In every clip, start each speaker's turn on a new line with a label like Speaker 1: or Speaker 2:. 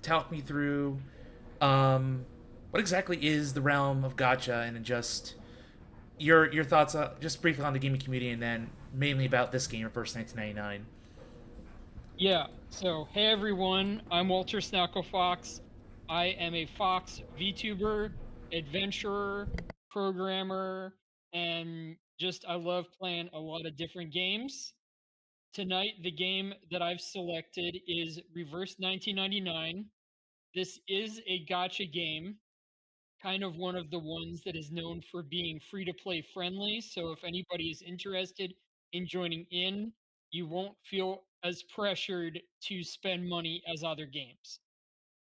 Speaker 1: talk me through what exactly is the realm of gacha, and then just your thoughts, just briefly on the gaming community, and then mainly about this game, Reverse 1999.
Speaker 2: Yeah. So, hey everyone, I'm Walter Snacklefox. I am a Fox VTuber, adventurer, programmer, and just I love playing a lot of different games. Tonight, the game that I've selected is Reverse 1999. This is a gotcha game, kind of one of the ones that is known for being free to play friendly. So if anybody is interested in joining in, you won't feel as pressured to spend money as other games.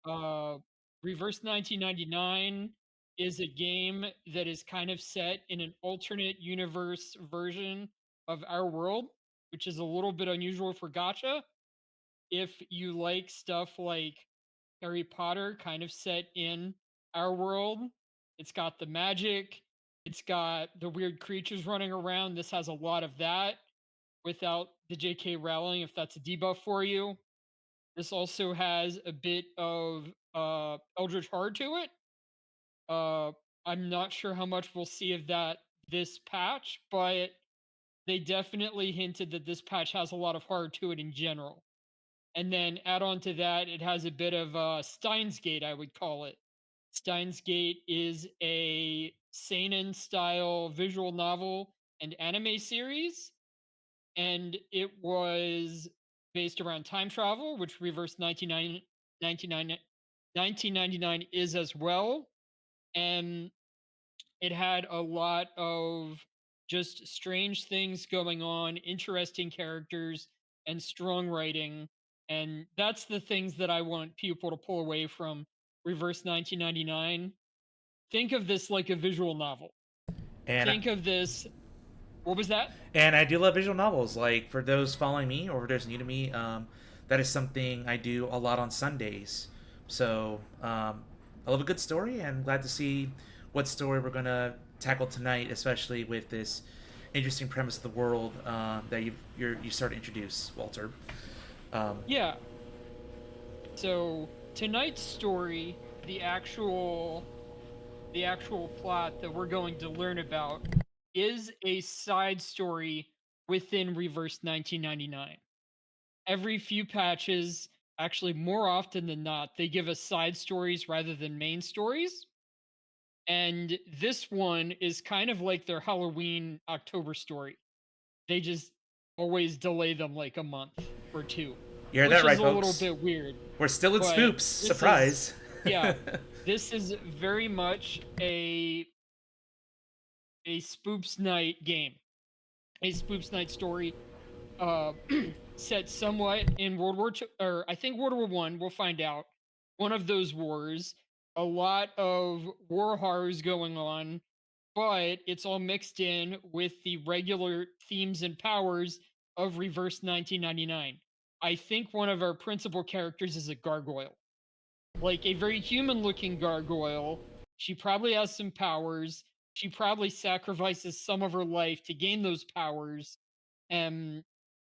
Speaker 2: Uh, Reverse 1999 is a game that is kind of set in an alternate universe version of our world, which is a little bit unusual for gacha. If you like stuff like Harry Potter, kind of set in our world. It's got the magic, it's got the weird creatures running around. This has a lot of that without the JK Rowling, if that's a debuff for you. This also has a bit of Eldritch Horror to it. Uh, I'm not sure how much we'll see of that this patch, but they definitely hinted that this patch has a lot of horror to it in general. And then add on to that, it has a bit of Steins Gate, I would call it. Steins Gate is a seinen style visual novel and anime series, and it was based around time travel, which Reverse 1999 is as well. And it had a lot of just strange things going on, interesting characters, and strong writing. And that's the things that I want people to pull away from Reverse 1999. Think of this like a visual novel.
Speaker 1: And
Speaker 2: Think of this. What was that?
Speaker 1: and I do love visual novels. Like, for those following me or for those new to me, that is something I do a lot on Sundays. So I love a good story, and glad to see what story we're gonna tackle tonight, especially with this interesting premise of the world that you start to introduce, Walter. Um,
Speaker 2: Yeah. So tonight's story, the actual plot that we're going to learn about is a side story within Reverse 1999. Every few patches, actually more often than not, they give us side stories rather than main stories. And this one is kind of like their Halloween October story. They just always delay them like a month or two,
Speaker 1: you heard
Speaker 2: which
Speaker 1: that
Speaker 2: is
Speaker 1: right,
Speaker 2: a little
Speaker 1: folks?
Speaker 2: bit weird.
Speaker 1: We're still in
Speaker 2: But
Speaker 1: Spoops.
Speaker 2: this is,
Speaker 1: Surprise.
Speaker 2: yeah, this is very much a Spoops Night game, a Spoops Night story, uh, set somewhat in World War II, or I think World War One. We'll find out. One of those wars. A lot of war horrors going on, but it's all mixed in with the regular themes and powers of Reverse 1999. I think one of our principal characters is a gargoyle, like a very human looking gargoyle. She probably has some powers. She probably sacrifices some of her life to gain those powers. And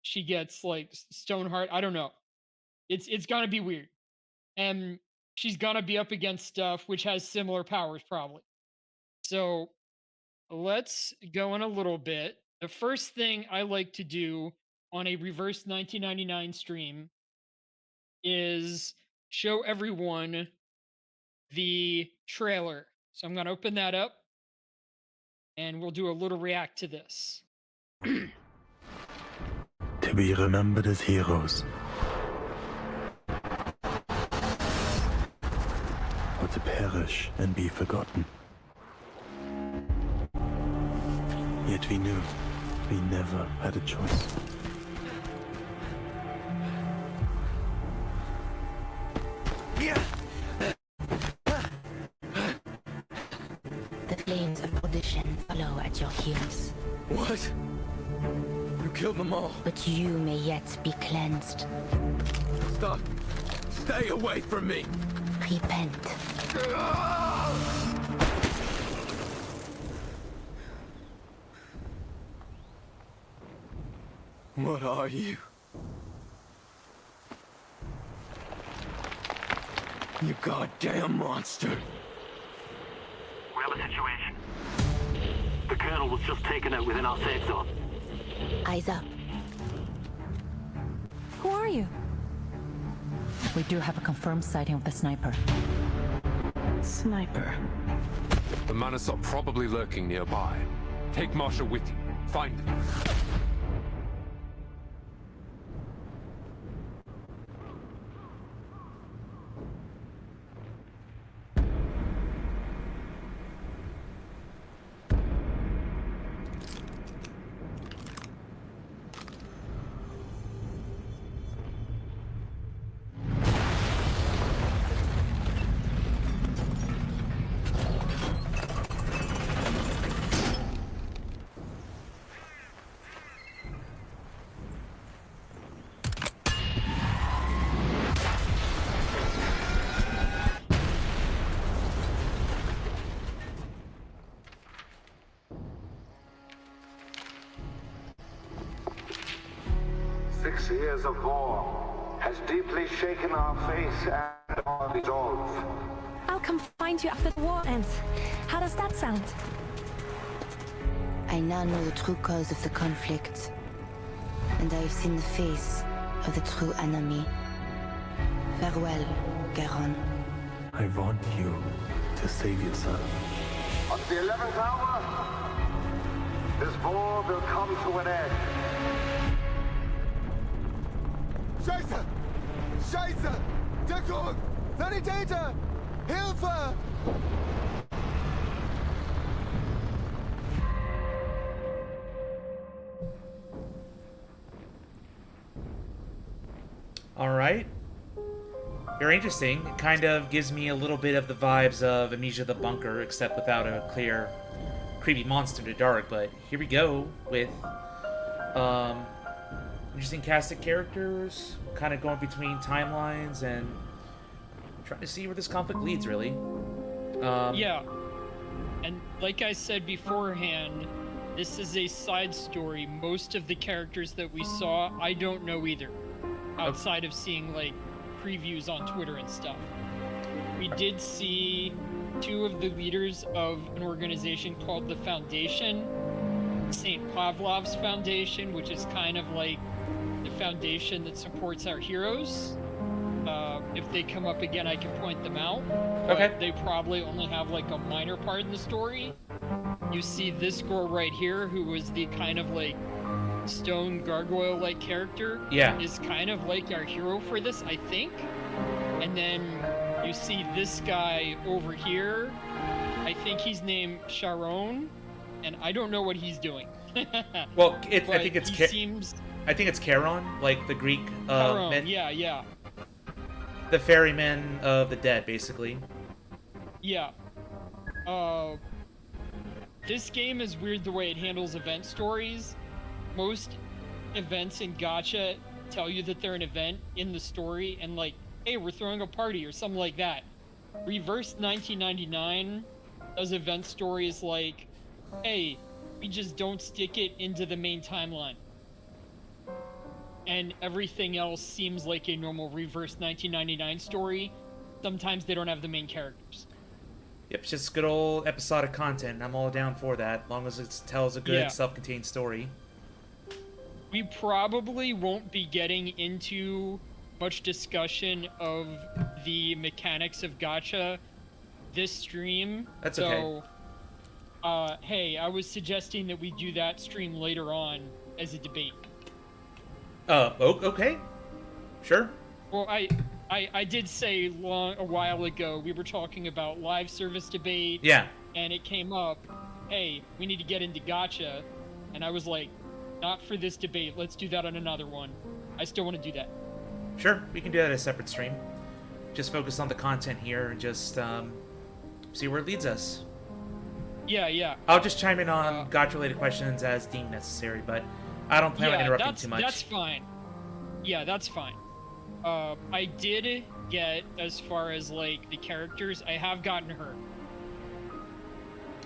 Speaker 2: she gets like Stoneheart. I don't know. It's gonna be weird. And she's gonna be up against stuff which has similar powers, probably. So let's go in a little bit. The first thing I like to do on a Reverse 1999 stream is show everyone the trailer. So I'm going to open that up and we'll do a little react to this.
Speaker 3: To be remembered as heroes, or to perish and be forgotten. Yet we knew we never had a choice.
Speaker 4: The flames of perdition follow at your heels,
Speaker 5: What? You killed them all.
Speaker 4: but you may yet be cleansed.
Speaker 5: Stop. Stay away from me.
Speaker 4: Repent.
Speaker 5: What are you? You goddamn monster.
Speaker 6: We have a situation. The Colonel was just taken out within our safe zone.
Speaker 4: Eyes up.
Speaker 7: Who are you? We do have a confirmed sighting of the sniper.
Speaker 3: Sniper.
Speaker 8: The Manus are probably lurking nearby. Take Marshall with you. Find them.
Speaker 9: Six years of war has deeply shaken our faith and our resolve.
Speaker 7: I'll come find you after the war ends. How does that sound?
Speaker 4: I now know the true cause of the conflict. And I have seen the face of the true enemy. Farewell, Garon.
Speaker 3: I want you to save yourself.
Speaker 9: On the 11th hour, this war will come to an end.
Speaker 5: Scheiße! Scheiße! Deckung! Sanitäter! Hilfe!
Speaker 1: All right. Very interesting. It kind of gives me a little bit of the vibes of Amnesia the Bunker, except without a clear, creepy monster in the dark. But here we go with interesting cast of characters, kind of going between timelines and trying to see where this conflict leads, really.
Speaker 2: Yeah. And like I said beforehand, this is a side story. Most of the characters that we saw, I don't know either. Outside of seeing, like, previews on Twitter and stuff. We did see two of the leaders of an organization called the Foundation, St. Pavlov's Foundation, which is kind of like the foundation that supports our heroes. If they come up again, I can point them out.
Speaker 1: Okay.
Speaker 2: But they probably only have like a minor part in the story. You see this girl right here, who was the kind of like stone gargoyle-like character.
Speaker 1: Yeah.
Speaker 2: Is kind of like our hero for this, I think. And then you see this guy over here. I think he's named Sharon, and I don't know what he's doing.
Speaker 1: Well, I think it's
Speaker 2: seems
Speaker 1: I think it's Charon, like the Greek
Speaker 2: Charon,
Speaker 1: myth.
Speaker 2: yeah.
Speaker 1: The ferryman of the dead, basically.
Speaker 2: Yeah. This game is weird the way it handles event stories. Most events in gacha tell you that they're an event in the story and like, hey, we're throwing a party or something like that. Reverse 1999 does event stories like, hey, we just don't stick it into the main timeline. And everything else seems like a normal Reverse 1999 story. Sometimes they don't have the main characters.
Speaker 1: Yep, it's just good old episodic content. I'm all down for that, as long as it tells a good self-contained story.
Speaker 2: We probably won't be getting into much discussion of the mechanics of gacha this stream.
Speaker 1: That's
Speaker 2: okay. So, hey, I was suggesting that we do that stream later on as a debate.
Speaker 1: Okay. Sure.
Speaker 2: Well, I did say a while ago, we were talking about live service debate.
Speaker 1: Yeah.
Speaker 2: And it came up, hey, we need to get into gacha. And I was like, not for this debate. Let's do that on another one. I still want to do that.
Speaker 1: Sure, we can do that as a separate stream. Just focus on the content here and just see where it leads us.
Speaker 2: Yeah.
Speaker 1: I'll just chime in on gacha-related questions as deemed necessary, but I don't plan on interrupting too much.
Speaker 2: That's fine. Yeah, that's fine. I did get, as far as, like, the characters, I have gotten her.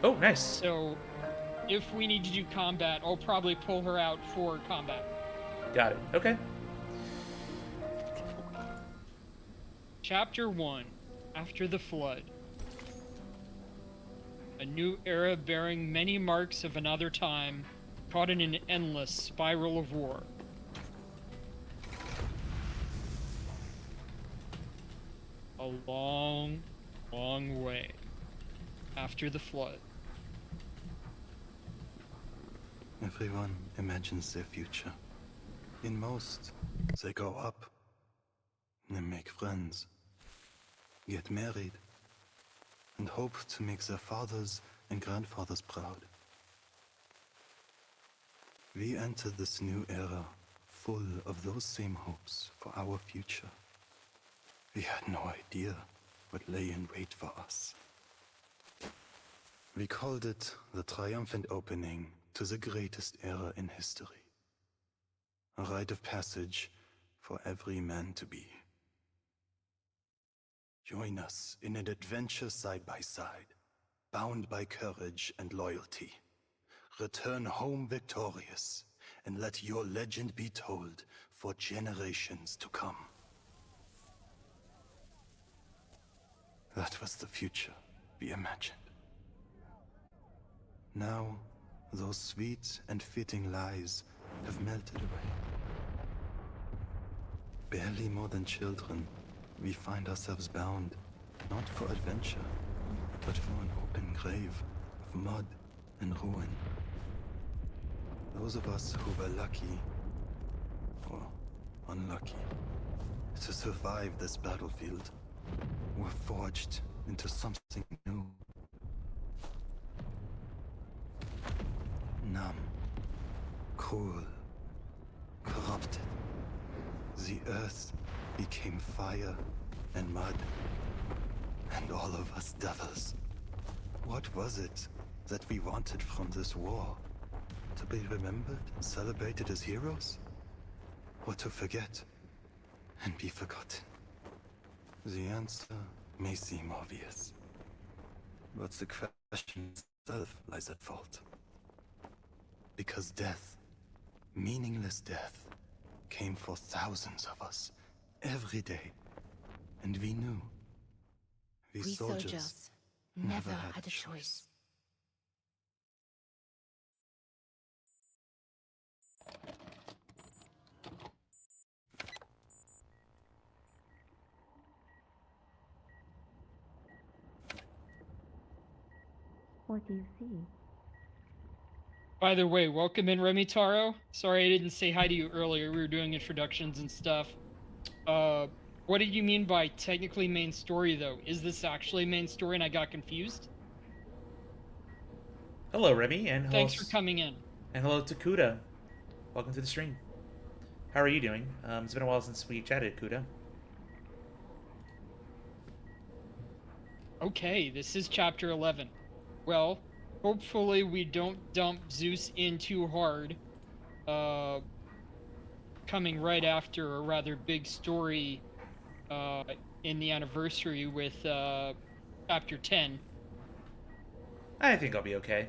Speaker 1: Oh, nice.
Speaker 2: So, if we need to do combat, I'll probably pull her out for combat.
Speaker 1: Got it. Okay.
Speaker 2: Chapter 1. After the flood. A new era bearing many marks of another time, caught in an endless spiral of war. A long, long way after the flood.
Speaker 3: Everyone imagines their future. In most, they grow up, they make friends, get married, and hope to make their fathers and grandfathers proud. We enter this new era full of those same hopes for our future. We had no idea what lay in wait for us. We called it the triumphant opening to the greatest era in history. A rite of passage for every man to be. Join us in an adventure side by side, bound by courage and loyalty. Return home victorious, and let your legend be told for generations to come. That was the future we imagined. Now, those sweet and fitting lies have melted away. Barely more than children, we find ourselves bound, not for adventure, but for an open grave of mud and ruin. Those of us who were lucky, or unlucky, to survive this battlefield, were forged into something new. Numb, cruel, corrupted. The earth became fire and mud, and all of us devils. What was it that we wanted from this war? To be remembered and celebrated as heroes? Or to forget and be forgotten? The answer may seem obvious, but the question itself lies at fault. Because death, meaningless death, came for thousands of us, every day. And we knew. We soldiers never had a choice.
Speaker 7: What do you see?
Speaker 2: By the way, welcome in, Remy Taro. Sorry I didn't say hi to you earlier. We were doing introductions and stuff. What did you mean by technically main story, though? Is this actually main story and I got confused?
Speaker 1: Hello, Remy, and hello.
Speaker 2: Thanks for coming in.
Speaker 1: And hello to Kuda. Welcome to the stream. How are you doing? It's been a while since we chatted, Kuda.
Speaker 2: Okay, this is chapter 11. Well, hopefully we don't dump Zeus in too hard. Coming right after a rather big story in the anniversary with chapter 10.
Speaker 1: I think I'll be okay.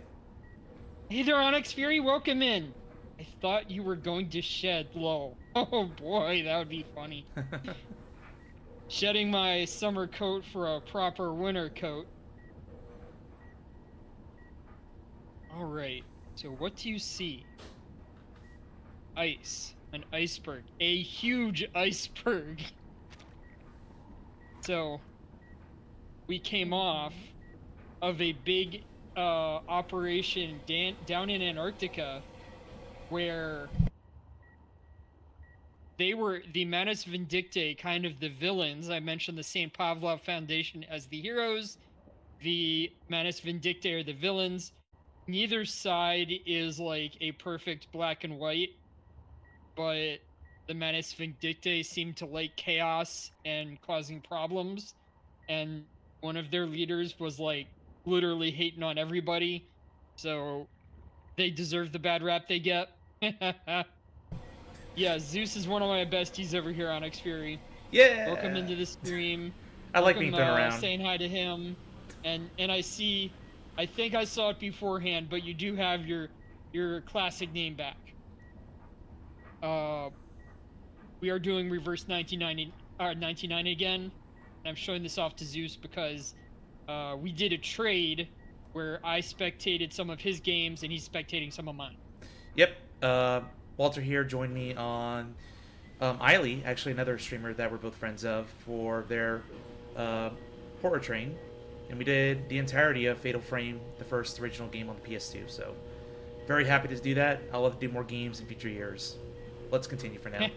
Speaker 2: Hey there, Onyx Fury, welcome in. I thought you were going to shed, lol. Oh boy, that would be funny. Shedding my summer coat for a proper winter coat. Alright, so what do you see? Ice. An iceberg. A huge iceberg. So, we came off of a big operation down in Antarctica where they were the Manus Vindictae, kind of the villains. I mentioned the St. Pavlov Foundation as the heroes. The Manus Vindictae are the villains. Neither side is like a perfect black and white, but the Manus Vindictae seem to like chaos and causing problems, and one of their leaders was like literally hating on everybody, so they deserve the bad rap they get. Yeah, Zeus is one of my besties over here on Onyx Fury.
Speaker 1: Yeah.
Speaker 2: Welcome into the stream.
Speaker 1: I like being thrown around.
Speaker 2: Saying hi to him, and I think I saw it beforehand, but you do have your classic name back. We are doing reverse 99 again, I'm showing this off to Zeus because we did a trade where I spectated some of his games and he's spectating some of mine.
Speaker 1: Yep. Walter here joined me on Eiley, actually another streamer that we're both friends of, for their Horror Train, and we did the entirety of Fatal Frame, the first original game on the PS2. So very happy to do that. I'll love to do more games in future years. Let's continue for now.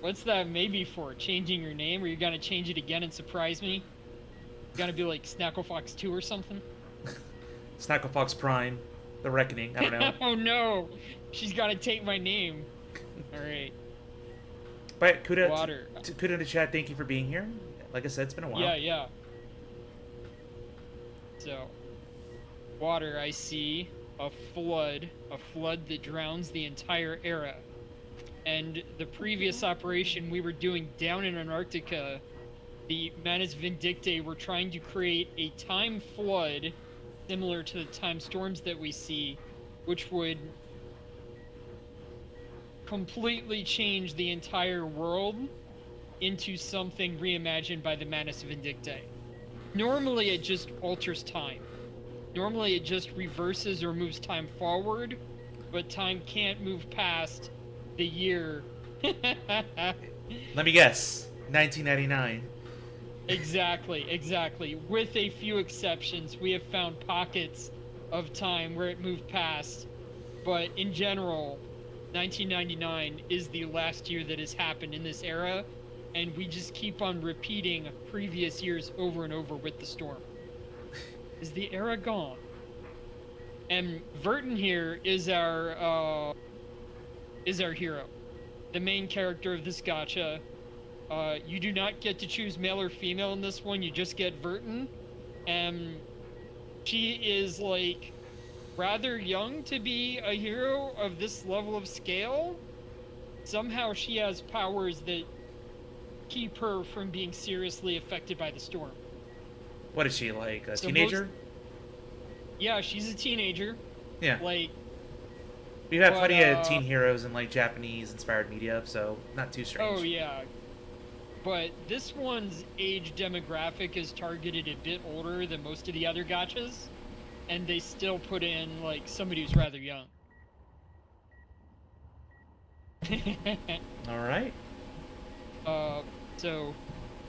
Speaker 2: What's that maybe for? Changing your name? Or you gonna change it again and surprise me? You gonna be like Snacklefox 2 or something?
Speaker 1: Snacklefox Prime, The Reckoning. I don't know.
Speaker 2: Oh no, she's gotta take my name. All right.
Speaker 1: But Kuda,
Speaker 2: Water.
Speaker 1: Kuda in the chat, thank you for being here. Like I said, it's been a while.
Speaker 2: Yeah, yeah. So, water, I see a flood that drowns the entire era. And the previous operation we were doing down in Antarctica, the Manus Vindictae were trying to create a time flood similar to the time storms that we see, which would completely change the entire world into something reimagined by the Manus Vindictae. Normally it just alters time. Normally it just reverses or moves time forward, but time can't move past the year.
Speaker 1: Let me guess. 1999.
Speaker 2: Exactly. With a few exceptions, we have found pockets of time where it moved past. But in general, 1999 is the last year that has happened in this era, and we just keep on repeating previous years over and over with the storm. Is the era gone? And Verton here is our hero, the main character of this gacha. You do not get to choose male or female in this one. You just get Verton, and she is like rather young to be a hero of this level of scale. Somehow she has powers that keep her from being seriously affected by the storm.
Speaker 1: What is she, like a teenager?
Speaker 2: Yeah, she's a teenager.
Speaker 1: Yeah.
Speaker 2: Like,
Speaker 1: we've had plenty of teen heroes in like Japanese-inspired media, so not too strange.
Speaker 2: Oh yeah. But this one's age demographic is targeted a bit older than most of the other gachas, and they still put in like somebody who's rather young.
Speaker 1: All right.
Speaker 2: So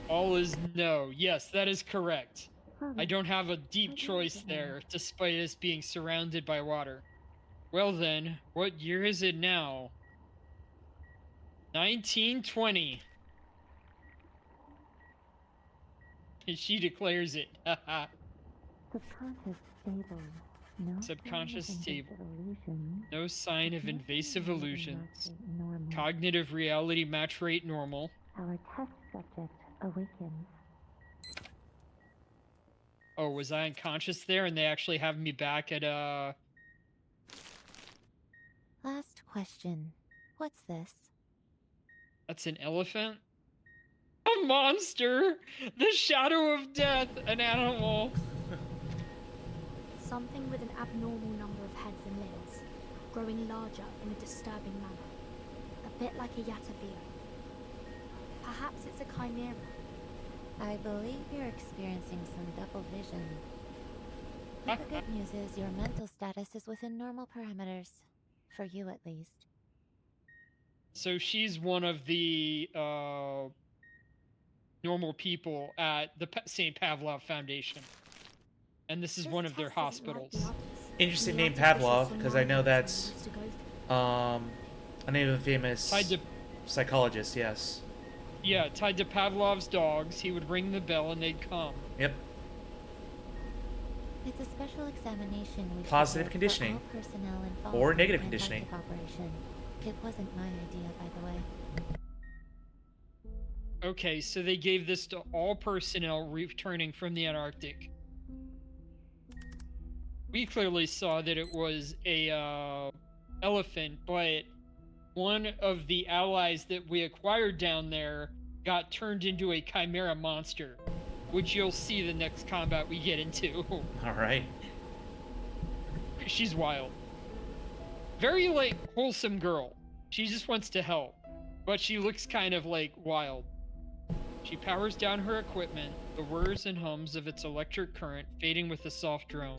Speaker 2: all is no. Yes, that is correct. I don't have a deep choice there, despite us being surrounded by water. Well then, what year is it now? 1920. She declares it.
Speaker 4: Subconscious stable. No
Speaker 2: Subconscious
Speaker 4: sign of
Speaker 2: stable.
Speaker 4: invasive illusions.
Speaker 2: No sign of invasive illusions.
Speaker 4: Normal.
Speaker 2: Cognitive reality match rate normal.
Speaker 4: Our test subject awakens.
Speaker 2: Oh, was I unconscious there and they actually have me back at,
Speaker 4: Last question. What's this?
Speaker 2: That's an elephant? A monster! The shadow of death! An animal!
Speaker 10: Something with an abnormal number of heads and limbs, growing larger in a disturbing manner. A bit like a Yatavir. Perhaps it's a chimera.
Speaker 4: I believe you're experiencing some double vision. But the good news is your mental status is within normal parameters. For you, at least.
Speaker 2: So she's one of the, normal people at the St. Pavlov Foundation. And this is one of their hospitals.
Speaker 1: Interesting name, Pavlov, because I know that's a name of a famous psychologist, yes.
Speaker 2: Yeah, tied to Pavlov's dogs. He would ring the bell and they'd come.
Speaker 1: Yep.
Speaker 4: It's a special examination we
Speaker 1: positive conditioning
Speaker 4: for all personnel involved
Speaker 1: or
Speaker 4: in
Speaker 1: negative
Speaker 4: the
Speaker 1: conditioning.
Speaker 4: Operation. It wasn't my idea, by the way.
Speaker 2: Okay, so they gave this to all personnel returning from the Antarctic. We clearly saw that it was a elephant, but one of the allies that we acquired down there got turned into a chimera monster, which you'll see the next combat we get into.
Speaker 1: All right.
Speaker 2: She's wild. Very, like, wholesome girl. She just wants to help, but she looks kind of, like, wild. She powers down her equipment, the whirs and hums of its electric current fading with a soft drone.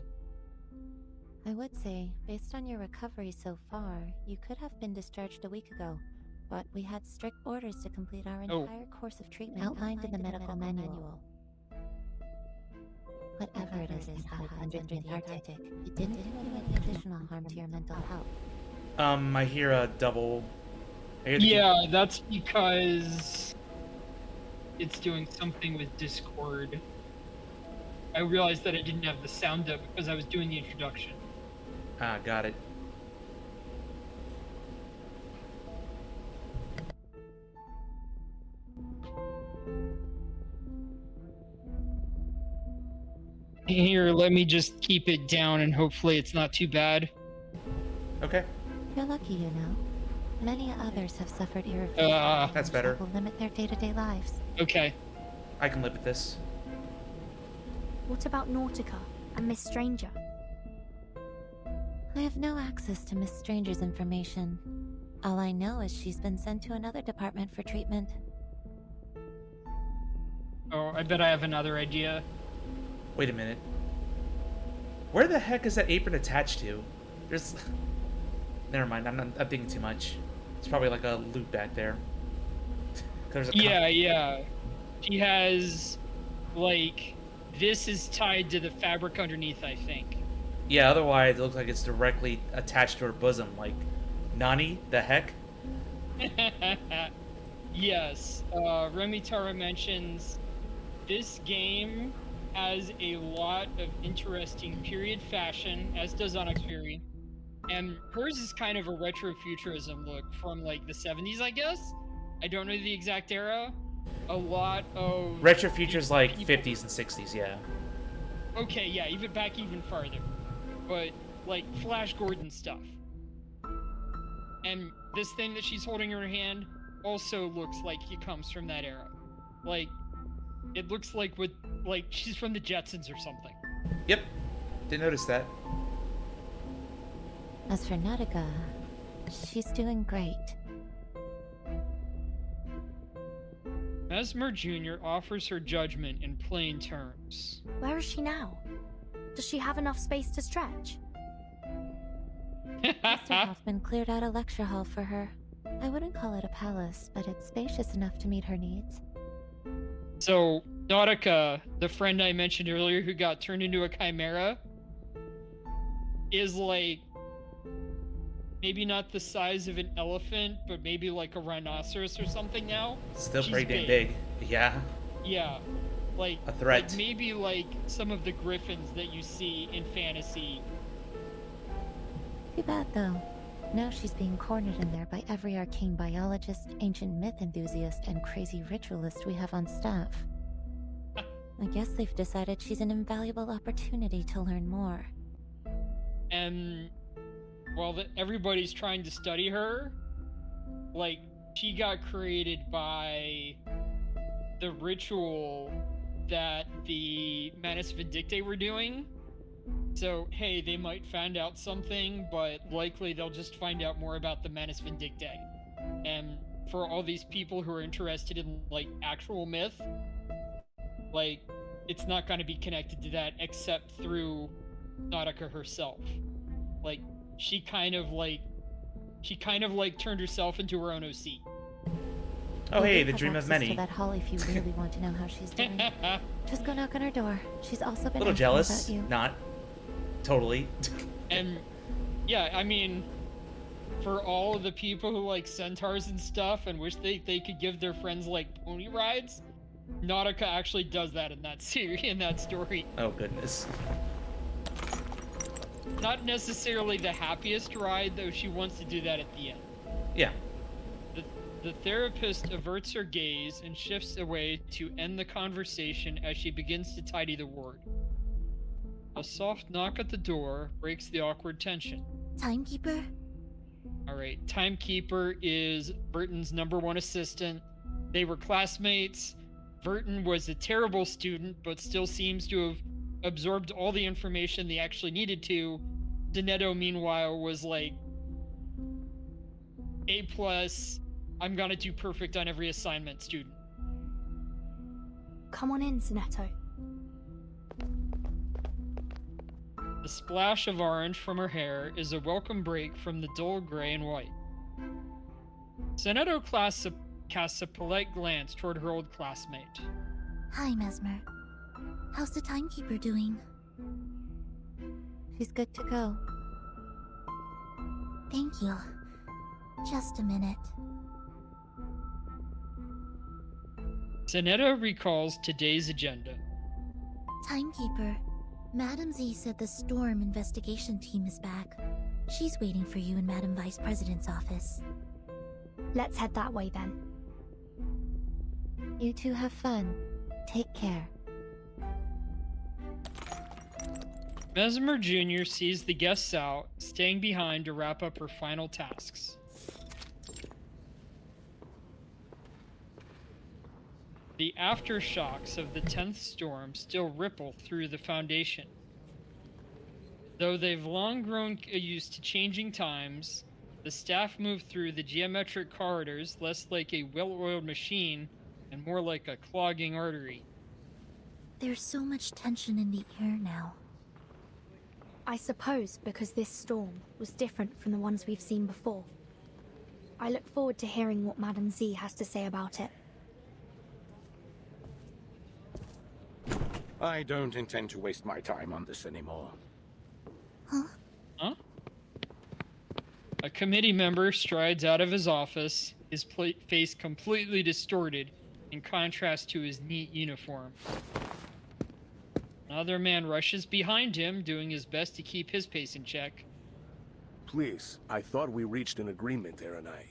Speaker 4: I would say, based on your recovery so far, you could have been discharged a week ago, but we had strict orders to complete our entire course of treatment outlined in the medical manual. Whatever it is that happens under the Arctic, it didn't do any additional harm to your mental health.
Speaker 1: I hear a double.
Speaker 2: Yeah, that's because it's doing something with Discord. I realized that I didn't have the sound up because I was doing the introduction.
Speaker 1: Ah, got it.
Speaker 2: Here, let me just keep it down and hopefully it's not too bad.
Speaker 1: Okay.
Speaker 4: You're lucky, you know. Many others have suffered irreversible
Speaker 1: That's better.
Speaker 4: that will limit their day-to-day lives.
Speaker 2: Okay.
Speaker 1: I can live with this.
Speaker 10: What about Nautica and Miss Stranger?
Speaker 4: I have no access to Miss Stranger's information. All I know is she's been sent to another department for treatment.
Speaker 2: Oh, I bet I have another idea.
Speaker 1: Wait a minute. Where the heck is that apron attached to? There's... Never mind, I'm thinking too much. It's probably like a loop back there. There's a
Speaker 2: Yeah. She has, like, this is tied to the fabric underneath, I think.
Speaker 1: Yeah, otherwise it looks like it's directly attached to her bosom. Like, Nani? The heck?
Speaker 2: Yes. Remy Tara mentions this game has a lot of interesting period fashion, as does Onyx Fury. And hers is kind of a retrofuturism look from like the 70s, I guess. I don't know the exact era. A lot of
Speaker 1: Retrofutures like 50s and 60s, yeah.
Speaker 2: Okay, yeah, even back even farther. But like Flash Gordon stuff. And this thing that she's holding in her hand also looks like it comes from that era. Like, it looks like she's from the Jetsons or something.
Speaker 1: Yep. Didn't notice that.
Speaker 4: As for Nautica, she's doing great.
Speaker 2: Mesmer Jr. offers her judgment in plain terms.
Speaker 10: Where is she now? Does she have enough space to stretch?
Speaker 4: Mr. Hoffman cleared out a lecture hall for her. I wouldn't call it a palace, but it's spacious enough to meet her needs.
Speaker 2: So, Nautica, the friend I mentioned earlier who got turned into a chimera, is like maybe not the size of an elephant, but maybe like a rhinoceros or something now.
Speaker 1: Still pretty damn big. Yeah.
Speaker 2: Yeah. Like
Speaker 1: a threat.
Speaker 2: Like maybe like some of the griffins that you see in fantasy.
Speaker 4: Too bad though. Now she's being cornered in there by every arcane biologist, ancient myth enthusiast, and crazy ritualist we have on staff. I guess they've decided she's an invaluable opportunity to learn more.
Speaker 2: And while everybody's trying to study her, like, she got created by the ritual that the Manus Vindictae were doing. So, hey, they might find out something, but likely they'll just find out more about the Manus Vindictae. And for all these people who are interested in, like, actual myth, like, it's not going to be connected to that except through Nautica herself. Like, she kind of turned herself into her own OC.
Speaker 1: Oh, hey, the dream of many.
Speaker 4: To that hall if you really want to know how she's doing. Just go knock on her door. She's also been
Speaker 1: a little jealous.
Speaker 4: About you.
Speaker 1: Not totally.
Speaker 2: And yeah, I mean, for all of the people who like centaurs and stuff and wish they could give their friends like pony rides, Nautica actually does that in that series, in that story.
Speaker 1: Oh goodness.
Speaker 2: Not necessarily the happiest ride, though she wants to do that at the end.
Speaker 1: Yeah.
Speaker 2: The therapist averts her gaze and shifts away to end the conversation as she begins to tidy the ward. A soft knock at the door breaks the awkward tension.
Speaker 10: Timekeeper?
Speaker 2: Alright, Timekeeper is Burton's #1 assistant. They were classmates. Burton was a terrible student, but still seems to have absorbed all the information they actually needed to. Donetto, meanwhile, was like A+, I'm gonna do perfect on every assignment student.
Speaker 10: Come on in, Sonetto.
Speaker 2: The splash of orange from her hair is a welcome break from the dull gray and white. Sonetto casts a polite glance toward her old classmate.
Speaker 4: Hi, Mesmer. How's the timekeeper doing? She's good to go. Thank you. Just a minute.
Speaker 2: Sonetto recalls today's agenda.
Speaker 4: Timekeeper, Madam Z said the Storm investigation team is back. She's waiting for you in Madam Vice President's office.
Speaker 10: Let's head that way then.
Speaker 4: You two have fun. Take care.
Speaker 2: Mesmer Jr. sees the guests out, staying behind to wrap up her final tasks. The aftershocks of the 10th storm still ripple through the Foundation. Though they've long grown used to changing times, the staff move through the geometric corridors less like a well-oiled machine and more like a clogging artery.
Speaker 4: There's so much tension in the air now.
Speaker 10: I suppose because this storm was different from the ones we've seen before. I look forward to hearing what Madam Z has to say about it.
Speaker 5: I don't intend to waste my time on this anymore.
Speaker 2: Huh? A committee member strides out of his office, his face completely distorted in contrast to his neat uniform. Another man rushes behind him, doing his best to keep his pace in check.
Speaker 11: Please, I thought we reached an agreement, Aaron and I.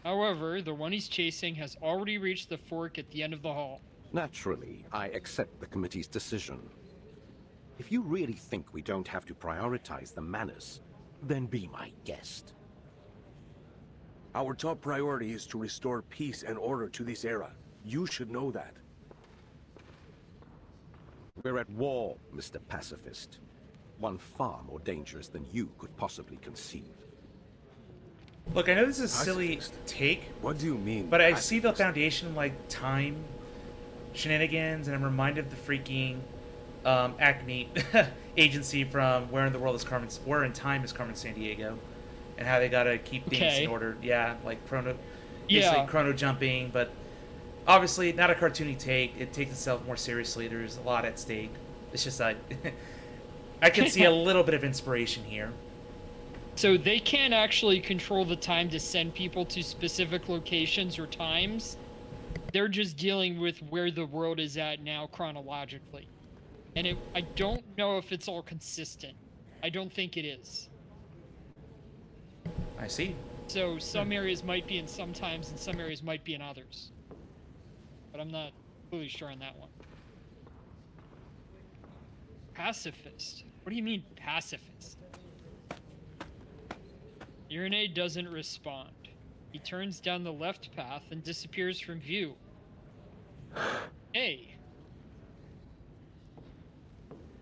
Speaker 2: However, the one he's chasing has already reached the fork at the end of the hall.
Speaker 12: Naturally, I accept the committee's decision. If you really think we don't have to prioritize the manners, then be my guest.
Speaker 11: Our top priority is to restore peace and order to this era. You should know that.
Speaker 12: We're at war, Mr. Pacifist. One far more dangerous than you could possibly conceive.
Speaker 1: Look, I know this is a silly take.
Speaker 11: What do you mean?
Speaker 1: But I see the Foundation like time shenanigans, and I'm reminded of the freaking Acme agency from Where in Time is Carmen Sandiego, and how they gotta keep things in order. Yeah, like basically chrono jumping, but obviously not a cartoony take. It takes itself more seriously. There's a lot at stake. It's just like I can see a little bit of inspiration here.
Speaker 2: So they can't actually control the time to send people to specific locations or times. They're just dealing with where the world is at now chronologically. And I don't know if it's all consistent. I don't think it is.
Speaker 1: I see.
Speaker 2: So some areas might be in some times and some areas might be in others. But I'm not fully sure on that one. Pacifist? What do you mean pacifist? Urinate doesn't respond. He turns down the left path and disappears from view. Hey.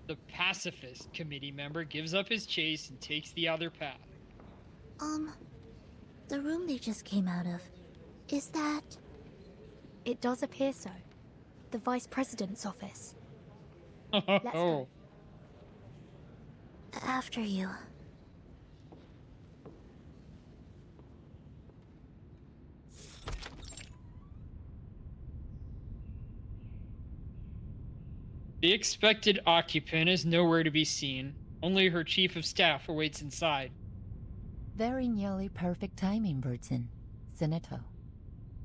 Speaker 2: The pacifist committee member gives up his chase and takes the other path.
Speaker 4: The room they just came out of, is that...
Speaker 10: It does appear so. The Vice President's office.
Speaker 2: Let's go.
Speaker 4: After you.
Speaker 2: The expected occupant is nowhere to be seen. Only her chief of staff awaits inside.
Speaker 7: Very nearly perfect timing, Burton. Sentinel.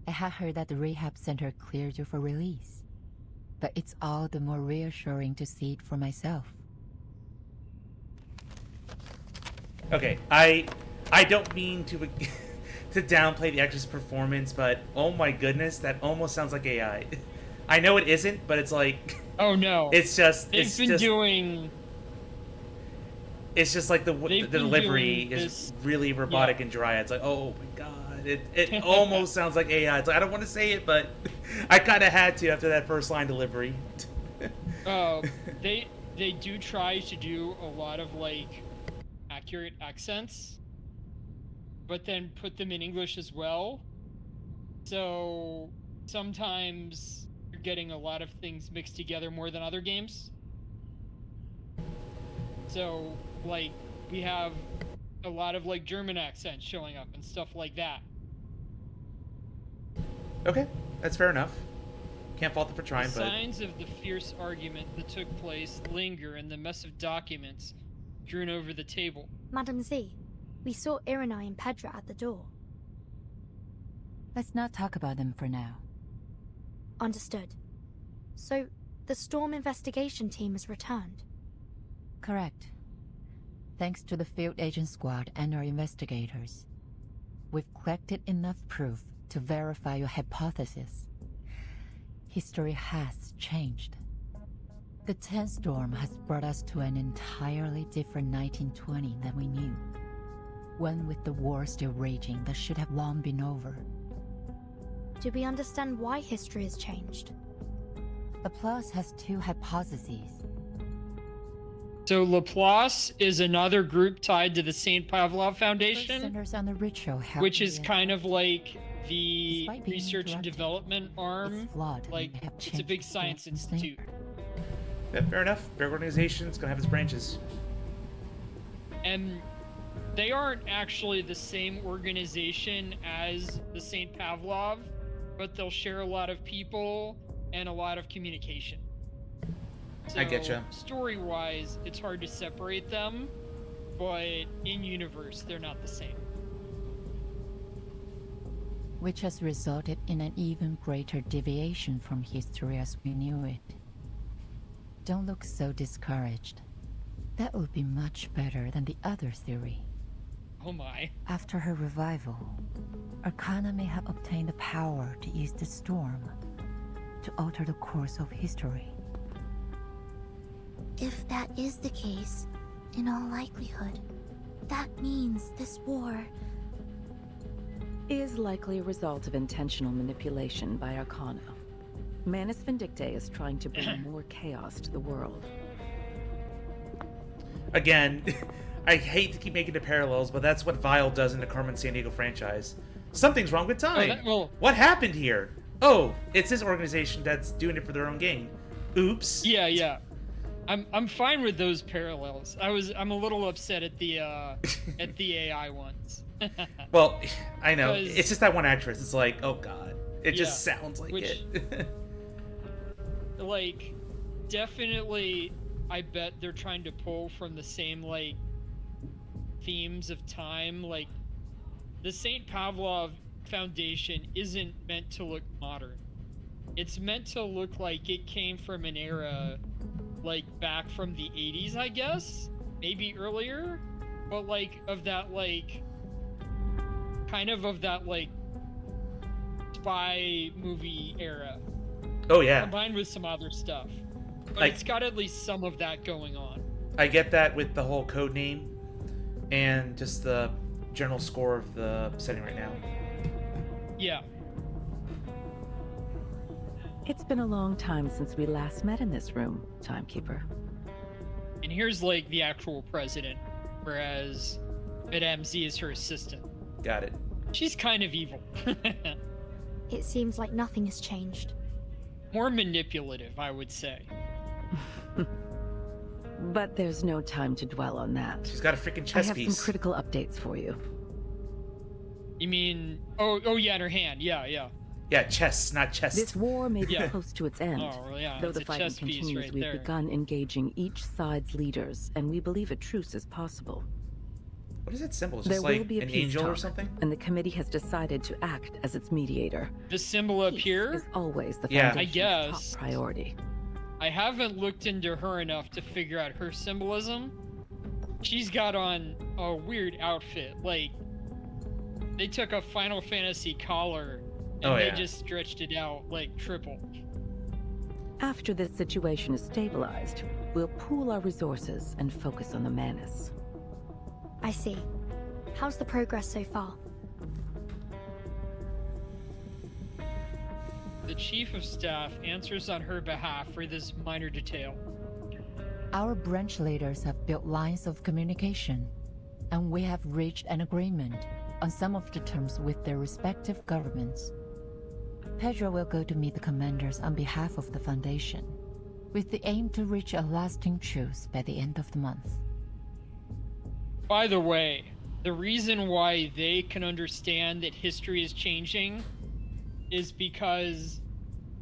Speaker 7: I had heard that the rehab center cleared you for release. But it's all the more reassuring to see it for myself.
Speaker 1: Okay, I don't mean to to downplay the actress' performance, but oh my goodness, that almost sounds like AI. I know it isn't, but it's like...
Speaker 2: Oh no.
Speaker 1: It's just...
Speaker 2: They've been doing...
Speaker 1: It's just like the delivery is really robotic and dry. It's like, oh my god. It almost sounds like AI. It's like, I don't want to say it, but I kind of had to after that first line delivery.
Speaker 2: They do try to do a lot of, like, accurate accents, but then put them in English as well. So sometimes you're getting a lot of things mixed together more than other games. So, like, we have a lot of, like, German accents showing up and stuff like that.
Speaker 1: Okay, that's fair enough. Can't fault them for trying,
Speaker 2: The
Speaker 1: but...
Speaker 2: signs of the fierce argument that took place linger in the mess of documents strewn over the table.
Speaker 10: Madam Z, we saw Irenai and Pedra at the door.
Speaker 7: Let's not talk about them for now.
Speaker 10: Understood. So, the Storm investigation team has returned?
Speaker 7: Correct. Thanks to the field agent squad and our investigators, we've collected enough proof to verify your hypothesis. History has changed. The 10th storm has brought us to an entirely different 1920 than we knew. One with the war still raging that should have long been over.
Speaker 10: Do we understand why history has changed?
Speaker 7: Laplace has two hypotheses.
Speaker 2: So Laplace is another group tied to the St. Pavlov Foundation,
Speaker 7: Centers on the ritual,
Speaker 2: which is kind of like the research and development arm.
Speaker 7: Flawed,
Speaker 2: like, it's a big science institute.
Speaker 1: Yeah, fair enough. Big organization's gonna have its branches.
Speaker 2: And they aren't actually the same organization as the St. Pavlov, but they'll share a lot of people and a lot of communication. So,
Speaker 1: I getcha.
Speaker 2: Story-wise, it's hard to separate them, but in universe, they're not the same.
Speaker 7: Which has resulted in an even greater deviation from history as we knew it. Don't look so discouraged. That would be much better than the other theory.
Speaker 2: Oh my.
Speaker 7: After her revival, Arcana may have obtained the power to use the storm to alter the course of history.
Speaker 10: If that is the case, in all likelihood, that means this war
Speaker 13: is likely a result of intentional manipulation by Arcana. Manus Vindictae is trying to bring more chaos to the world.
Speaker 1: Again, I hate to keep making the parallels, but that's what Vile does in the Carmen Sandiego franchise. Something's wrong with time. What happened here? Oh, it's this organization that's doing it for their own gain. Oops.
Speaker 2: Yeah. I'm fine with those parallels. I'm a little upset at the at the AI ones.
Speaker 1: Well, I know. It's just that one actress. It's like, oh god. It just sounds like it.
Speaker 2: Like, definitely, I bet they're trying to pull from the same, like, themes of time. Like, the St. Pavlov Foundation isn't meant to look modern. It's meant to look like it came from an era, like, back from the 80s, I guess? Maybe earlier? But, like, of that, like, kind of that, like, spy movie era.
Speaker 1: Oh, yeah.
Speaker 2: Combined with some other stuff. But it's got at least some of that going on.
Speaker 1: I get that with the whole code name and just the general score of the setting right now.
Speaker 2: Yeah.
Speaker 13: It's been a long time since we last met in this room, Timekeeper.
Speaker 2: And here's, like, the actual president, whereas Madame Z is her assistant.
Speaker 1: Got it.
Speaker 2: She's kind of evil.
Speaker 10: It seems like nothing has changed.
Speaker 2: More manipulative, I would say.
Speaker 13: But there's no time to dwell on that.
Speaker 1: She's got a freaking chess piece.
Speaker 13: I have some critical updates for you.
Speaker 2: You mean... Oh yeah, in her hand. Yeah.
Speaker 1: Yeah, chess, not chest.
Speaker 13: This war may be close to its end.
Speaker 2: Oh, yeah,
Speaker 13: Though the fighting continues, we've begun engaging each side's leaders, and we believe a truce is possible.
Speaker 1: What is that symbol? Is it like an angel or something?
Speaker 13: And the committee has decided to act as its mediator.
Speaker 2: The symbol up here
Speaker 13: is always the
Speaker 2: Foundation's
Speaker 13: top priority.
Speaker 2: I haven't looked into her enough to figure out her symbolism. She's got on a weird outfit. Like, they took a Final Fantasy collar and they just stretched it out like triple.
Speaker 13: After this situation is stabilized, we'll pool our resources and focus on the Manus.
Speaker 10: I see. How's the progress so far?
Speaker 2: The Chief of Staff answers on her behalf for this minor detail.
Speaker 7: Our branch leaders have built lines of communication, and we have reached an agreement on some of the terms with their respective governments. Pedro will go to meet the commanders on behalf of the Foundation, with the aim to reach a lasting truce by the end of the month.
Speaker 2: By the way, the reason why they can understand that history is changing is because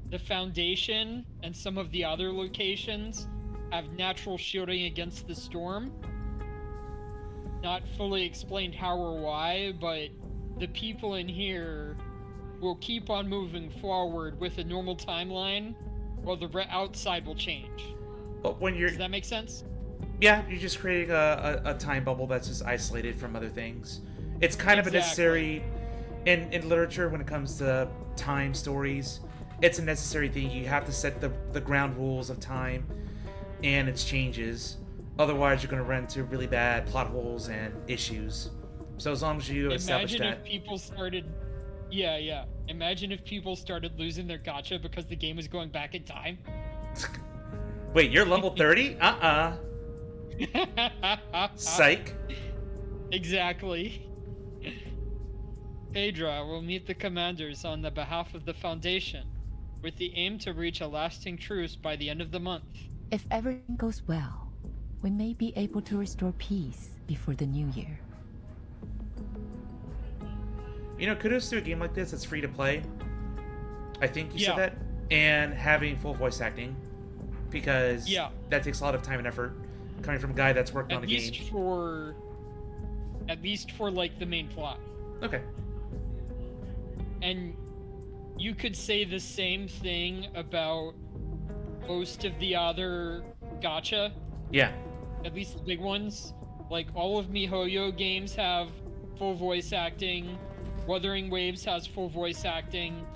Speaker 2: the Foundation and some of the other locations have natural shielding against the storm. Not fully explained how or why, but the people in here will keep on moving forward with a normal timeline while the outside will change.
Speaker 1: But when you're...
Speaker 2: Does that make sense?
Speaker 1: Yeah, you're just creating a time bubble that's just isolated from other things. It's kind of a necessary... In literature, when it comes to time stories, it's a necessary thing. You have to set the ground rules of time and its changes. Otherwise, you're going to run into really bad plot holes and issues. So as long as you establish that...
Speaker 2: Imagine if people started... Yeah. Imagine if people started losing their gacha because the game was going back in time.
Speaker 1: Wait, you're level 30? Psych.
Speaker 2: Exactly. Pedro will meet the commanders on the behalf of the Foundation, with the aim to reach a lasting truce by the end of the month.
Speaker 7: If everything goes well, we may be able to restore peace before the new year.
Speaker 1: You know, kudos to a game like this that's free to play. I think you said that. And having full voice acting. Because that takes a lot of time and effort. Coming from a guy that's worked on the game.
Speaker 2: At least for, like, the main plot.
Speaker 1: Okay.
Speaker 2: And you could say the same thing about most of the other gacha.
Speaker 1: Yeah.
Speaker 2: At least the big ones. Like, all of MiHoYo games have full voice acting. Wuthering Waves has full voice acting.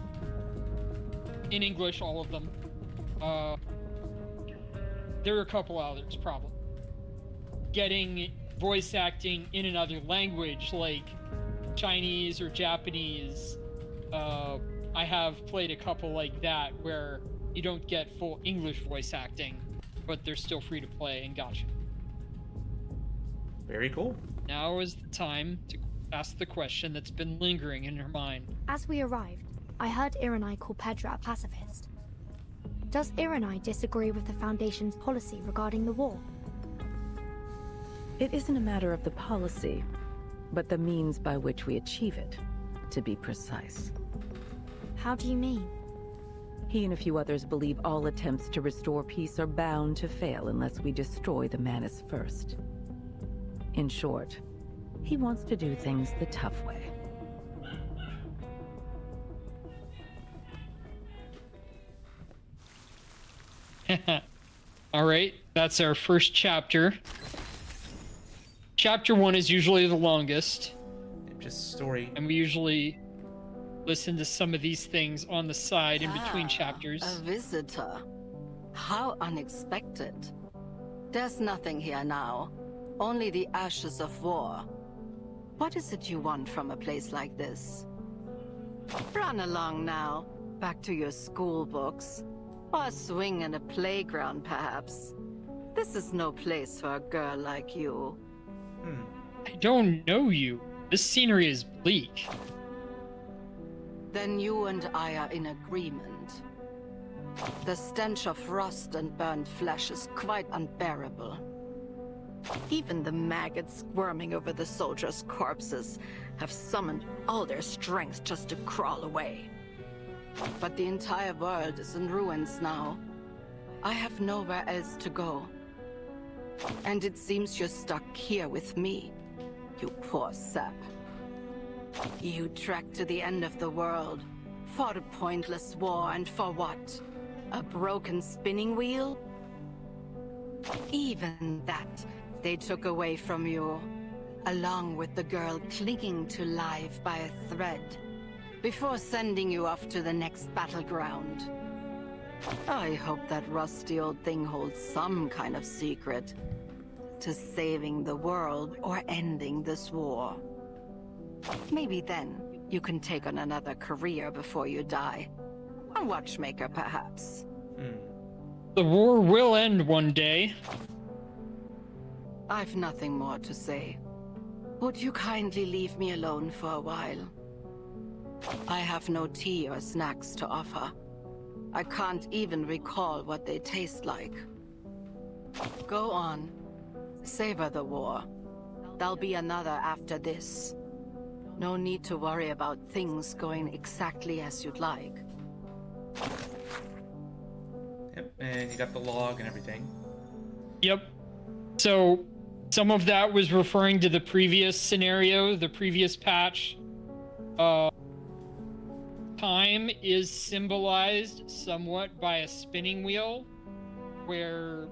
Speaker 2: In English, all of them. There are a couple others, probably. Getting voice acting in another language, like Chinese or Japanese. I have played a couple like that where you don't get full English voice acting, but they're still free to play and gacha.
Speaker 1: Very cool.
Speaker 2: Now is the time to ask the question that's been lingering in her mind.
Speaker 10: As we arrived, I heard Iranai call Pedro a pacifist. Does Iranai disagree with the Foundation's policy regarding the war?
Speaker 13: It isn't a matter of the policy, but the means by which we achieve it, to be precise.
Speaker 10: How do you mean?
Speaker 13: He and a few others believe all attempts to restore peace are bound to fail unless we destroy the Manus first. In short, he wants to do things the tough way.
Speaker 2: Alright, that's our first chapter. Chapter 1 is usually the longest.
Speaker 1: Just story.
Speaker 2: And we usually listen to some of these things on the side in between chapters.
Speaker 14: A visitor. How unexpected. There's nothing here now. Only the ashes of war. What is it you want from a place like this? Run along now. Back to your school books. Or a swing in a playground, perhaps. This is no place for a girl like you.
Speaker 2: I don't know you. This scenery is bleak.
Speaker 14: Then you and I are in agreement. The stench of rust and burned flesh is quite unbearable. Even the maggots squirming over the soldiers' corpses have summoned all their strength just to crawl away. But the entire world is in ruins now. I have nowhere else to go. And it seems you're stuck here with me, you poor sap. You trekked to the end of the world, fought a pointless war, and for what? A broken spinning wheel? Even that they took away from you, along with the girl clinging to life by a thread, before sending you off to the next battleground. I hope that rusty old thing holds some kind of secret to saving the world or ending this war. Maybe then you can take on another career before you die. A watchmaker, perhaps.
Speaker 2: The war will end one day.
Speaker 14: I've nothing more to say. Would you kindly leave me alone for a while? I have no tea or snacks to offer. I can't even recall what they taste like. Go on. Savor the war. There'll be another after this. No need to worry about things going exactly as you'd like.
Speaker 1: Yep, and you got the log and everything.
Speaker 2: Yep. So some of that was referring to the previous scenario, the previous patch. Time is symbolized somewhat by a spinning wheel, where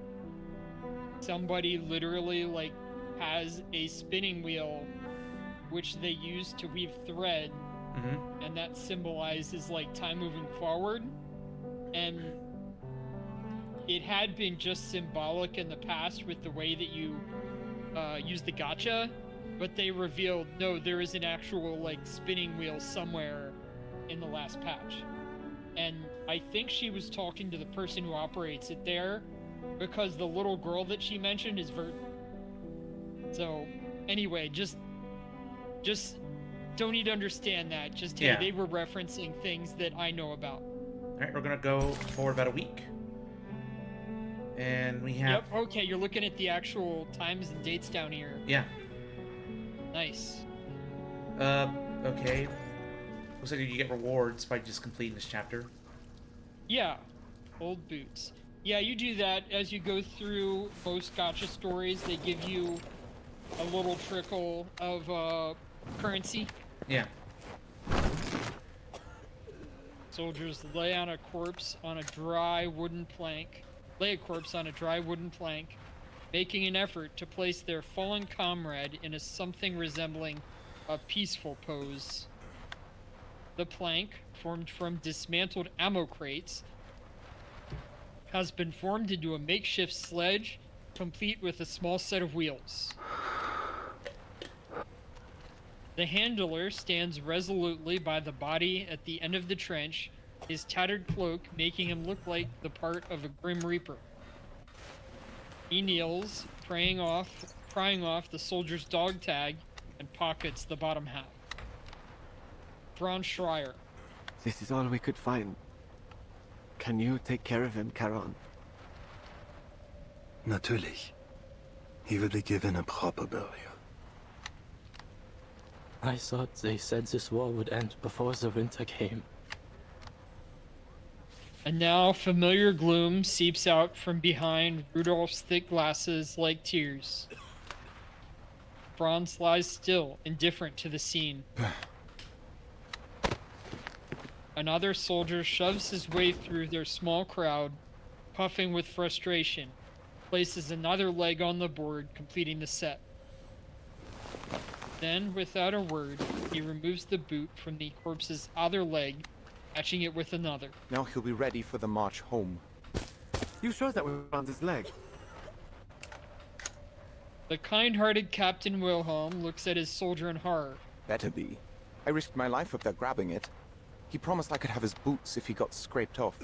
Speaker 2: somebody literally like has a spinning wheel which they use to weave thread, and that symbolizes like time moving forward. And it had been just symbolic in the past with the way that you use the gacha, but they revealed no, there is an actual like spinning wheel somewhere in the last patch. And I think she was talking to the person who operates it there, because the little girl that she mentioned is Vert. So anyway, just don't need to understand that. Just hey, they were referencing things that I know about.
Speaker 1: All right, we're gonna go forward about a week, and we have.
Speaker 2: Yep. Okay, you're looking at the actual times and dates down here.
Speaker 1: Yeah.
Speaker 2: Nice.
Speaker 1: Okay. Looks like you get rewards by just completing this chapter.
Speaker 2: Yeah. Old boots. Yeah, you do that as you go through most gacha stories. They give you a little trickle of currency.
Speaker 1: Yeah.
Speaker 2: Soldiers lay a corpse on a dry wooden plank, making an effort to place their fallen comrade in a something resembling a peaceful pose. The plank, formed from dismantled ammo crates, has been formed into a makeshift sledge, complete with a small set of wheels. The handler stands resolutely by the body at the end of the trench, his tattered cloak making him look like the part of a grim reaper. He kneels, prying off the soldier's dog tag, and pockets the bottom half. Braun Schreier.
Speaker 15: This is all we could find. Can you take care of him, Charon?
Speaker 3: Natürlich. He will be given a proper burial.
Speaker 16: I thought they said this war would end before the winter came.
Speaker 2: And now familiar gloom seeps out from behind Rudolph's thick glasses like tears. Franz lies still, indifferent to the scene. Another soldier shoves his way through their small crowd, puffing with frustration, places another leg on the board, completing the set. Then, without a word, he removes the boot from the corpse's other leg, matching it with another.
Speaker 17: Now he'll be ready for the march home.
Speaker 15: You sure that we found his leg?
Speaker 2: The kind-hearted Captain Wilhelm looks at his soldier in horror.
Speaker 17: Better be. I risked my life up there grabbing it. He promised I could have his boots if he got scraped off.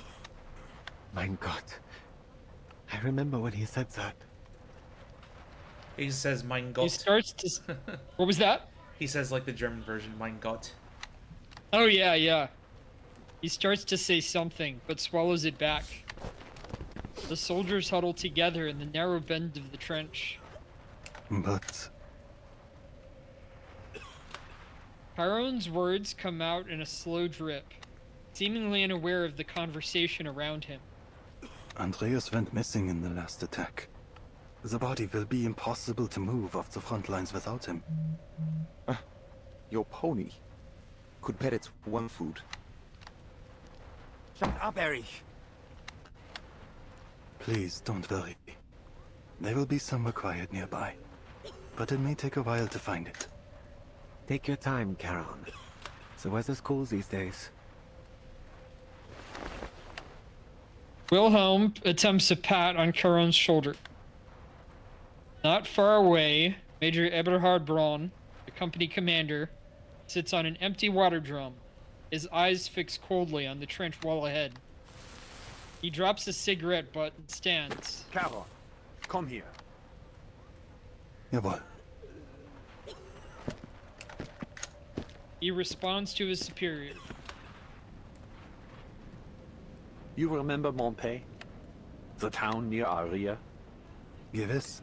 Speaker 15: Mein Gott. I remember when he said that.
Speaker 1: He says mein Gott.
Speaker 2: He starts to... What was that?
Speaker 1: He says like the German version, mein Gott.
Speaker 2: Oh yeah, yeah. He starts to say something, but swallows it back. The soldiers huddle together in the narrow bend of the trench.
Speaker 3: But...
Speaker 2: Chiron's words come out in a slow drip, seemingly unaware of the conversation around him.
Speaker 3: Andreas went missing in the last attack. The body will be impossible to move off the front lines without him.
Speaker 17: Your pony. Could bet it's one food.
Speaker 15: Shut up, Erich!
Speaker 3: Please, don't worry. There will be somewhere quiet nearby. But it may take a while to find it.
Speaker 15: Take your time, Charon. The weather's cool these days.
Speaker 2: Wilhelm attempts a pat on Charon's shoulder. Not far away, Major Eberhard Braun, the company commander, sits on an empty water drum, his eyes fixed coldly on the trench wall ahead. He drops a cigarette butt and stands.
Speaker 11: Charon, come here.
Speaker 3: Jawohl.
Speaker 2: He responds to his superior.
Speaker 18: You remember Montpay? The town near Aria?
Speaker 3: Gewiss.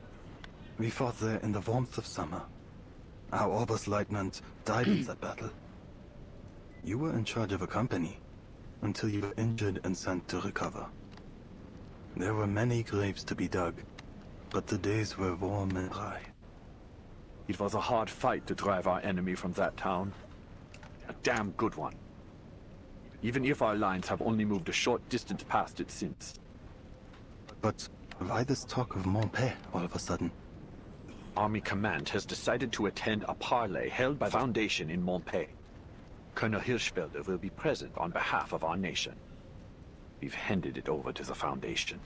Speaker 3: We fought there in the warmth of summer. Our Oberstleutnant died in that battle. You were in charge of a company, until you were injured and sent to recover. There were many graves to be dug, but the days were warm and dry.
Speaker 18: It was a hard fight to drive our enemy from that town. A damn good one. Even if our lines have only moved a short distance past it since.
Speaker 3: But why this talk of Montpay all of a sudden?
Speaker 18: Army Command has decided to attend a parley held by the Foundation in Montpay. Colonel Hirschfelder will be present on behalf of our nation. We've handed it over to the Foundation.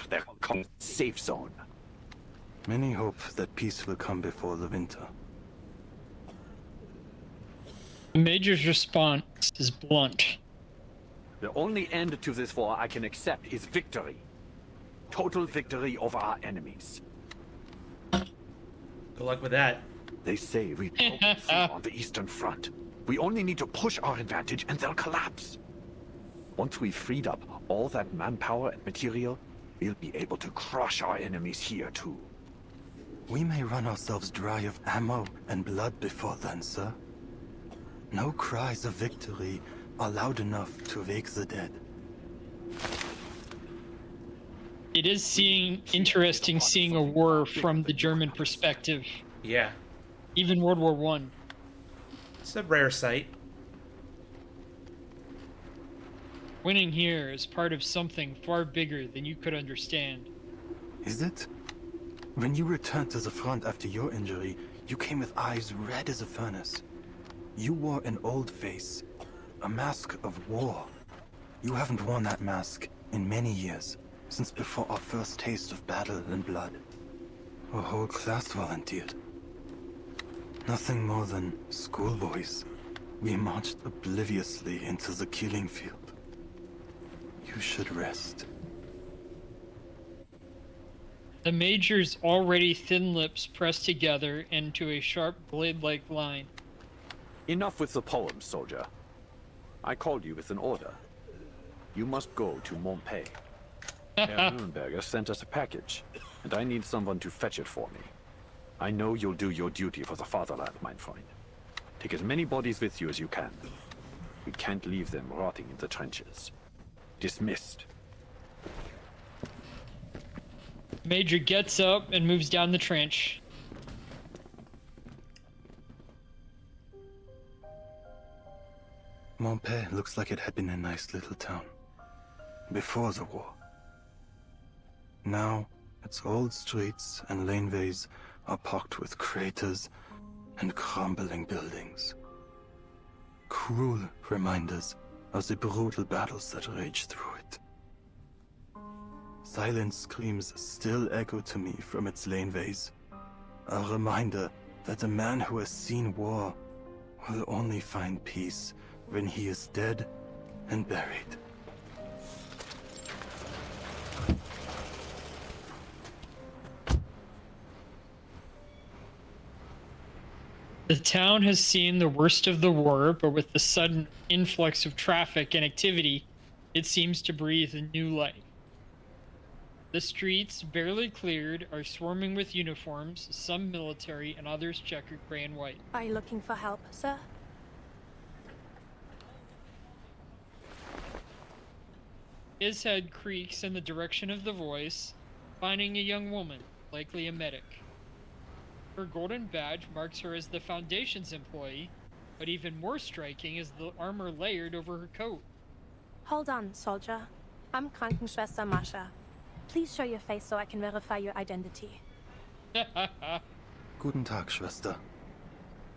Speaker 18: They're called safe zone.
Speaker 3: Many hope that peace will come before the winter.
Speaker 2: The Major's response is blunt.
Speaker 18: The only end to this war I can accept is victory. Total victory over our enemies.
Speaker 1: Good luck with that.
Speaker 18: They say we broke through on the Eastern Front. We only need to push our advantage and they'll collapse. Once we've freed up all that manpower and material, we'll be able to crush our enemies here too.
Speaker 3: We may run ourselves dry of ammo and blood before then, sir. No cries of victory are loud enough to wake the dead.
Speaker 2: It is interesting seeing a war from the German perspective.
Speaker 1: Yeah.
Speaker 2: Even World War One.
Speaker 1: It's a rare sight.
Speaker 2: Winning here is part of something far bigger than you could understand.
Speaker 3: Is it? When you returned to the front after your injury, you came with eyes red as a furnace. You wore an old face, a mask of war. You haven't worn that mask in many years, since before our first taste of battle and blood. A whole class volunteered. Nothing more than schoolboys. We marched obliviously into the killing field. You should rest.
Speaker 2: The Major's already thin lips pressed together into a sharp blade-like line.
Speaker 18: Enough with the poems, soldier. I called you with an order. You must go to Montpay. Herr Nürnberger sent us a package, and I need someone to fetch it for me. I know you'll do your duty for the fatherland, my friend. Take as many bodies with you as you can. We can't leave them rotting in the trenches. Dismissed.
Speaker 2: Major gets up and moves down the trench.
Speaker 3: Montpay looks like it had been a nice little town. Before the war. Now, its old streets and laneways are pocked with craters and crumbling buildings. Cruel reminders of the brutal battles that raged through it. Silent screams still echo to me from its laneways. A reminder that a man who has seen war will only find peace when he is dead and buried.
Speaker 2: The town has seen the worst of the war, but with the sudden influx of traffic and activity, it seems to breathe a new life. The streets, barely cleared, are swarming with uniforms, some military and others checkered gray and white.
Speaker 19: Are you looking for help, sir?
Speaker 2: His head creaks in the direction of the voice, finding a young woman, likely a medic. Her golden badge marks her as the Foundation's employee, but even more striking is the armor layered over her coat.
Speaker 19: Hold on, soldier. I'm Krankenschwester Mascha. Please show your face so I can verify your identity.
Speaker 3: Guten Tag, Schwester.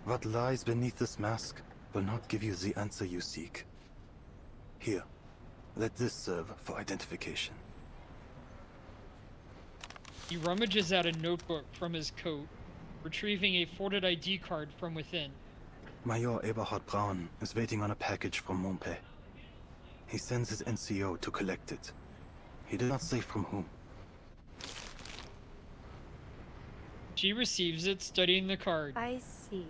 Speaker 3: What lies beneath this mask will not give you the answer you seek. Here, let this serve for identification.
Speaker 2: He rummages out a notebook from his coat, retrieving a folded ID card from within.
Speaker 3: Major Eberhard Braun is waiting on a package from Montpay. He sends his NCO to collect it. He did not say from whom.
Speaker 2: She receives it, studying the card.
Speaker 19: I see.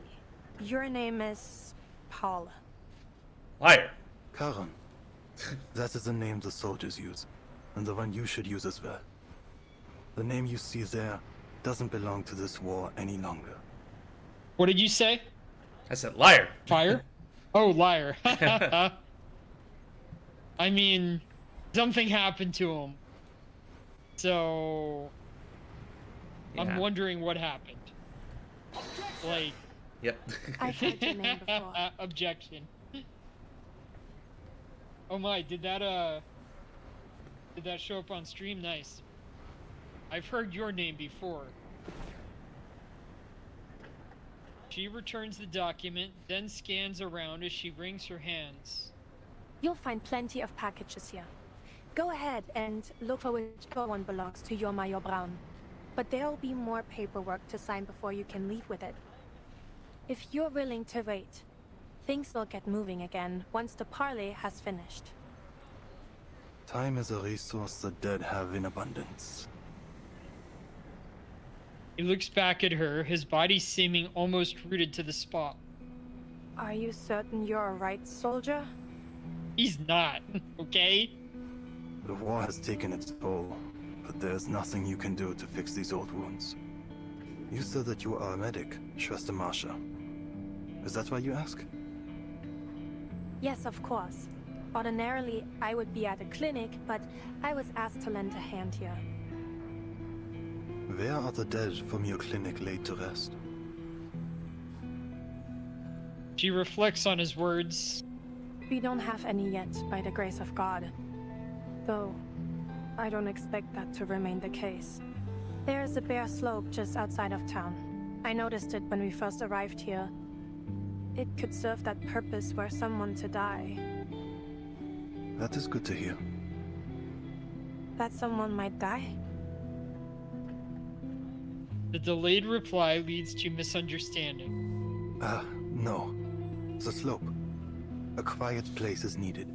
Speaker 19: Your name is Paul.
Speaker 1: Liar.
Speaker 3: Karen. That is the name the soldiers use, and the one you should use as well. The name you see there doesn't belong to this war any longer.
Speaker 2: What did you say?
Speaker 1: I said liar.
Speaker 2: Fire? Oh, liar. I mean, something happened to him. So,
Speaker 1: Yeah.
Speaker 2: I'm wondering what happened. Like...
Speaker 1: Yep.
Speaker 19: I've heard your name before.
Speaker 2: Objection. Oh my, did that show up on stream? Nice. I've heard your name before. She returns the document, then scans around as she wrings her hands.
Speaker 19: You'll find plenty of packages here. Go ahead and look for whichever one belongs to your Major Braun. But there'll be more paperwork to sign before you can leave with it. If you're willing to wait, things will get moving again once the parley has finished.
Speaker 3: Time is a resource the dead have in abundance.
Speaker 2: He looks back at her, his body seeming almost rooted to the spot.
Speaker 19: Are you certain you're a right soldier?
Speaker 2: He's not, okay?
Speaker 3: The war has taken its toll, but there's nothing you can do to fix these old wounds. You said that you are a medic, Schwester Marsha. Is that why you ask?
Speaker 19: Yes, of course. Ordinarily, I would be at a clinic, but I was asked to lend a hand here.
Speaker 3: Where are the dead from your clinic laid to rest?
Speaker 2: She reflects on his words.
Speaker 19: We don't have any yet, by the grace of God. Though, I don't expect that to remain the case. There is a bare slope just outside of town. I noticed it when we first arrived here. It could serve that purpose were someone to die.
Speaker 3: That is good to hear.
Speaker 19: That someone might die?
Speaker 2: The delayed reply leads to misunderstanding.
Speaker 3: No. The slope. A quiet place is needed.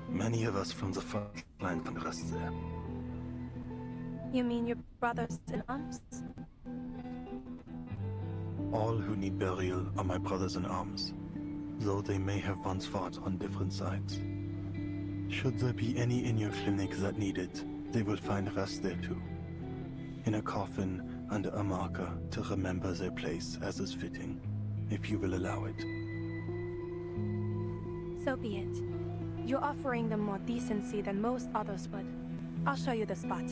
Speaker 3: Many of us from the front line can rest there.
Speaker 19: You mean your brothers in arms?
Speaker 3: All who need burial are my brothers in arms, though they may have once fought on different sides. Should there be any in your clinic that need it, they will find rest there too. In a coffin under a marker to remember their place as is fitting, if you will allow it.
Speaker 19: So be it. You're offering them more decency than most others would. I'll show you the spot.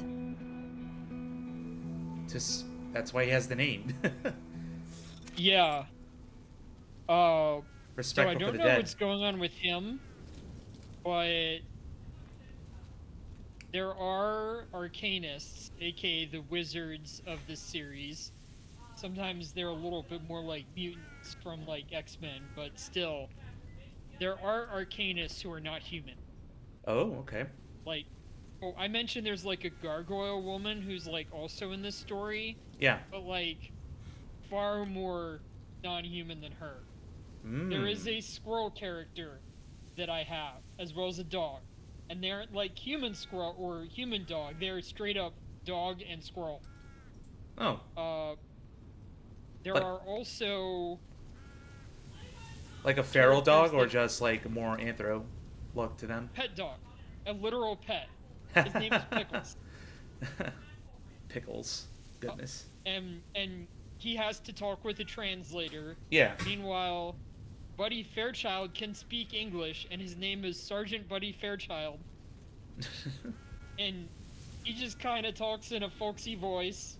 Speaker 1: That's why he has the name.
Speaker 2: Yeah. So
Speaker 1: Respectful
Speaker 2: I
Speaker 1: for
Speaker 2: don't
Speaker 1: the
Speaker 2: know
Speaker 1: dead.
Speaker 2: what's going on with him, but there are arcanists, aka the wizards of this series. Sometimes they're a little bit more like mutants from like X-Men, but still, there are arcanists who are not human.
Speaker 1: Oh, okay.
Speaker 2: Like, oh, I mentioned there's like a gargoyle woman who's like also in this story.
Speaker 1: Yeah.
Speaker 2: But like, far more non-human than her. There is a squirrel character that I have, as well as a dog. And they're like human squirrel or human dog. They're straight up dog and squirrel.
Speaker 1: Oh.
Speaker 2: There
Speaker 1: Like-
Speaker 2: are also...
Speaker 1: Like a feral dog, or just like more anthro look to them?
Speaker 2: Pet dog. A literal pet. His name is Pickles.
Speaker 1: Pickles. Goodness.
Speaker 2: And he has to talk with a translator.
Speaker 1: Yeah.
Speaker 2: Meanwhile, Buddy Fairchild can speak English, and his name is Sergeant Buddy Fairchild. And he just kind of talks in a folksy voice.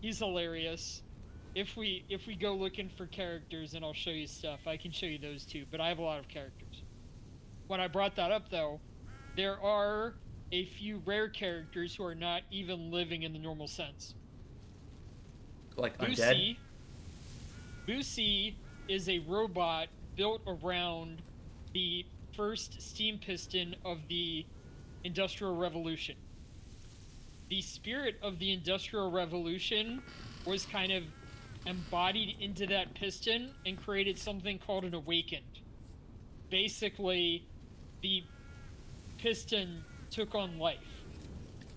Speaker 2: He's hilarious. If we go looking for characters, and I'll show you stuff, I can show you those too, but I have a lot of characters. When I brought that up, though, there are a few rare characters who are not even living in the normal sense.
Speaker 1: Like undead?
Speaker 2: Busi is a robot built around the first steam piston of the Industrial Revolution. The spirit of the Industrial Revolution was kind of embodied into that piston and created something called an awakened. Basically, the piston took on life.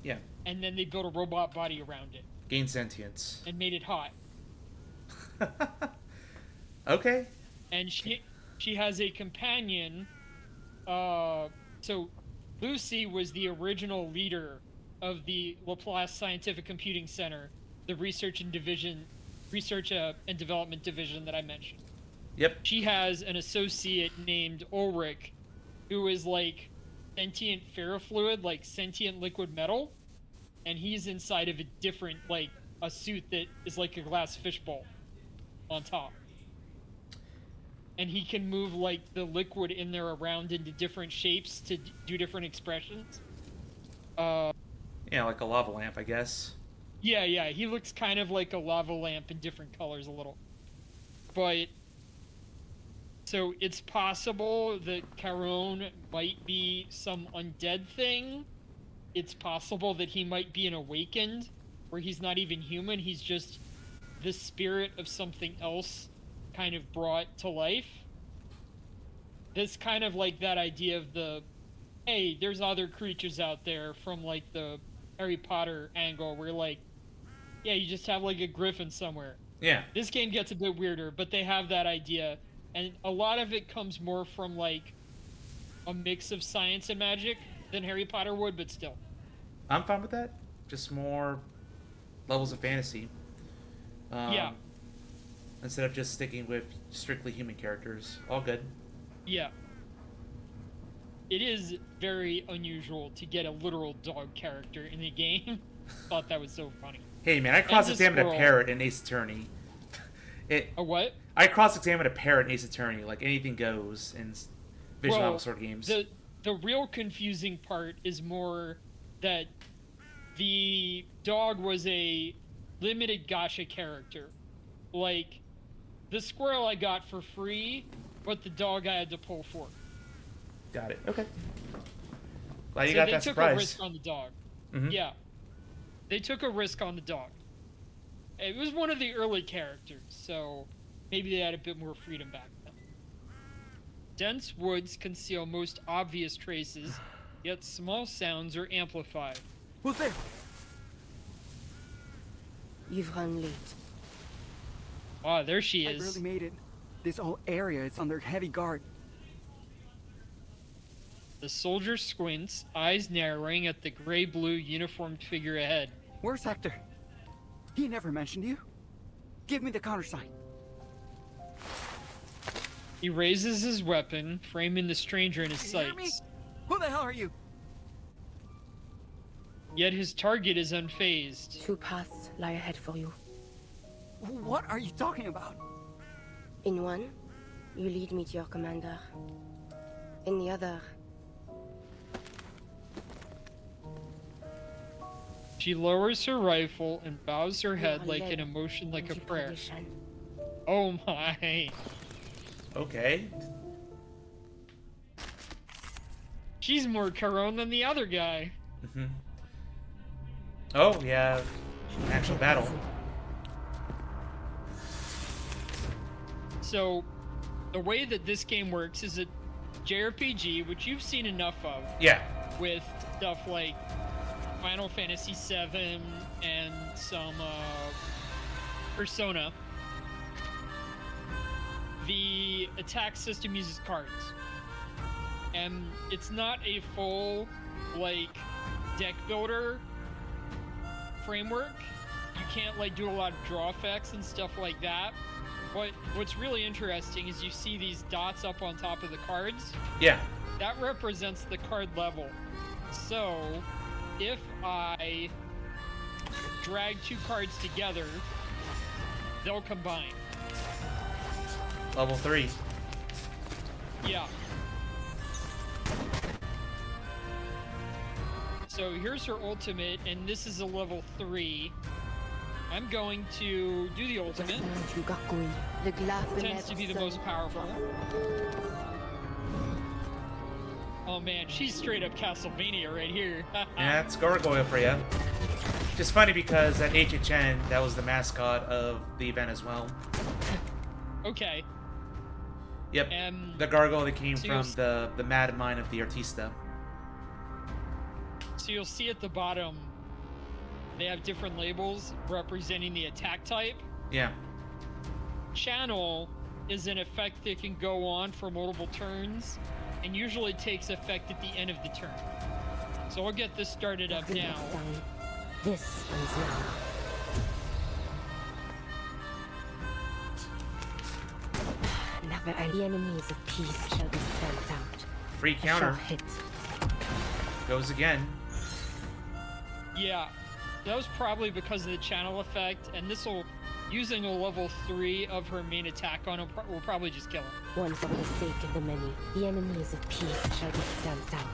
Speaker 1: Yeah.
Speaker 2: And then they built a robot body around it.
Speaker 1: Gain sentience.
Speaker 2: And made it hot.
Speaker 1: Okay.
Speaker 2: And she has a companion. So Lucy was the original leader of the Laplace Scientific Computing Center, the research and development division that I mentioned.
Speaker 1: Yep.
Speaker 2: She has an associate named Ulrich, who is like sentient ferrofluid, like sentient liquid metal, and he's inside of a different, like a suit that is like a glass fishbowl on top. And he can move like the liquid in there around into different shapes to do different expressions.
Speaker 1: Yeah, like a lava lamp, I guess.
Speaker 2: Yeah, he looks kind of like a lava lamp in different colors a little. But so it's possible that Caron might be some undead thing. It's possible that he might be an awakened, where he's not even human, he's just the spirit of something else kind of brought to life. This kind of like that idea of the, hey, there's other creatures out there from like the Harry Potter angle, where like, yeah, you just have like a griffin somewhere.
Speaker 1: Yeah.
Speaker 2: This game gets a bit weirder, but they have that idea, and a lot of it comes more from like a mix of science and magic than Harry Potter would, but still.
Speaker 1: I'm fine with that. Just more levels of fantasy.
Speaker 2: Yeah.
Speaker 1: Instead of just sticking with strictly human characters. All good.
Speaker 2: Yeah. It is very unusual to get a literal dog character in the game. Thought that was so funny.
Speaker 1: Hey man, I cross-examined a parrot in Ace Attorney.
Speaker 2: A what?
Speaker 1: I cross-examined a parrot in Ace Attorney. Like, anything goes in visual novel sort of games.
Speaker 2: The real confusing part is more that the dog was a limited gacha character. Like, the squirrel I got for free, but the dog I had to pull for.
Speaker 1: Got it. Okay. Glad you got that surprise.
Speaker 2: They took a risk on the dog.
Speaker 1: Mm-hmm.
Speaker 2: Yeah. They took a risk on the dog. It was one of the early characters, so maybe they had a bit more freedom back then. Dense woods conceal most obvious traces, yet small sounds are amplified.
Speaker 15: Who's there?
Speaker 20: You've run late.
Speaker 2: Ah, there she is.
Speaker 21: I barely made it. This whole area is under heavy guard.
Speaker 2: The soldier squints, eyes narrowing at the gray-blue uniformed figure ahead.
Speaker 21: Where's Hector? He never mentioned you. Give me the countersign.
Speaker 2: He raises his weapon, framing the stranger in his sights.
Speaker 21: Who the hell are you?
Speaker 2: Yet his target is unfazed.
Speaker 20: 2 paths lie ahead for you.
Speaker 21: What are you talking about?
Speaker 20: In one, you lead me to your commander. In the other...
Speaker 2: She lowers her rifle and bows her head like an emotion, like a prayer. Oh my.
Speaker 1: Okay.
Speaker 2: She's more Caron than the other guy.
Speaker 1: Mm-hmm. Oh, yeah. Actual battle.
Speaker 2: So, the way that this game works is a JRPG, which you've seen enough of.
Speaker 1: Yeah.
Speaker 2: With stuff like Final Fantasy VII and some Persona. The attack system uses cards. And it's not a full, like, deck builder framework. You can't, like, do a lot of draw effects and stuff like that. But what's really interesting is you see these dots up on top of the cards.
Speaker 1: Yeah.
Speaker 2: That represents the card level. So, if I drag 2 cards together, they'll combine.
Speaker 1: Level 3.
Speaker 2: Yeah. So here's her ultimate, and this is a level 3. I'm going to do the ultimate. It tends to be the most powerful. Oh man, she's straight up Castlevania right here.
Speaker 1: Yeah, it's Gargoyle for you. Just funny because at HHN, that was the mascot of the event as well.
Speaker 2: Okay.
Speaker 1: Yep, the Gargoyle that came from the mad mind of the Artista.
Speaker 2: So you'll see at the bottom, they have different labels representing the attack type.
Speaker 1: Yeah.
Speaker 2: channel is an effect that can go on for multiple turns, and usually takes effect at the end of the turn. So I'll get this started up now.
Speaker 20: This ends now. Never any enemies of peace shall be stamped out.
Speaker 1: Free counter.
Speaker 20: Hit.
Speaker 1: Goes again.
Speaker 2: Yeah, that was probably because of the channel effect, and this will, using a level 3 of her main attack on him, will probably just kill him.
Speaker 20: One for the sake of the many, the enemies of peace shall be stamped out.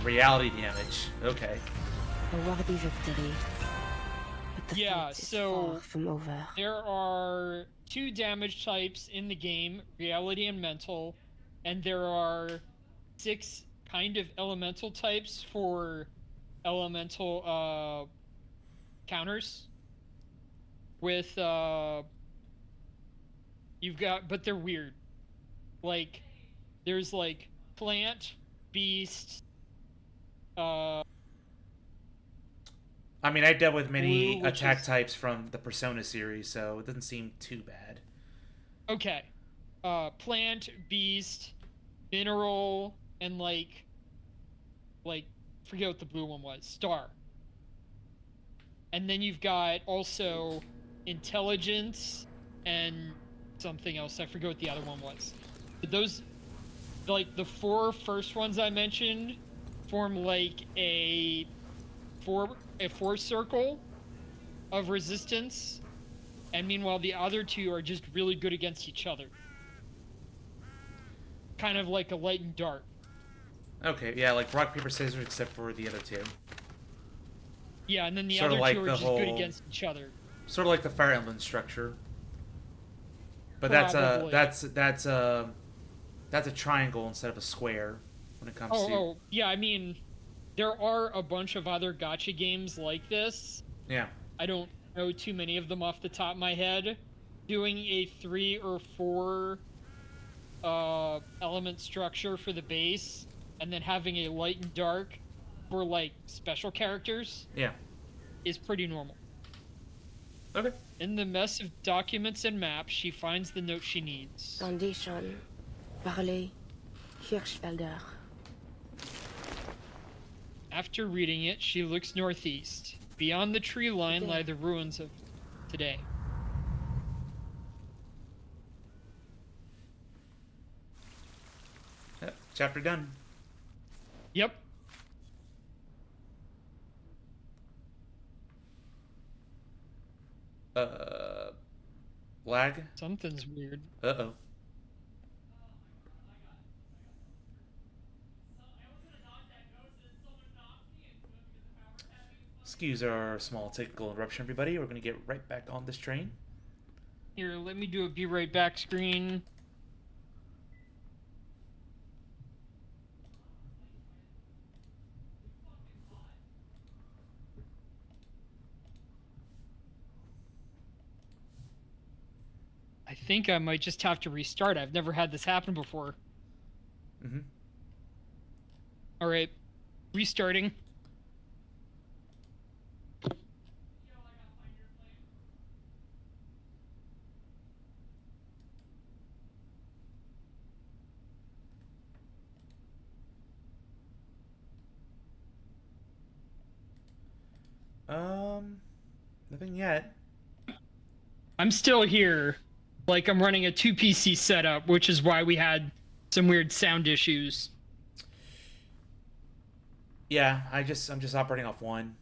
Speaker 1: Reality damage. Okay.
Speaker 20: A worthy victory. But the
Speaker 2: Yeah,
Speaker 20: fight is
Speaker 2: so
Speaker 20: far from over.
Speaker 2: there are 2 damage types in the game, reality and mental, and there are 6 kind of elemental types for elemental counters. With you've got, but they're weird. Like there's like plant, beast,
Speaker 1: I mean, I dealt with many
Speaker 2: Blue, which
Speaker 1: attack
Speaker 2: is-
Speaker 1: types from the Persona series, so it doesn't seem too bad.
Speaker 2: Okay. Plant, beast, mineral, and like forget what the blue one was. Star. And then you've got also intelligence and something else. I forget what the other one was. But those, like the 4 first ones I mentioned, form like a four circle of resistance, and meanwhile the other 2 are just really good against each other. Kind of like a light and dark.
Speaker 1: Okay, yeah, like rock, paper, scissors, except for the other 2.
Speaker 2: Yeah, and then the
Speaker 1: Sort of
Speaker 2: other
Speaker 1: like
Speaker 2: 2 are
Speaker 1: the
Speaker 2: just
Speaker 1: whole-
Speaker 2: good against each other.
Speaker 1: Sort of like the Fire Emblem structure. But
Speaker 2: Probably.
Speaker 1: that's a triangle instead of a square when it comes to.
Speaker 2: Oh, yeah, I mean, there are a bunch of other gacha games like this.
Speaker 1: Yeah.
Speaker 2: I don't know too many of them off the top of my head. Doing a 3 or 4 element structure for the base, and then having a light and dark for like special characters.
Speaker 1: Yeah.
Speaker 2: Is pretty normal.
Speaker 1: Okay.
Speaker 2: In the mess of documents and maps, she finds the note she needs.
Speaker 20: Foundation. Parlez. Hirschfelder.
Speaker 2: After reading it, she looks northeast. Beyond the tree line lie the ruins of today.
Speaker 1: Yep, chapter done.
Speaker 2: Yep.
Speaker 1: Lag?
Speaker 2: Something's weird.
Speaker 1: Uh-oh. Excuse our small technical interruption, everybody. We're going to get right back on this train.
Speaker 2: Here, let me do a be right back screen. I think I might just have to restart. I've never had this happen before.
Speaker 1: Mm-hmm.
Speaker 2: All right, restarting.
Speaker 1: Nothing yet.
Speaker 2: I'm still here. Like, I'm running a 2 PC setup, which is why we had some weird sound issues.
Speaker 1: Yeah, I'm just operating off one.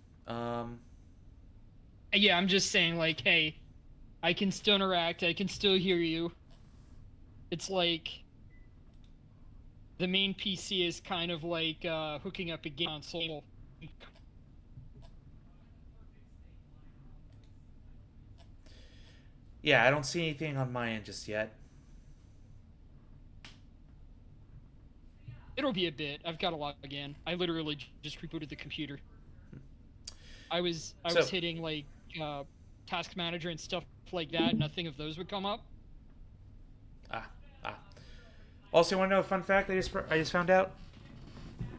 Speaker 2: Yeah, I'm just saying, like, hey, I can still interact, I can still hear you. It's like the main PC is kind of like hooking up a game console.
Speaker 1: Yeah, I don't see anything on my end just yet.
Speaker 2: It'll be a bit. I've got to log in. I literally just rebooted the computer. I was hitting like task manager and stuff like that. Nothing of those would come up.
Speaker 1: Also, want to know a fun fact I just found out?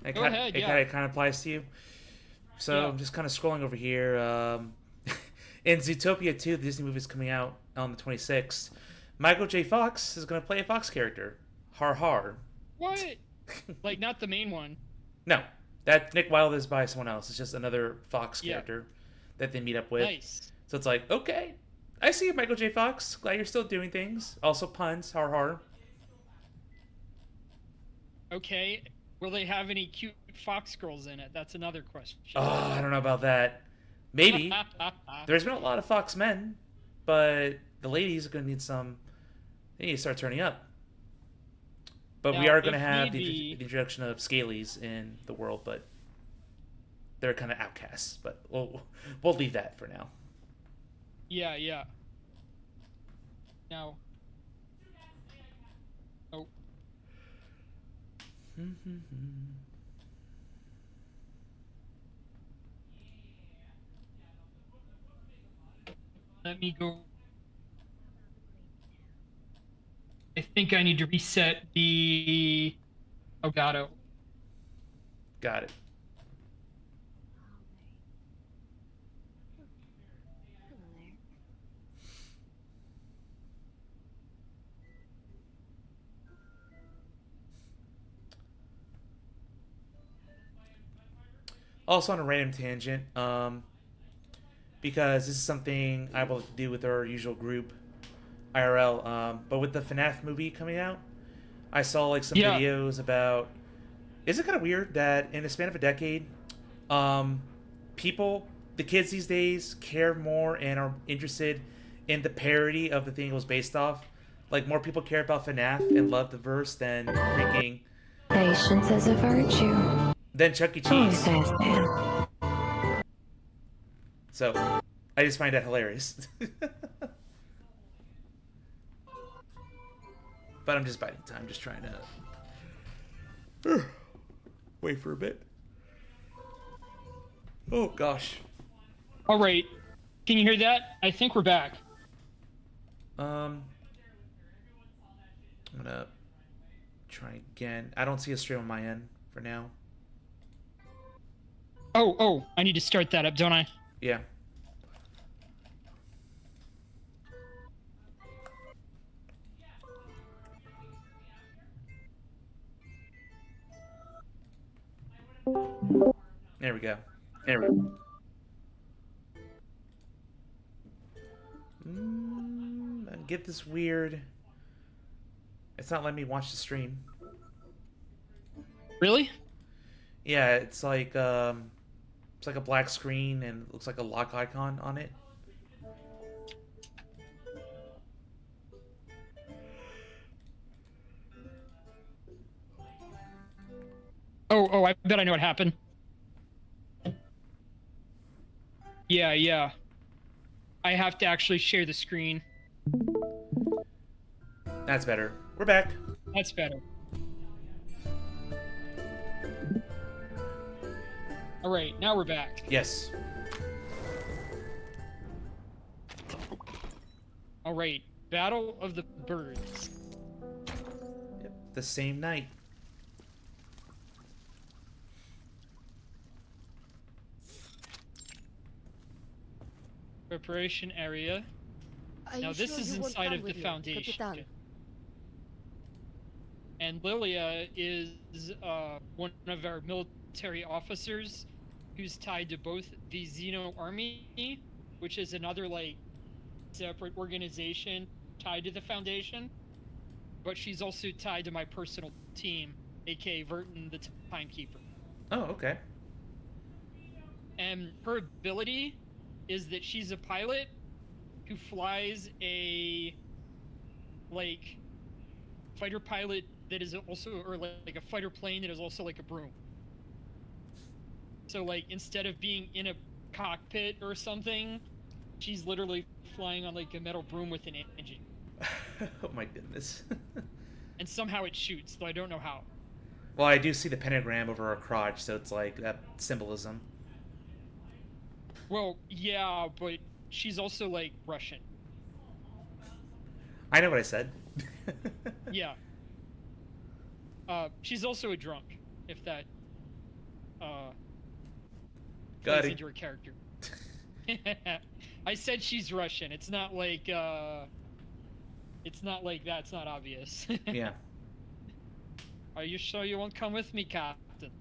Speaker 1: It
Speaker 2: Go ahead, yeah.
Speaker 1: It kind of applies to you. So
Speaker 2: Yeah.
Speaker 1: I'm just kind of scrolling over here. In Zootopia 2, the Disney movie is coming out on the 26th. Michael J. Fox is going to play a Fox character. Har har.
Speaker 2: What? Like, not the main one.
Speaker 1: No, that Nick Wilde is by someone else. It's just another Fox
Speaker 2: Yeah.
Speaker 1: character that they meet up with.
Speaker 2: Nice.
Speaker 1: So it's like, okay, I see you, Michael J. Fox. Glad you're still doing things. Also puns. Har har.
Speaker 2: Okay. Will they have any cute Fox girls in it? That's another question.
Speaker 1: Oh, I don't know about that. Maybe. There's been a lot of Fox men, but the ladies are going to need some. They need to start turning up. But we
Speaker 2: Now,
Speaker 1: are going to
Speaker 2: if
Speaker 1: have
Speaker 2: need be-
Speaker 1: the introduction of Scalies in the world, but they're kind of outcasts. But we'll leave that for now.
Speaker 2: Yeah, yeah. Now. Oh. Let me go. I think I need to reset the Elgato.
Speaker 1: Got it. Also on a random tangent, because this is something I will do with our usual group, IRL. But with the FNAF movie coming out, I saw like some
Speaker 2: Yeah.
Speaker 1: videos about. Is it kind of weird that in the span of a decade, people, the kids these days, care more and are interested in the parody of the thing it was based off? Like more people care about FNAF and love the verse than freaking.
Speaker 4: Patience is a virtue.
Speaker 1: Then Chuck E.
Speaker 4: Oh,
Speaker 1: Cheese.
Speaker 4: says man.
Speaker 1: So, I just find that hilarious. But I'm just biding time, just trying to wait for a bit. Oh gosh.
Speaker 2: All right. Can you hear that? I think we're back.
Speaker 1: I'm gonna try again. I don't see a stream on my end for now.
Speaker 2: Oh, I need to start that up, don't I?
Speaker 1: Yeah. There we go. There we go. And get this weird. It's not letting me watch the stream.
Speaker 2: Really?
Speaker 1: Yeah, it's like a black screen and it looks like a lock icon on it.
Speaker 2: Oh, I bet I know what happened. Yeah. I have to actually share the screen.
Speaker 1: That's better. We're back.
Speaker 2: That's better. All right, now we're back.
Speaker 1: Yes.
Speaker 2: All right, Battle of the Birds.
Speaker 1: Yep, the same night.
Speaker 2: Preparation area. Now this is inside of the Foundation.
Speaker 20: Capitan?
Speaker 2: And Lilia is one of our military officers who's tied to both the Xeno Army, which is another like separate organization tied to the Foundation, but she's also tied to my personal team, aka Verton the Timekeeper.
Speaker 1: Oh, okay.
Speaker 2: And her ability is that she's a pilot who flies a like fighter pilot that is also, or like a fighter plane that is also like a broom. So like instead of being in a cockpit or something, she's literally flying on like a metal broom with an engine.
Speaker 1: Oh my goodness.
Speaker 2: And somehow it shoots, though I don't know how.
Speaker 1: Well, I do see the pentagram over her crotch, so it's like that symbolism.
Speaker 2: Well, yeah, but she's also like Russian.
Speaker 1: I know what I said.
Speaker 2: Yeah. She's also a drunk, if that
Speaker 1: Got
Speaker 2: plays
Speaker 1: it.
Speaker 2: into her character. I said she's Russian. It's not like It's not like that's not obvious.
Speaker 1: Yeah.
Speaker 2: Are you sure you won't come with me, Captain?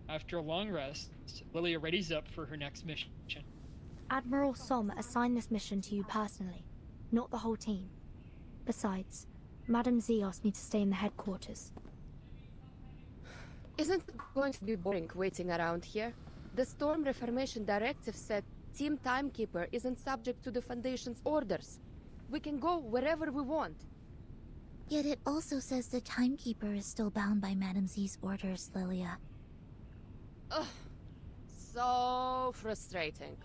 Speaker 2: After a long rest, Lilia readies up for her next mission.
Speaker 10: Admiral Som assigned this mission to you personally, not the whole team. Besides, Madame Z asked me to stay in the headquarters.
Speaker 20: Isn't it going to be boring waiting around here? The Storm Reformation Directive said Team Timekeeper isn't subject to the Foundation's orders. We can go wherever we want.
Speaker 4: Yet it also says the Timekeeper is still bound by Madame Z's orders, Lilia.
Speaker 20: Ugh. So frustrating.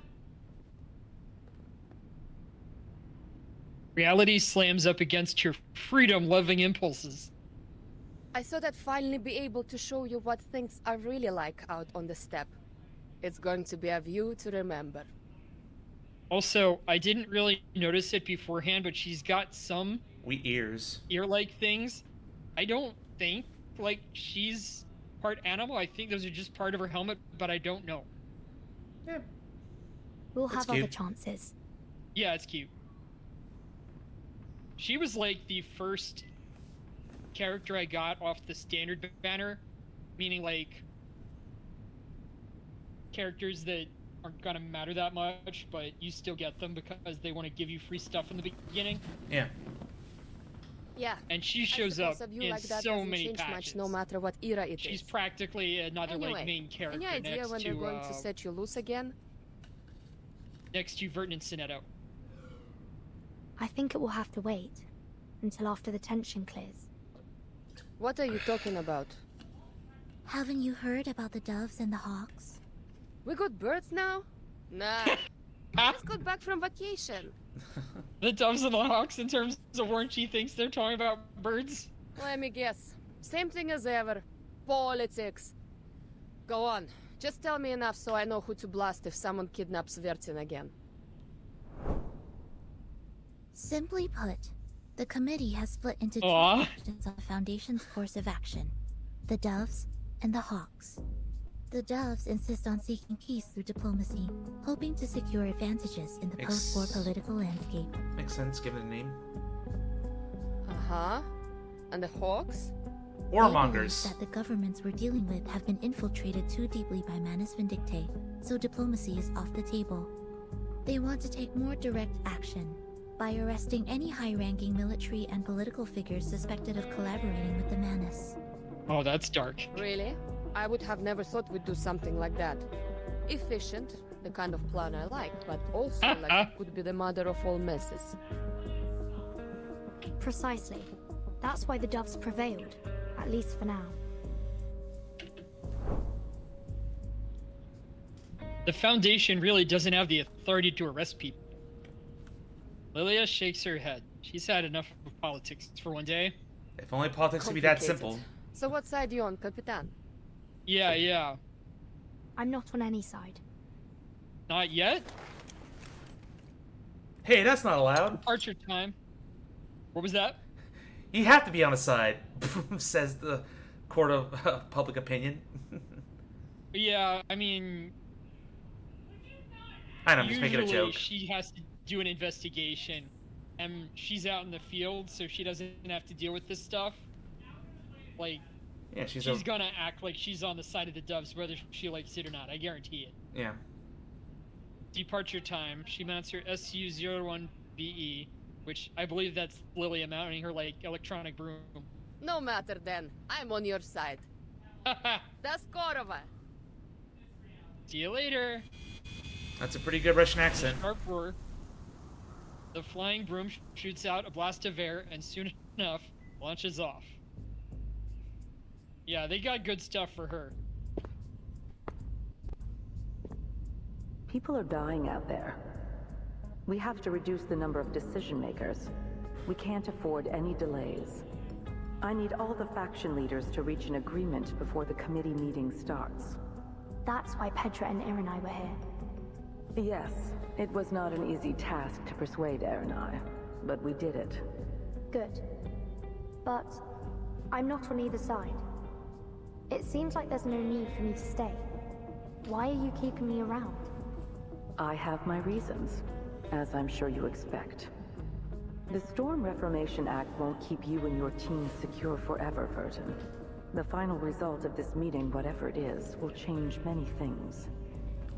Speaker 2: Reality slams up against your freedom-loving impulses.
Speaker 20: I thought I'd finally be able to show you what things are really like out on the steppe. It's going to be a view to remember.
Speaker 2: Also, I didn't really notice it beforehand, but she's got some
Speaker 1: ears.
Speaker 2: Ear-like things. I don't think, like, she's part animal. I think those are just part of her helmet, but I don't know.
Speaker 1: Yeah.
Speaker 10: We'll have other chances.
Speaker 2: Yeah, it's cute. She was like the first character I got off the standard banner, meaning like characters that aren't gonna matter that much, but you still get them because they want to give you free stuff in the beginning.
Speaker 1: Yeah.
Speaker 20: Yeah.
Speaker 2: And she shows up in
Speaker 20: like that
Speaker 2: so many
Speaker 20: change
Speaker 2: patches.
Speaker 20: much, no matter what era it
Speaker 2: She's
Speaker 20: is.
Speaker 2: practically another
Speaker 20: Anyway,
Speaker 2: like main character
Speaker 20: any idea
Speaker 2: next
Speaker 20: when
Speaker 2: to
Speaker 20: they're going to set you loose again?
Speaker 2: next to Vertin and Sinetto.
Speaker 10: I think it will have to wait until after the tension clears.
Speaker 20: What are you talking about?
Speaker 4: Haven't you heard about the doves and the hawks?
Speaker 20: We got birds now? Nah. I just got back from vacation.
Speaker 2: The doves and the hawks in terms of when she thinks they're talking about birds?
Speaker 20: Let me guess. Same thing as ever. Politics. Go on. Just tell me enough so I know who to blast if someone kidnaps Vertin again.
Speaker 4: Simply put, the committee has split into two
Speaker 2: Aw.
Speaker 4: sections on the Foundation's course of action. The Doves and the Hawks. The Doves insist on seeking peace through diplomacy, hoping to secure advantages in the post-war political landscape.
Speaker 1: Makes sense, given the name.
Speaker 20: Uh-huh. And the Hawks?
Speaker 1: Warmongers.
Speaker 4: They believe that the governments we're dealing with have been infiltrated too deeply by Manus Vindicte, so diplomacy is off the table. They want to take more direct action by arresting any high-ranking military and political figures suspected of collaborating with the Manus.
Speaker 2: Oh, that's dark.
Speaker 20: Really? I would have never thought we'd do something like that. Efficient, the kind of plan I like, but also like it could be the mother of all messes.
Speaker 10: Precisely. That's why the Doves prevailed, at least for now.
Speaker 2: The Foundation really doesn't have the authority to arrest people. Lilia shakes her head. She's had enough of politics for one day.
Speaker 1: If only politics could be that simple.
Speaker 20: So what side you on, Capitan?
Speaker 2: Yeah.
Speaker 10: I'm not on any side.
Speaker 2: Not yet?
Speaker 1: Hey, that's not allowed.
Speaker 2: Departure time. What was that?
Speaker 1: You have to be on a side, says the court of public opinion.
Speaker 2: Yeah, I mean...
Speaker 1: I know, I'm just making a joke.
Speaker 2: She has to do an investigation, and she's out in the field, so she doesn't have to deal with this stuff. Like,
Speaker 1: yeah, she's
Speaker 2: gonna act like she's on the side of the Doves, whether she likes it or not. I guarantee it.
Speaker 1: Yeah.
Speaker 2: Departure time. She mounts her SU-01BE, which I believe that's Lilia mounting her, like, electronic broom.
Speaker 20: No matter then. I'm on your side. That's Korova.
Speaker 2: See you later.
Speaker 1: That's a pretty good Russian accent.
Speaker 2: Sharp roar. The flying broom shoots out a blast of air and soon enough launches off. Yeah, they got good stuff for her.
Speaker 13: People are dying out there. We have to reduce the number of decision makers. We can't afford any delays. I need all the faction leaders to reach an agreement before the committee meeting starts.
Speaker 10: That's why Petra and Irenai were here.
Speaker 13: Yes, it was not an easy task to persuade Irenai, but we did it.
Speaker 10: Good. But I'm not on either side. It seems like there's no need for me to stay. Why are you keeping me around?
Speaker 13: I have my reasons, as I'm sure you expect. The Storm Reformation Act won't keep you and your team secure forever, Verton. The final result of this meeting, whatever it is, will change many things.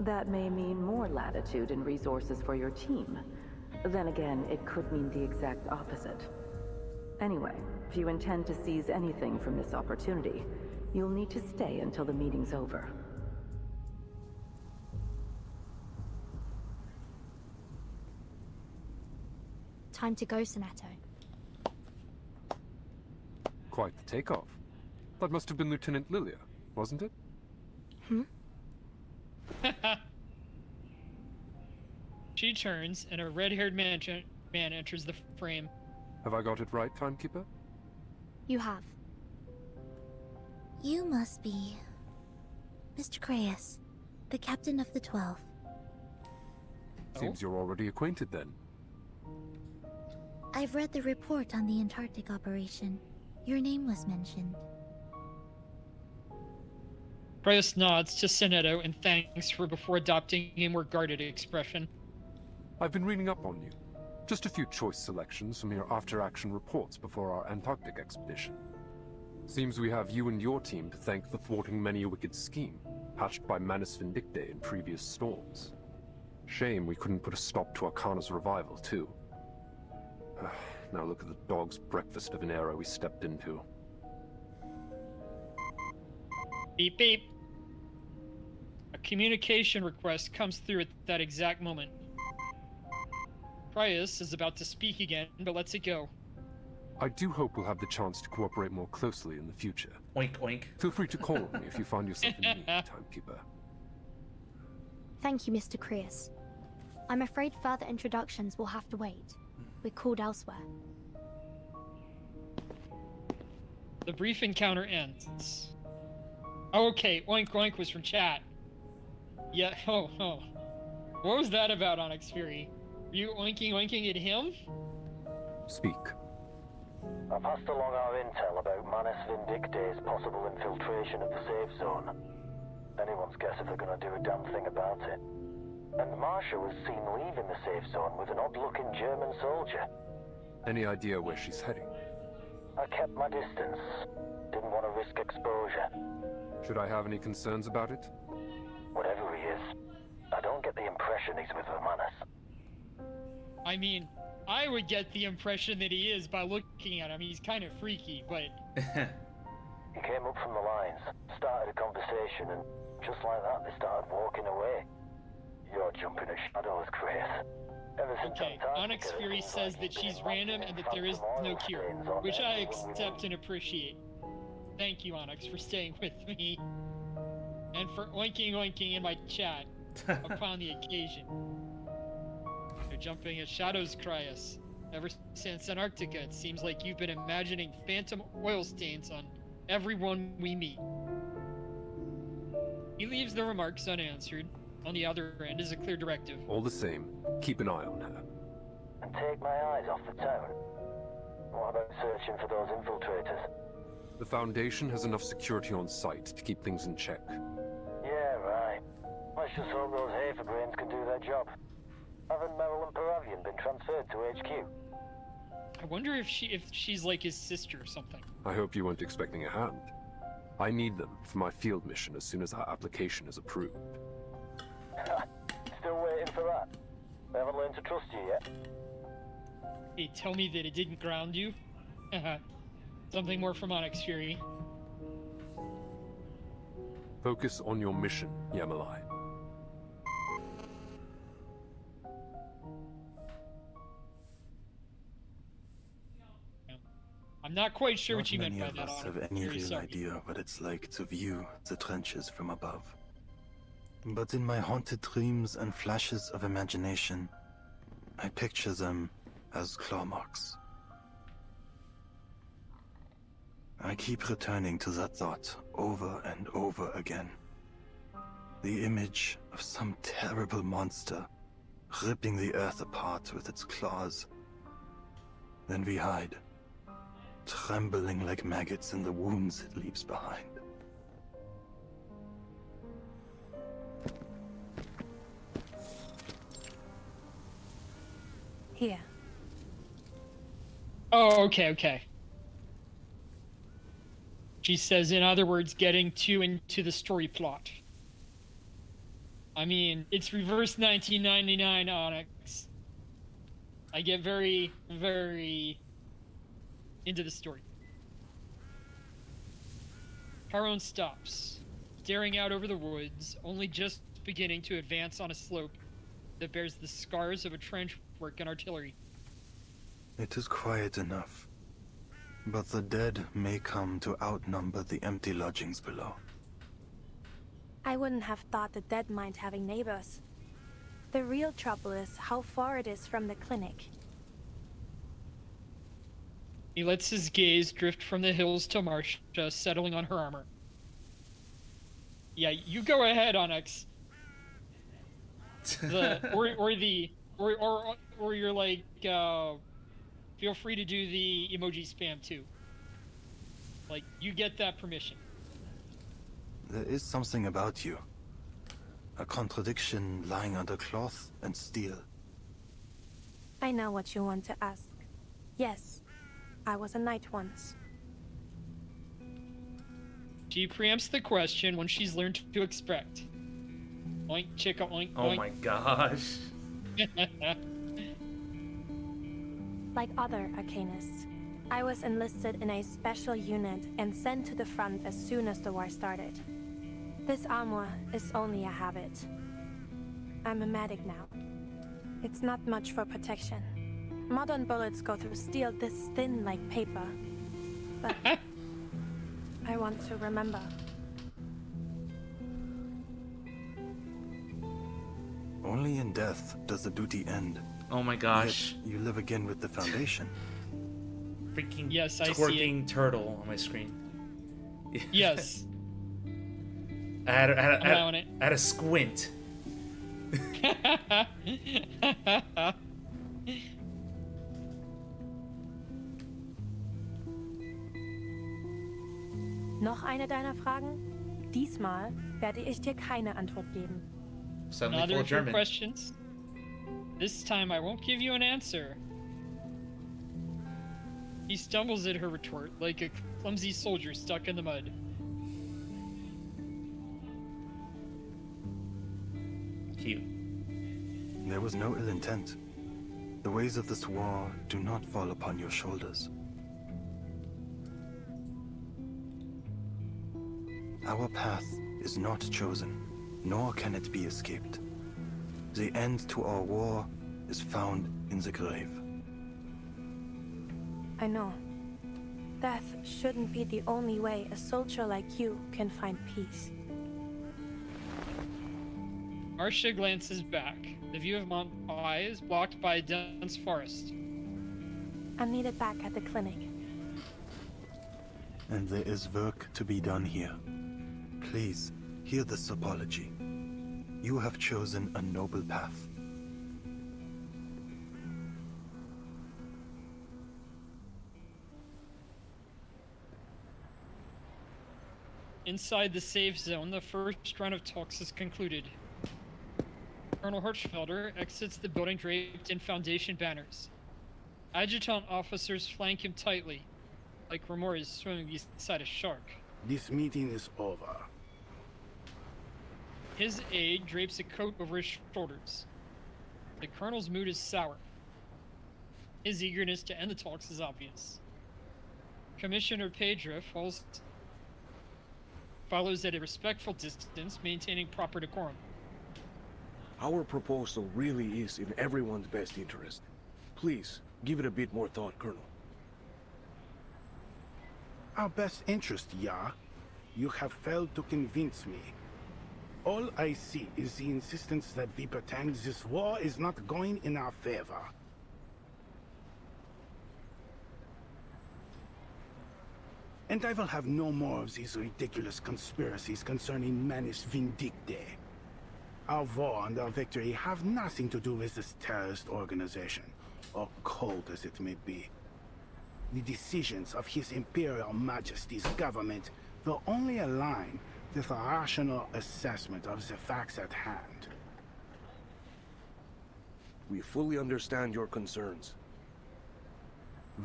Speaker 13: That may mean more latitude and resources for your team. Then again, it could mean the exact opposite. Anyway, if you intend to seize anything from this opportunity, you'll need to stay until the meeting's over.
Speaker 10: Time to go, Sentinel.
Speaker 8: Quite the takeoff. That must have been Lieutenant Lilia, wasn't it?
Speaker 2: She turns, and a red-haired man enters the frame.
Speaker 8: Have I got it right, Timekeeper?
Speaker 10: You have.
Speaker 4: You must be Mr. Craeus, the captain of the 12.
Speaker 8: Seems you're already acquainted then.
Speaker 4: I've read the report on the Antarctic operation. Your name was mentioned.
Speaker 2: Craeus nods to Sentinel and thanks her before adopting a more guarded expression.
Speaker 8: I've been reading up on you. Just a few choice selections from your after-action reports before our Antarctic expedition. Seems we have you and your team to thank for thwarting many a wicked scheme, hatched by Manus Vindicte in previous storms. Shame we couldn't put a stop to Arcana's revival, too. Now look at the dog's breakfast of an era we stepped into.
Speaker 2: Beep beep. A communication request comes through at that exact moment. Craeus is about to speak again, but lets it go.
Speaker 8: I do hope we'll have the chance to cooperate more closely in the future.
Speaker 1: Oink, oink.
Speaker 8: Feel free to call on me if you find yourself in need, Timekeeper.
Speaker 10: Thank you, Mr. Craeus. I'm afraid further introductions will have to wait. We're called elsewhere.
Speaker 2: The brief encounter ends. Oh, okay, oink oink was from chat. Yeah, oh. What was that about, Onyx Fury? Were you oinking at him?
Speaker 8: Speak.
Speaker 6: I passed along our intel about Manus Vindicte's possible infiltration of the safe zone. Anyone's guess if they're gonna do a damn thing about it. And Marsha was seen leaving the safe zone with an odd-looking German soldier.
Speaker 8: Any idea where she's heading?
Speaker 6: I kept my distance. Didn't want to risk exposure.
Speaker 8: Should I have any concerns about it?
Speaker 6: Whatever he is, I don't get the impression he's with Manus.
Speaker 2: I mean, I would get the impression that he is by looking at him. He's kind of freaky, but...
Speaker 6: He came up from the lines, started a conversation, and just like that, they started walking away. You're jumping at shadows, Chris.
Speaker 2: Okay, Onyx Fury says that she's random and that there is no cure, which I accept and appreciate. Thank you, Onyx, for staying with me. And for oinking in my chat upon the occasion. You're jumping at shadows, Craeus. Ever since Antarctica, it seems like you've been imagining phantom oil stains on everyone we meet. He leaves the remarks unanswered. On the other end is a clear directive.
Speaker 8: All the same, keep an eye on her.
Speaker 6: And take my eyes off the town. What about searching for those infiltrators?
Speaker 8: The Foundation has enough security on site to keep things in check.
Speaker 6: Yeah, right. Let's just hope those Haferbrains can do their job. Haven't Merrill and Paravian been transferred to HQ?
Speaker 2: I wonder if she's like his sister or something.
Speaker 8: I hope you weren't expecting a hand. I need them for my field mission as soon as our application is approved.
Speaker 6: Still waiting for that? They haven't learned to trust you yet?
Speaker 2: Hey, tell me that it didn't ground you? Something more from Onyx Fury.
Speaker 8: Focus on your mission, Yamalai.
Speaker 2: I'm not quite sure
Speaker 3: Not
Speaker 2: what you meant
Speaker 3: many
Speaker 2: by
Speaker 3: of
Speaker 2: that,
Speaker 3: us
Speaker 2: Onyx
Speaker 3: have any
Speaker 2: Fury,
Speaker 3: real
Speaker 2: sorry.
Speaker 3: idea what it's like to view the trenches from above. But in my haunted dreams and flashes of imagination, I picture them as claw marks. I keep returning to that thought over and over again. The image of some terrible monster ripping the earth apart with its claws. Then we hide, trembling like maggots in the wounds it leaves behind.
Speaker 19: Here.
Speaker 2: Oh, okay. She says, in other words, getting too into the story plot. I mean, it's reverse 1999, Onyx. I get very, very into the story. Tyrone stops, staring out over the woods, only just beginning to advance on a slope that bears the scars of a trench work and artillery.
Speaker 3: It is quiet enough, but the dead may come to outnumber the empty lodgings below.
Speaker 19: I wouldn't have thought the dead mind having neighbors. The real trouble is how far it is from the clinic.
Speaker 2: He lets his gaze drift from the hills to Marcia, settling on her armor. Yeah, you go ahead, Onyx. Or you're like, feel free to do the emoji spam too. Like, you get that permission.
Speaker 3: There is something about you. A contradiction lying under cloth and steel.
Speaker 19: I know what you want to ask. Yes, I was a knight once.
Speaker 2: She preempts the question when she's learned to expect. Oink, chicka, oink, oink.
Speaker 1: Oh my gosh.
Speaker 19: Like other arcanists, I was enlisted in a special unit and sent to the front as soon as the war started. This armor is only a habit. I'm a medic now. It's not much for protection. Modern bullets go through steel this thin like paper. But I want to remember.
Speaker 3: Only in death does the duty end.
Speaker 1: Oh my gosh.
Speaker 3: Yet you live again with the Foundation.
Speaker 1: Freaking
Speaker 2: yes, I see
Speaker 1: twerking turtle on my screen.
Speaker 2: Yes.
Speaker 1: I had a squint.
Speaker 19: Noch eine deiner Fragen? Diesmal werde ich dir keine Antwort geben.
Speaker 2: Another of your questions. This time I won't give you an answer. He stumbles at her retort like a clumsy soldier stuck in the mud.
Speaker 1: Cute.
Speaker 3: There was no ill intent. The ways of this war do not fall upon your shoulders. Our path is not chosen, nor can it be escaped. The end to our war is found in the grave.
Speaker 19: I know. Death shouldn't be the only way a soldier like you can find peace.
Speaker 2: Marcia glances back. The view of Mont Pie is blocked by a dense forest.
Speaker 19: I'm needed back at the clinic.
Speaker 3: And there is work to be done here. Please, hear this apology. You have chosen a noble path.
Speaker 2: Inside the safe zone, the first round of talks is concluded. Colonel Hirschfelder exits the building draped in Foundation banners. Adjutant officers flank him tightly, like Ramor is swimming beside a shark.
Speaker 9: This meeting is over.
Speaker 2: His aide drapes a coat over his shoulders. The colonel's mood is sour. His eagerness to end the talks is obvious. Commissioner Pedra follows at a respectful distance, maintaining proper decorum.
Speaker 11: Our proposal really is in everyone's best interest. Please, give it a bit more thought, Colonel.
Speaker 9: Our best interest, yeah? You have failed to convince me. All I see is the insistence that we pretend this war is not going in our favor. And I will have no more of these ridiculous conspiracies concerning Manus Vindicte. Our war and our victory have nothing to do with this terrorist organization, or cult as it may be. The decisions of His Imperial Majesty's government will only align with a rational assessment of the facts at hand.
Speaker 11: We fully understand your concerns.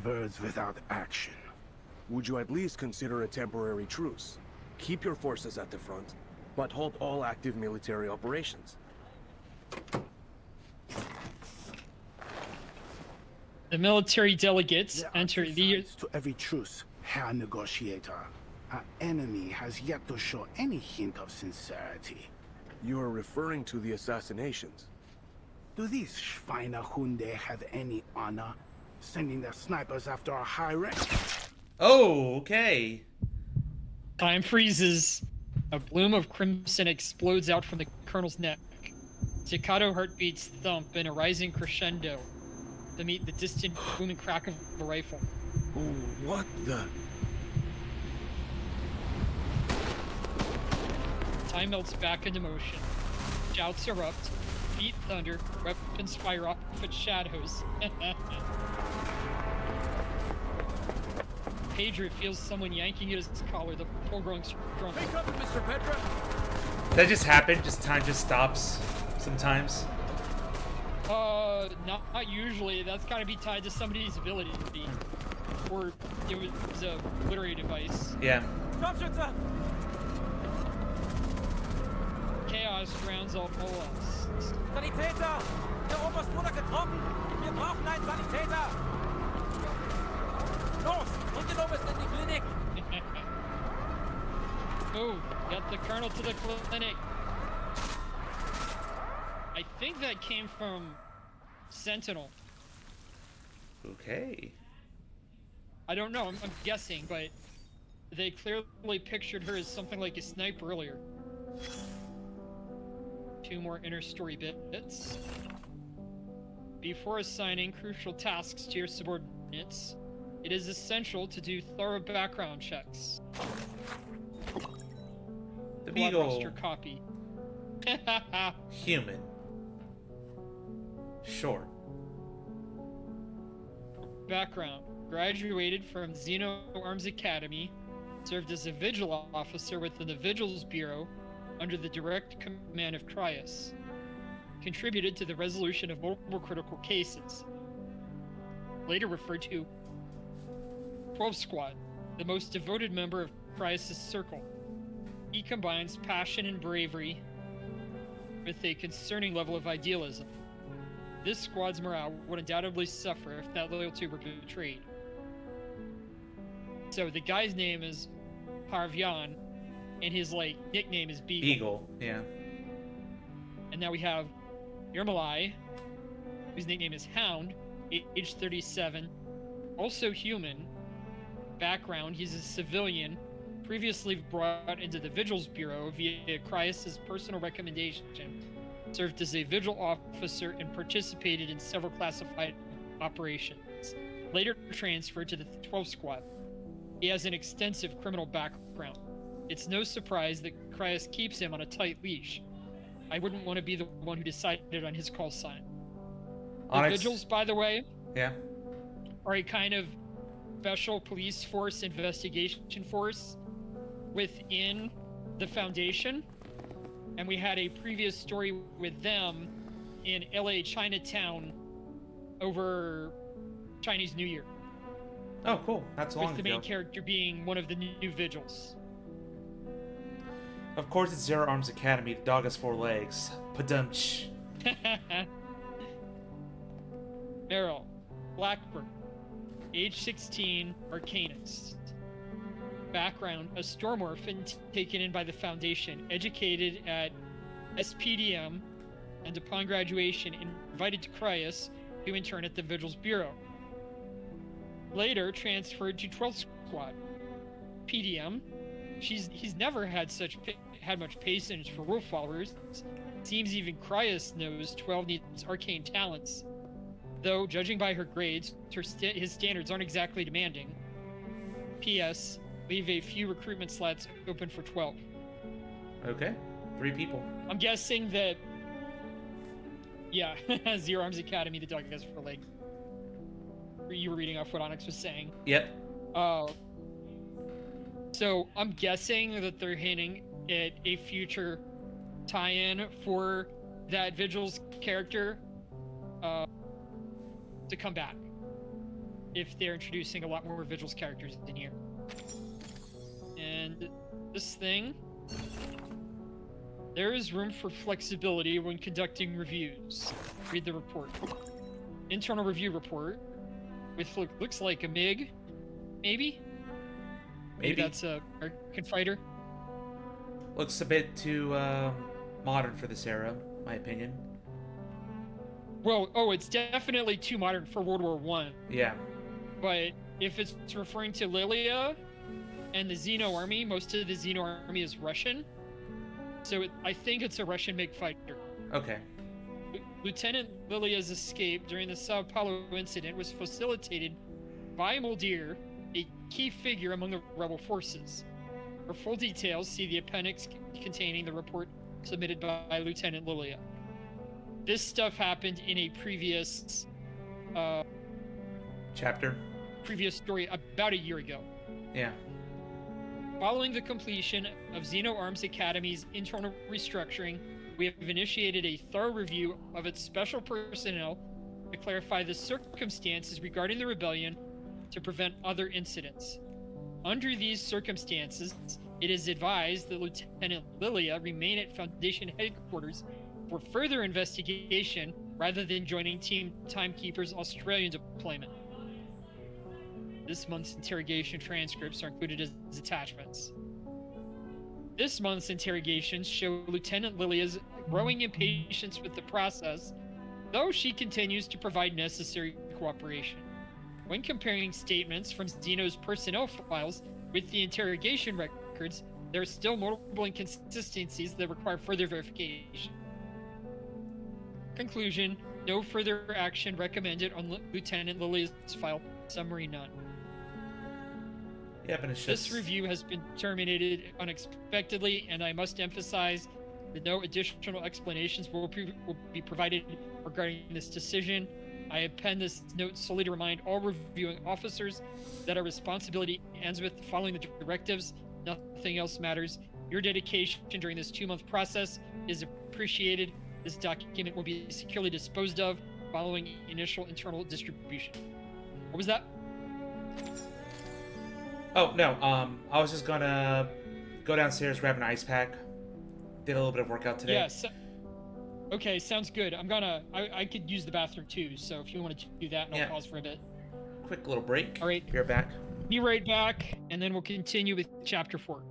Speaker 9: Words without action.
Speaker 11: Would you at least consider a temporary truce? Keep your forces at the front, but halt all active military operations.
Speaker 2: The military delegates
Speaker 9: There are
Speaker 2: enter
Speaker 9: two
Speaker 2: the...
Speaker 9: sides to every truce, Herr Negotiator. Our enemy has yet to show any hint of sincerity.
Speaker 11: You are referring to the assassinations.
Speaker 9: Do these Schweinehunde have any honor? Sending their snipers after our high rank?
Speaker 1: Oh, okay.
Speaker 2: Time freezes. A bloom of crimson explodes out from the colonel's neck. Staccato heartbeats thump in a rising crescendo to meet the distant booming crack of a rifle.
Speaker 11: Oh, what the...
Speaker 2: Time melts back into motion. Shouts erupt. Feet thunder. Weapons fire off at shadows. Pedro feels someone yanking at his collar, the pole growing stronger.
Speaker 5: Take cover, Mr. Petra!
Speaker 1: That just happened. Just time just stops sometimes.
Speaker 2: Not usually. That's gotta be tied to somebody's ability. Or it was a literary device.
Speaker 1: Yeah.
Speaker 5: Sturmschütze!
Speaker 2: Chaos drowns all else.
Speaker 5: Sanitäter! Der Oberst wurde getroffen! Wir brauchen einen Sanitäter! Los! Und den Oberst in die Klinik!
Speaker 2: Move! Get the colonel to the clinic! I think that came from Sentinel.
Speaker 1: Okay.
Speaker 2: I don't know, I'm guessing, but they clearly pictured her as something like a sniper earlier. 2 more inner story bits. Before assigning crucial tasks to your subordinates, it is essential to do thorough background checks.
Speaker 1: The Beagle.
Speaker 2: Blockbuster copy.
Speaker 1: Human. Short.
Speaker 2: Background. Graduated from Xeno Arms Academy. Served as a vigil officer within the Vigils Bureau under the direct command of Crius. Contributed to the resolution of multiple critical cases. Later referred to 12 Squad, the most devoted member of Crius' circle. He combines passion and bravery with a concerning level of idealism. This squad's morale would undoubtedly suffer if that loyalty were betrayed. So the guy's name is Parvyan, and his nickname is Beagle.
Speaker 1: Beagle, yeah.
Speaker 2: And now we have Yermalai, whose nickname is Hound, age 37, also human. Background: he's a civilian, previously brought into the Vigils Bureau via Crius' personal recommendation. Served as a vigil officer and participated in several classified operations. Later transferred to the 12 Squad. He has an extensive criminal background. It's no surprise that Crius keeps him on a tight leash. I wouldn't want to be the one who decided on his call sign. The Vigils, by the way,
Speaker 1: yeah,
Speaker 2: are a kind of special police force investigation force within the Foundation. And we had a previous story with them in LA Chinatown over Chinese New Year.
Speaker 1: Oh, cool. That's long
Speaker 2: with the
Speaker 1: ago.
Speaker 2: main character being one of the new Vigils.
Speaker 1: Of course, it's Zero Arms Academy. The dog has 4 legs. Padumch.
Speaker 2: Meryl, Blackburn, age 16, Arcanist. Background: a storm orphan taken in by the Foundation, educated at SPDM, and upon graduation invited to Crius to intern at the Vigils Bureau. Later transferred to 12th Squad. PDM. He's never had much patience for rule followers. Seems even Crius knows 12 needs arcane talents. Though, judging by her grades, his standards aren't exactly demanding. P.S. Leave a few recruitment slots open for 12.
Speaker 1: Okay. 3 people.
Speaker 2: I'm guessing that... Yeah, Zero Arms Academy, the dog has 4 legs. You were reading off what Onyx was saying.
Speaker 1: Yep.
Speaker 2: So I'm guessing that they're hinting at a future tie-in for that Vigil's character to come back. if they're introducing a lot more Vigils characters in here. And this thing, there is room for flexibility when conducting reviews. Read the report. Internal review report with looks like a MiG, maybe? Maybe that's a American fighter.
Speaker 1: Looks a bit too modern for this era, my opinion.
Speaker 2: Well, it's definitely too modern for World War One.
Speaker 1: Yeah.
Speaker 2: But if it's referring to Lilia and the Xeno army, most of the Xeno army is Russian. So I think it's a Russian MiG fighter.
Speaker 1: Okay.
Speaker 2: Lieutenant Lilia's escape during the Sao Paulo incident was facilitated by Muldir, a key figure among the rebel forces. For full details, see the appendix containing the report submitted by Lieutenant Lilia. This stuff happened in a previous
Speaker 1: chapter,
Speaker 2: previous story about a year ago.
Speaker 1: Yeah.
Speaker 2: Following the completion of Xeno Arms Academy's internal restructuring, we have initiated a thorough review of its special personnel to clarify the circumstances regarding the rebellion to prevent other incidents. Under these circumstances, it is advised that Lieutenant Lilia remain at Foundation headquarters for further investigation rather than joining Team Timekeeper's Australian deployment. This month's interrogation transcripts are included as attachments. This month's interrogations show Lieutenant Lilia's growing impatience with the process, though she continues to provide necessary cooperation. When comparing statements from Xeno's personnel files with the interrogation records, there are still multiple inconsistencies that require further verification. Conclusion: no further action recommended on Lieutenant Lilia's file. Summary: none.
Speaker 1: Yeah, but it's
Speaker 2: This review has been terminated unexpectedly, and I must emphasize that no additional explanations will be provided regarding this decision. I append this note solely to remind all reviewing officers that our responsibility ends with following the directives. Nothing else matters. Your dedication during this 2-month process is appreciated. This document will be securely disposed of following initial internal distribution. What was that?
Speaker 1: Oh, no, I was just gonna go downstairs, grab an ice pack. Did a little bit of workout today.
Speaker 2: Yes. Okay, sounds good. I could use the bathroom too, so if you want to do that, I'll pause for a bit.
Speaker 1: Quick little break.
Speaker 2: All right.
Speaker 1: Be right back.
Speaker 2: Be right back, and then we'll continue with Chapter 4.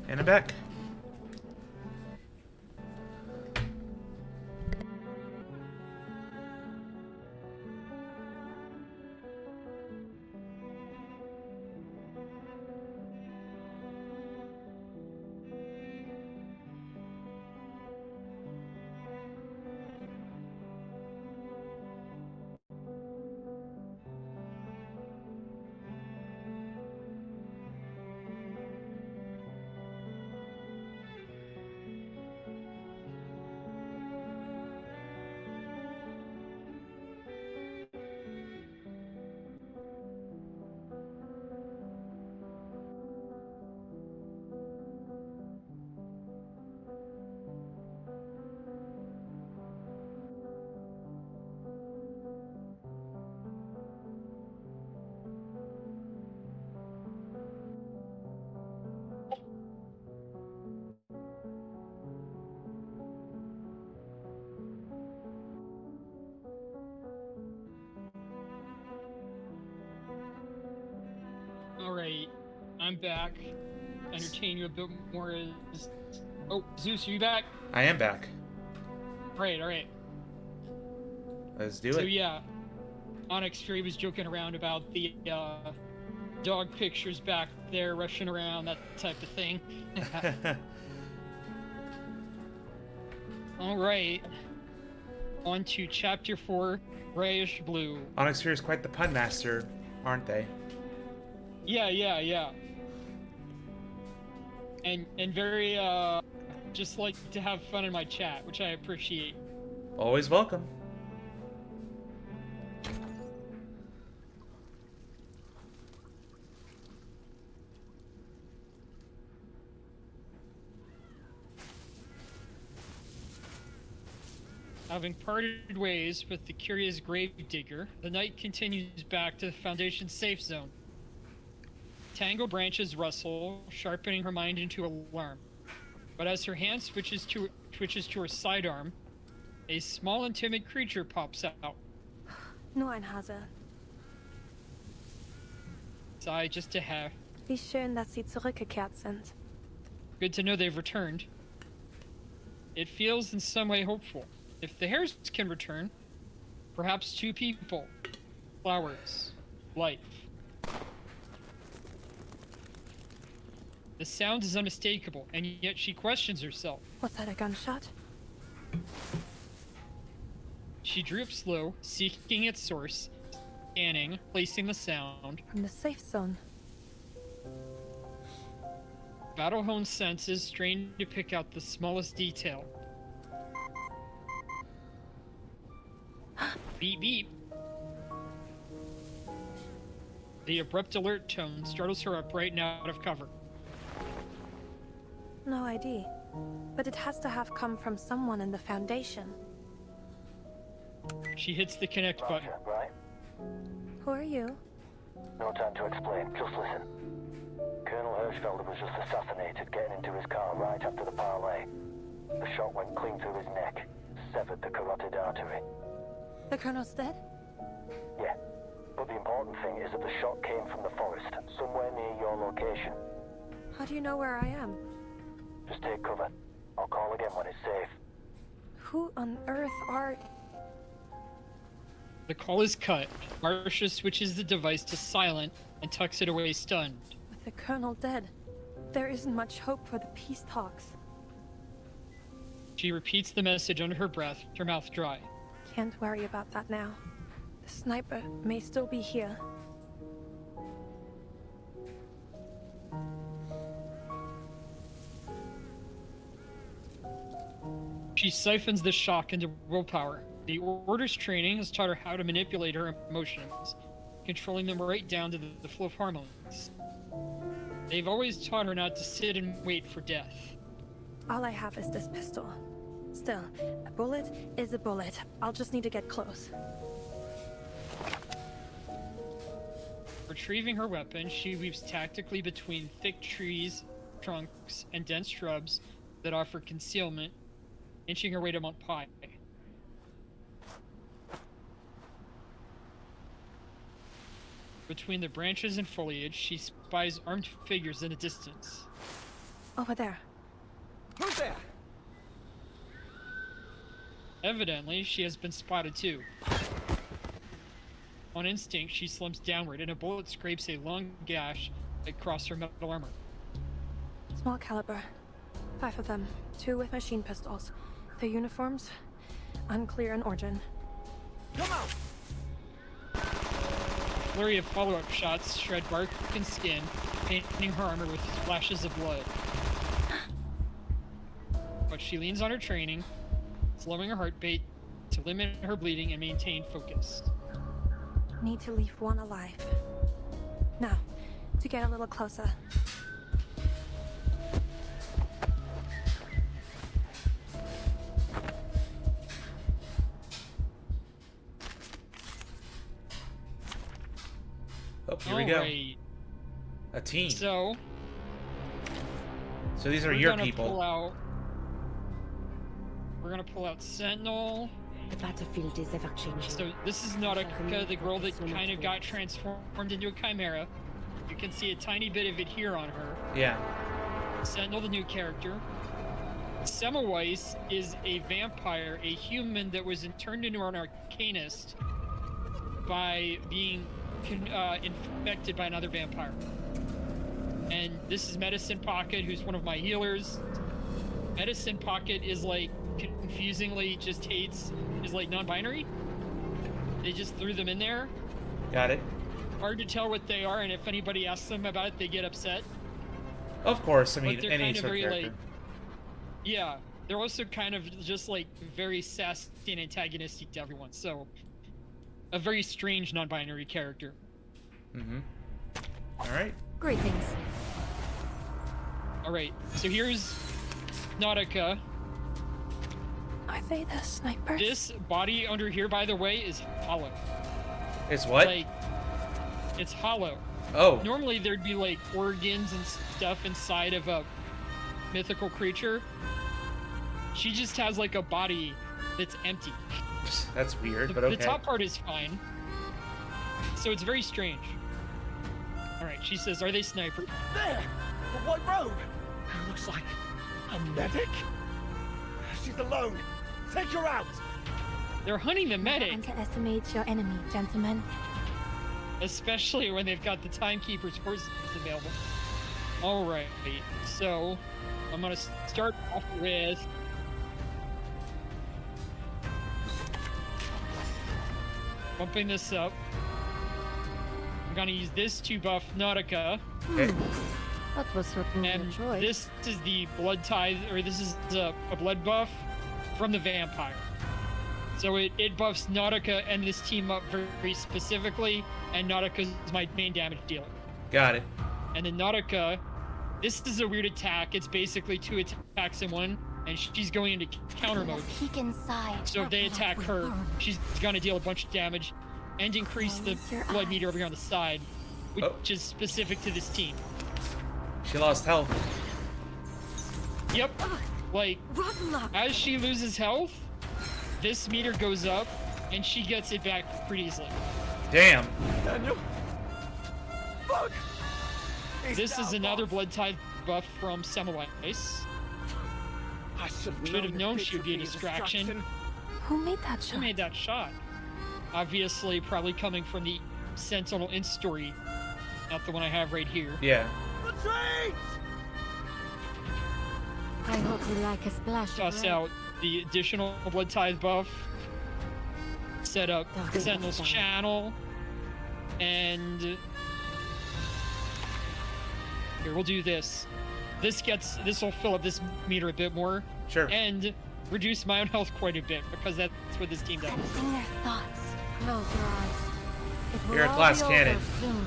Speaker 1: And I'm back.
Speaker 2: Alright, I'm back. Entertain you a bit more as... Oh, Zeus, are you back?
Speaker 1: I am back.
Speaker 2: Alright.
Speaker 1: Let's do it.
Speaker 2: So yeah, Onyx Fury was joking around about the dog pictures back there, rushing around, that type of thing. Alright. On to Chapter 4, Grayish Blue.
Speaker 1: Onyx Fury is quite the pun master, aren't they?
Speaker 2: Yeah. And very, just like to have fun in my chat, which I appreciate.
Speaker 1: Always welcome.
Speaker 2: Having parted ways with the curious gravedigger, the knight continues back to the Foundation's safe zone. Tangled branches rustle, sharpening her mind into alarm. But as her hand twitches to her sidearm, a small and timid creature pops out.
Speaker 19: Nur ein Hase.
Speaker 2: Sigh just a hair.
Speaker 19: Wie schön, dass sie zurückgekehrt sind.
Speaker 2: Good to know they've returned. It feels in some way hopeful. If the hares can return, perhaps two people, flowers, life. The sound is unmistakable, and yet she questions herself.
Speaker 19: Was that a gunshot?
Speaker 2: She droops low, seeking its source, scanning, placing the sound.
Speaker 19: From the safe zone.
Speaker 2: Battle-honed senses strain to pick out the smallest detail. Beep beep. The abrupt alert tone startles her upright and out of cover.
Speaker 19: No ID. But it has to have come from someone in the Foundation.
Speaker 2: She hits the connect button.
Speaker 6: Right?
Speaker 19: Who are you?
Speaker 6: No time to explain, just listen. Colonel Hirschfelder was just assassinated getting into his car right after the parley. The shot went clean through his neck, severed the carotid artery.
Speaker 19: The Colonel's dead?
Speaker 6: Yeah, but the important thing is that the shot came from the forest, somewhere near your location.
Speaker 19: How do you know where I am?
Speaker 6: Just take cover. I'll call again when it's safe.
Speaker 19: Who on earth are...
Speaker 2: The call is cut. Marcia switches the device to silent and tucks it away stunned.
Speaker 19: With the Colonel dead, there isn't much hope for the peace talks.
Speaker 2: She repeats the message under her breath, her mouth dry.
Speaker 19: Can't worry about that now. The sniper may still be here.
Speaker 2: She siphons the shock into willpower. The Order's training has taught her how to manipulate her emotions, controlling them right down to the flow of hormones. They've always taught her not to sit and wait for death.
Speaker 19: All I have is this pistol. Still, a bullet is a bullet. I'll just need to get close.
Speaker 2: Retrieving her weapon, she weaves tactically between thick trees, trunks, and dense shrubs that offer concealment, inching her way to Montpie. Between the branches and foliage, she spies armed figures in the distance.
Speaker 19: Over there.
Speaker 5: Who's there?
Speaker 2: Evidently, she has been spotted too. On instinct, she slumps downward, and a bullet scrapes a long gash across her metal armor.
Speaker 19: Small caliber. 5 of them. 2 with machine pistols. Their uniforms? Unclear in origin.
Speaker 5: Come out!
Speaker 2: Flurry of follow-up shots shred bark and skin, painting her armor with splashes of blood. But she leans on her training, slowing her heartbeat to limit her bleeding and maintain focus.
Speaker 19: Need to leave one alive. Now, to get a little closer.
Speaker 1: Oh, here we go.
Speaker 2: Alright.
Speaker 1: A team.
Speaker 2: So
Speaker 1: these are
Speaker 2: we're
Speaker 1: your
Speaker 2: gonna
Speaker 1: people.
Speaker 2: We're gonna pull out Sentinel.
Speaker 4: The battlefield is ever changing.
Speaker 2: So this is Nautica, the girl that kind of got transformed into a chimera. You can see a tiny bit of it here on her.
Speaker 1: Yeah.
Speaker 2: Sentinel, the new character. Semmelweis is a vampire, a human that was turned into an arcanist by being infected by another vampire. And this is Medicine Pocket, who's one of my healers. Medicine Pocket is like confusingly just is like non-binary. They just threw them in there.
Speaker 1: Got it.
Speaker 2: Hard to tell what they are, and if anybody asks them about it, they get upset.
Speaker 1: Of course, I mean,
Speaker 2: they're
Speaker 1: any
Speaker 2: kind of
Speaker 1: sort of
Speaker 2: very
Speaker 1: character.
Speaker 2: like, yeah, they're also kind of just like very sassy and antagonistic to everyone. So, a very strange non-binary character.
Speaker 1: Mm-hmm. All right.
Speaker 19: Greetings.
Speaker 2: All right. So here's Nautica.
Speaker 19: Are they the snipers?
Speaker 2: This body under here, by the way, is hollow.
Speaker 1: It's what?
Speaker 2: Like, it's hollow.
Speaker 1: Oh.
Speaker 2: Normally there'd be like organs and stuff inside of a mythical creature. She just has like a body that's empty.
Speaker 1: That's weird, but okay.
Speaker 2: The top part is fine. So it's very strange. Alright, she says, are they snipers?
Speaker 5: There! The white robe! Looks like a medic? She's alone. Take her out!
Speaker 2: They're hunting the
Speaker 19: Never
Speaker 2: medic.
Speaker 19: underestimate your enemy, gentlemen.
Speaker 2: Especially when they've got the Timekeeper's forces available. Alright, so I'm gonna start off with bumping this up. I'm gonna use this to buff Nautica.
Speaker 1: Okay.
Speaker 4: That was certainly a
Speaker 2: And
Speaker 4: choice.
Speaker 2: this is the blood tithe, or this is a blood buff from the vampire. So it buffs Nautica and this team up very specifically, and Nautica is my main damage dealer.
Speaker 1: Got it.
Speaker 2: And then Nautica, this is a weird attack. It's basically 2 attacks in one, and she's going into counter mode.
Speaker 10: Peek inside.
Speaker 2: So if they attack her, she's gonna deal a bunch of damage and increase the blood meter over here on the side, which is specific to this team.
Speaker 1: She lost health.
Speaker 2: Yep. Like, as she loses health, this meter goes up, and she gets it back pretty easily.
Speaker 1: Damn.
Speaker 5: Daniel. Fuck!
Speaker 2: This is another blood tithe buff from Semmelweis.
Speaker 5: I
Speaker 2: Should have known she would be a distraction.
Speaker 19: Who made that shot?
Speaker 2: Who made that shot? Obviously, probably coming from the Sentinel in story, not the one I have right here.
Speaker 1: Yeah.
Speaker 5: Retreat!
Speaker 4: I hope you like a splash of
Speaker 2: Toss
Speaker 4: red.
Speaker 2: out the additional blood tithe buff. Set up Sentinel's channel, and here we'll do this. This will fill up this meter a bit more.
Speaker 1: Sure.
Speaker 2: And reduce my own health quite a bit because that's what this team does.
Speaker 10: Sensing their thoughts.
Speaker 4: Close your eyes. It will
Speaker 1: You're a
Speaker 4: all
Speaker 1: glass
Speaker 4: be
Speaker 1: cannon.
Speaker 4: over soon.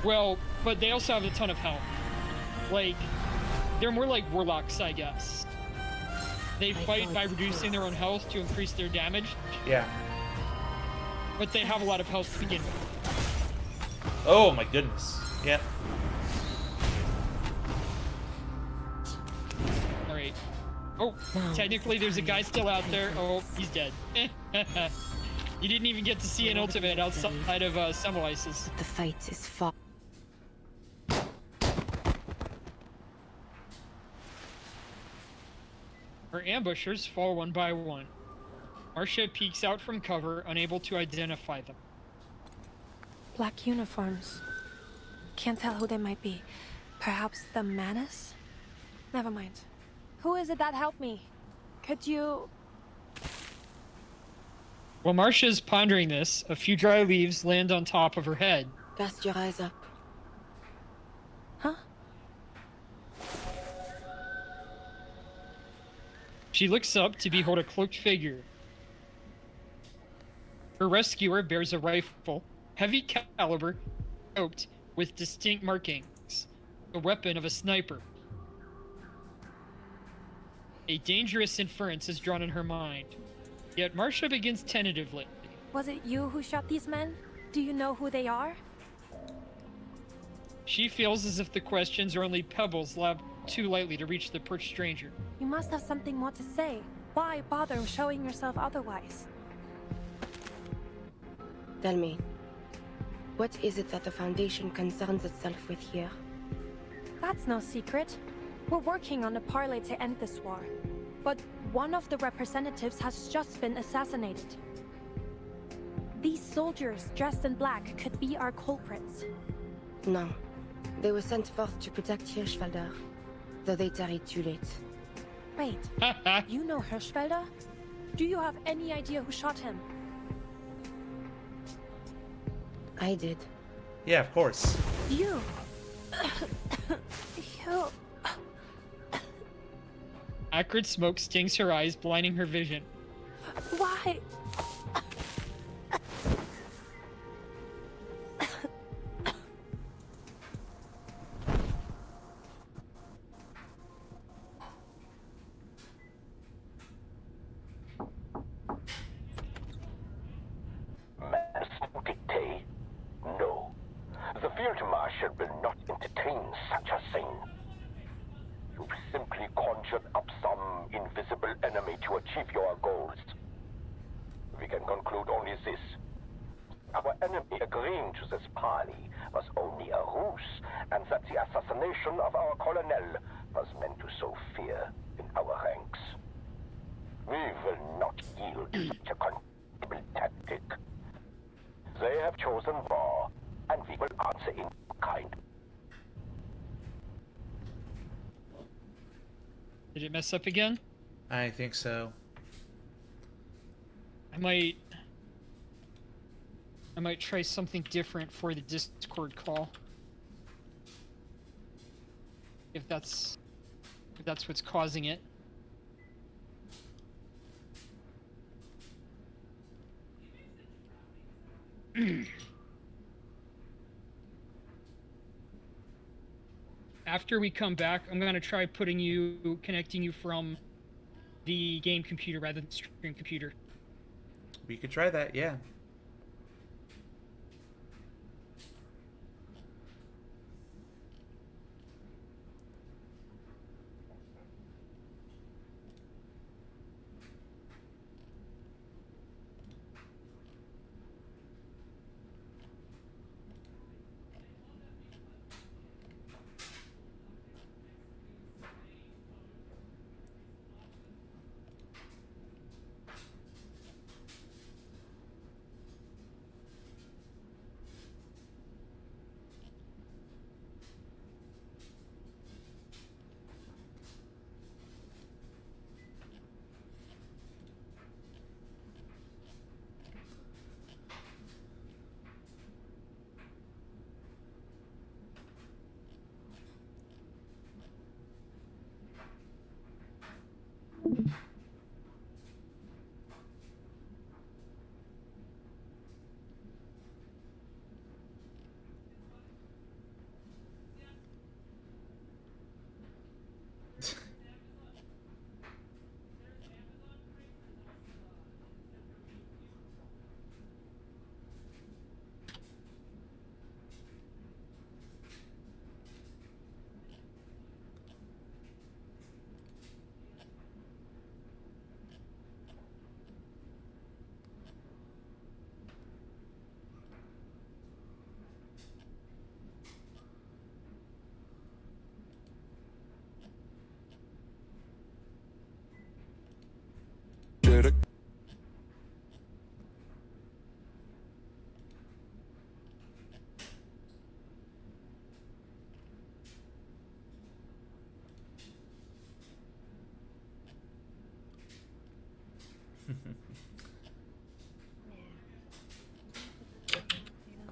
Speaker 2: Well, but they also have a ton of health. Like, they're more like warlocks, I guess. They fight by reducing their own health to increase their damage,
Speaker 1: Yeah.
Speaker 2: but they have a lot of health to begin with.
Speaker 1: Oh my goodness. Yeah.
Speaker 2: Alright. Oh, technically there's a guy still out there. Oh, he's dead. You didn't even get to see an ultimate outside of Semmelweis's.
Speaker 7: The fight is fought.
Speaker 2: ambushers fall one by one. Marcia peeks out from cover, unable to identify them.
Speaker 19: Black uniforms. Can't tell who they might be. Perhaps the Manus? Never mind. Who is it that helped me? Could you...
Speaker 2: While Marcia's pondering this, a few dry leaves land on top of her head.
Speaker 20: Cast your eyes up.
Speaker 19: Huh?
Speaker 2: She looks up to behold a cloaked figure. Her rescuer bears a rifle, heavy caliber, scoped with distinct markings, the weapon of a sniper. A dangerous inference is drawn in her mind, yet Marcia begins tentatively.
Speaker 19: Was it you who shot these men? Do you know who they are?
Speaker 2: She feels as if the questions are only pebbles lobbed too lightly to reach the perched stranger.
Speaker 19: You must have something more to say. Why bother showing yourself otherwise?
Speaker 20: Tell me, what is it that the Foundation concerns itself with here?
Speaker 19: That's no secret. We're working on a parlay to end this war. But one of the representatives has just been assassinated. These soldiers dressed in black could be our culprits.
Speaker 20: No. They were sent forth to protect Hirschfelder, though they tarried too late.
Speaker 19: Wait, you know Hirschfelder? Do you have any idea who shot him?
Speaker 20: I did.
Speaker 1: Yeah, of course.
Speaker 19: You... you...
Speaker 2: Acrid smoke stings her eyes, blinding her vision.
Speaker 19: Why?
Speaker 6: Dictate? No. The Field Marshal will not entertain such a thing. You've simply conjured up some invisible enemy to achieve your goals. We can conclude only this. Our enemy agreeing to this parley was only a ruse, and that the assassination of our colonel was meant to sow fear in our ranks. We will not yield to such a contemptible tactic. They have chosen war, and we will answer in kind.
Speaker 2: Did it mess up again?
Speaker 1: I think so.
Speaker 2: I might try something different for the Discord call. If that's what's causing it. After we come back, I'm gonna try connecting you from the game computer rather than the stream computer.
Speaker 1: We could try that, yeah.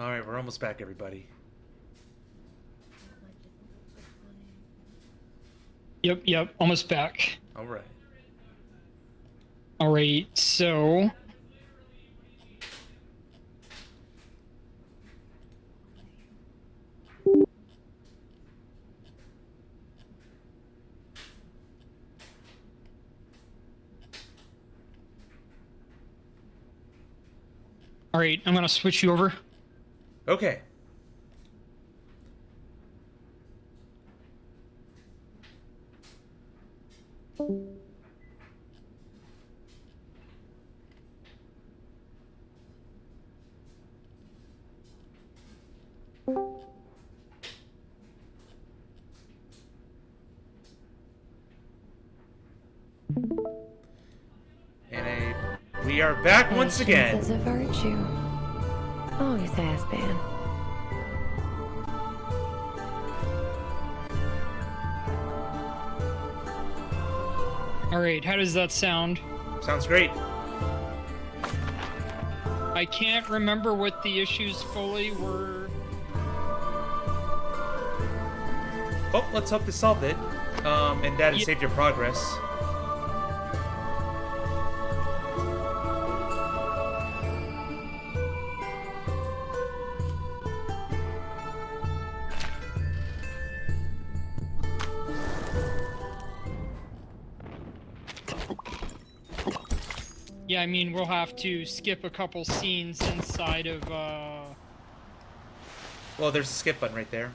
Speaker 1: Alright, we're almost back, everybody.
Speaker 2: Yep, almost back.
Speaker 1: Alright.
Speaker 2: Alright, so... Alright, I'm gonna switch you over.
Speaker 1: Okay. We are back once again.
Speaker 19: Patience is a virtue. Always has been.
Speaker 2: Alright, how does that sound?
Speaker 1: Sounds great.
Speaker 2: I can't remember what the issues fully were.
Speaker 1: Oh, let's hope to solve it. And that has saved your progress.
Speaker 2: Yeah, I mean, we'll have to skip a couple scenes inside of,
Speaker 1: Well, there's a skip button right there.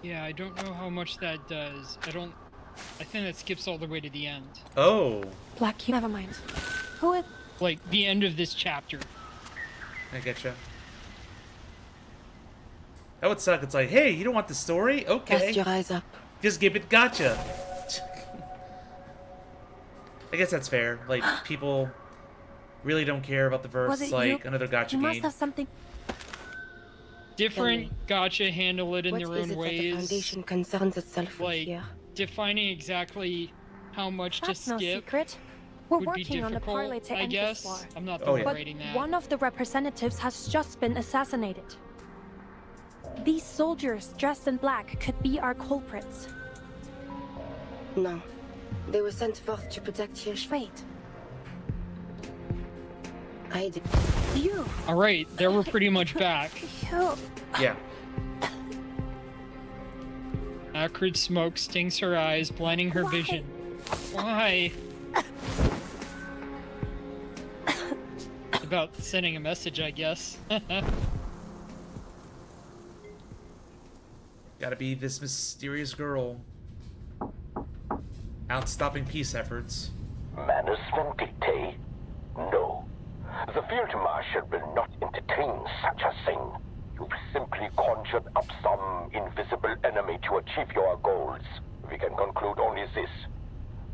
Speaker 2: Yeah, I don't know how much that does. I think that skips all the way to the end.
Speaker 1: Oh.
Speaker 19: Black, never mind. Who is...
Speaker 2: Like, the end of this chapter.
Speaker 1: I getcha. That would suck. It's like, hey, you don't want the story? Okay.
Speaker 20: Cast your eyes up.
Speaker 1: Just give it gacha. I guess that's fair. Like, people really don't care about the verse like another gacha
Speaker 19: you
Speaker 1: game.
Speaker 19: Must have something...
Speaker 2: Different gacha handle it in their own ways.
Speaker 20: The Foundation concerns itself with
Speaker 2: like,
Speaker 20: here?
Speaker 2: defining exactly how much
Speaker 19: That's
Speaker 2: to
Speaker 19: no
Speaker 2: skip
Speaker 19: secret. We're
Speaker 2: would be
Speaker 19: working on a
Speaker 2: difficult,
Speaker 19: parlay to
Speaker 2: I
Speaker 19: end
Speaker 2: guess.
Speaker 19: this war.
Speaker 2: I'm not
Speaker 1: Oh, yeah.
Speaker 2: writing that.
Speaker 19: One of the representatives has just been assassinated. These soldiers dressed in black could be our culprits.
Speaker 20: No. They were sent forth to protect Hirsch.
Speaker 19: Wait.
Speaker 20: I did.
Speaker 19: You.
Speaker 2: Alright, there we're pretty much back.
Speaker 19: You.
Speaker 1: Yeah.
Speaker 2: Acrid smoke stings her eyes, blinding her vision. Why? About sending a message, I guess.
Speaker 1: Gotta be this mysterious girl. Out stopping peace efforts.
Speaker 6: Manus Vindictae? No. The Field Marshal will not entertain such a thing. You've simply conjured up some invisible enemy to achieve your goals. We can conclude only this.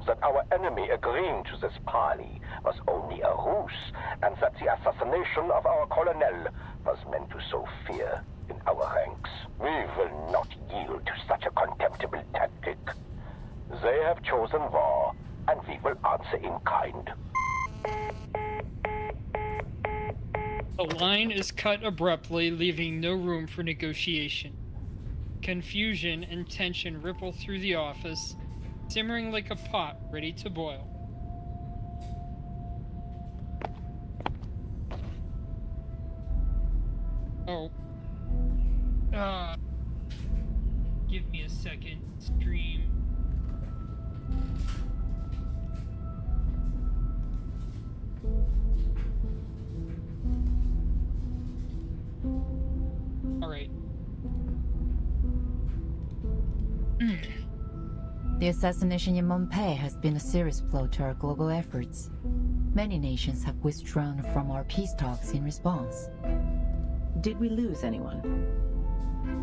Speaker 6: That our enemy agreeing to this parley was only a ruse, and that the assassination of our colonel was meant to sow fear in our ranks. We will not yield to such a contemptible tactic. They have chosen war, and we will answer in kind.
Speaker 2: The line is cut abruptly, leaving no room for negotiation. Confusion and tension ripple through the office, simmering like a pot ready to boil. Oh. Give me a second, stream. Alright.
Speaker 7: The assassination in Montpellier has been a serious blow to our global efforts. Many nations have withdrawn from our peace talks in response.
Speaker 13: Did we lose anyone?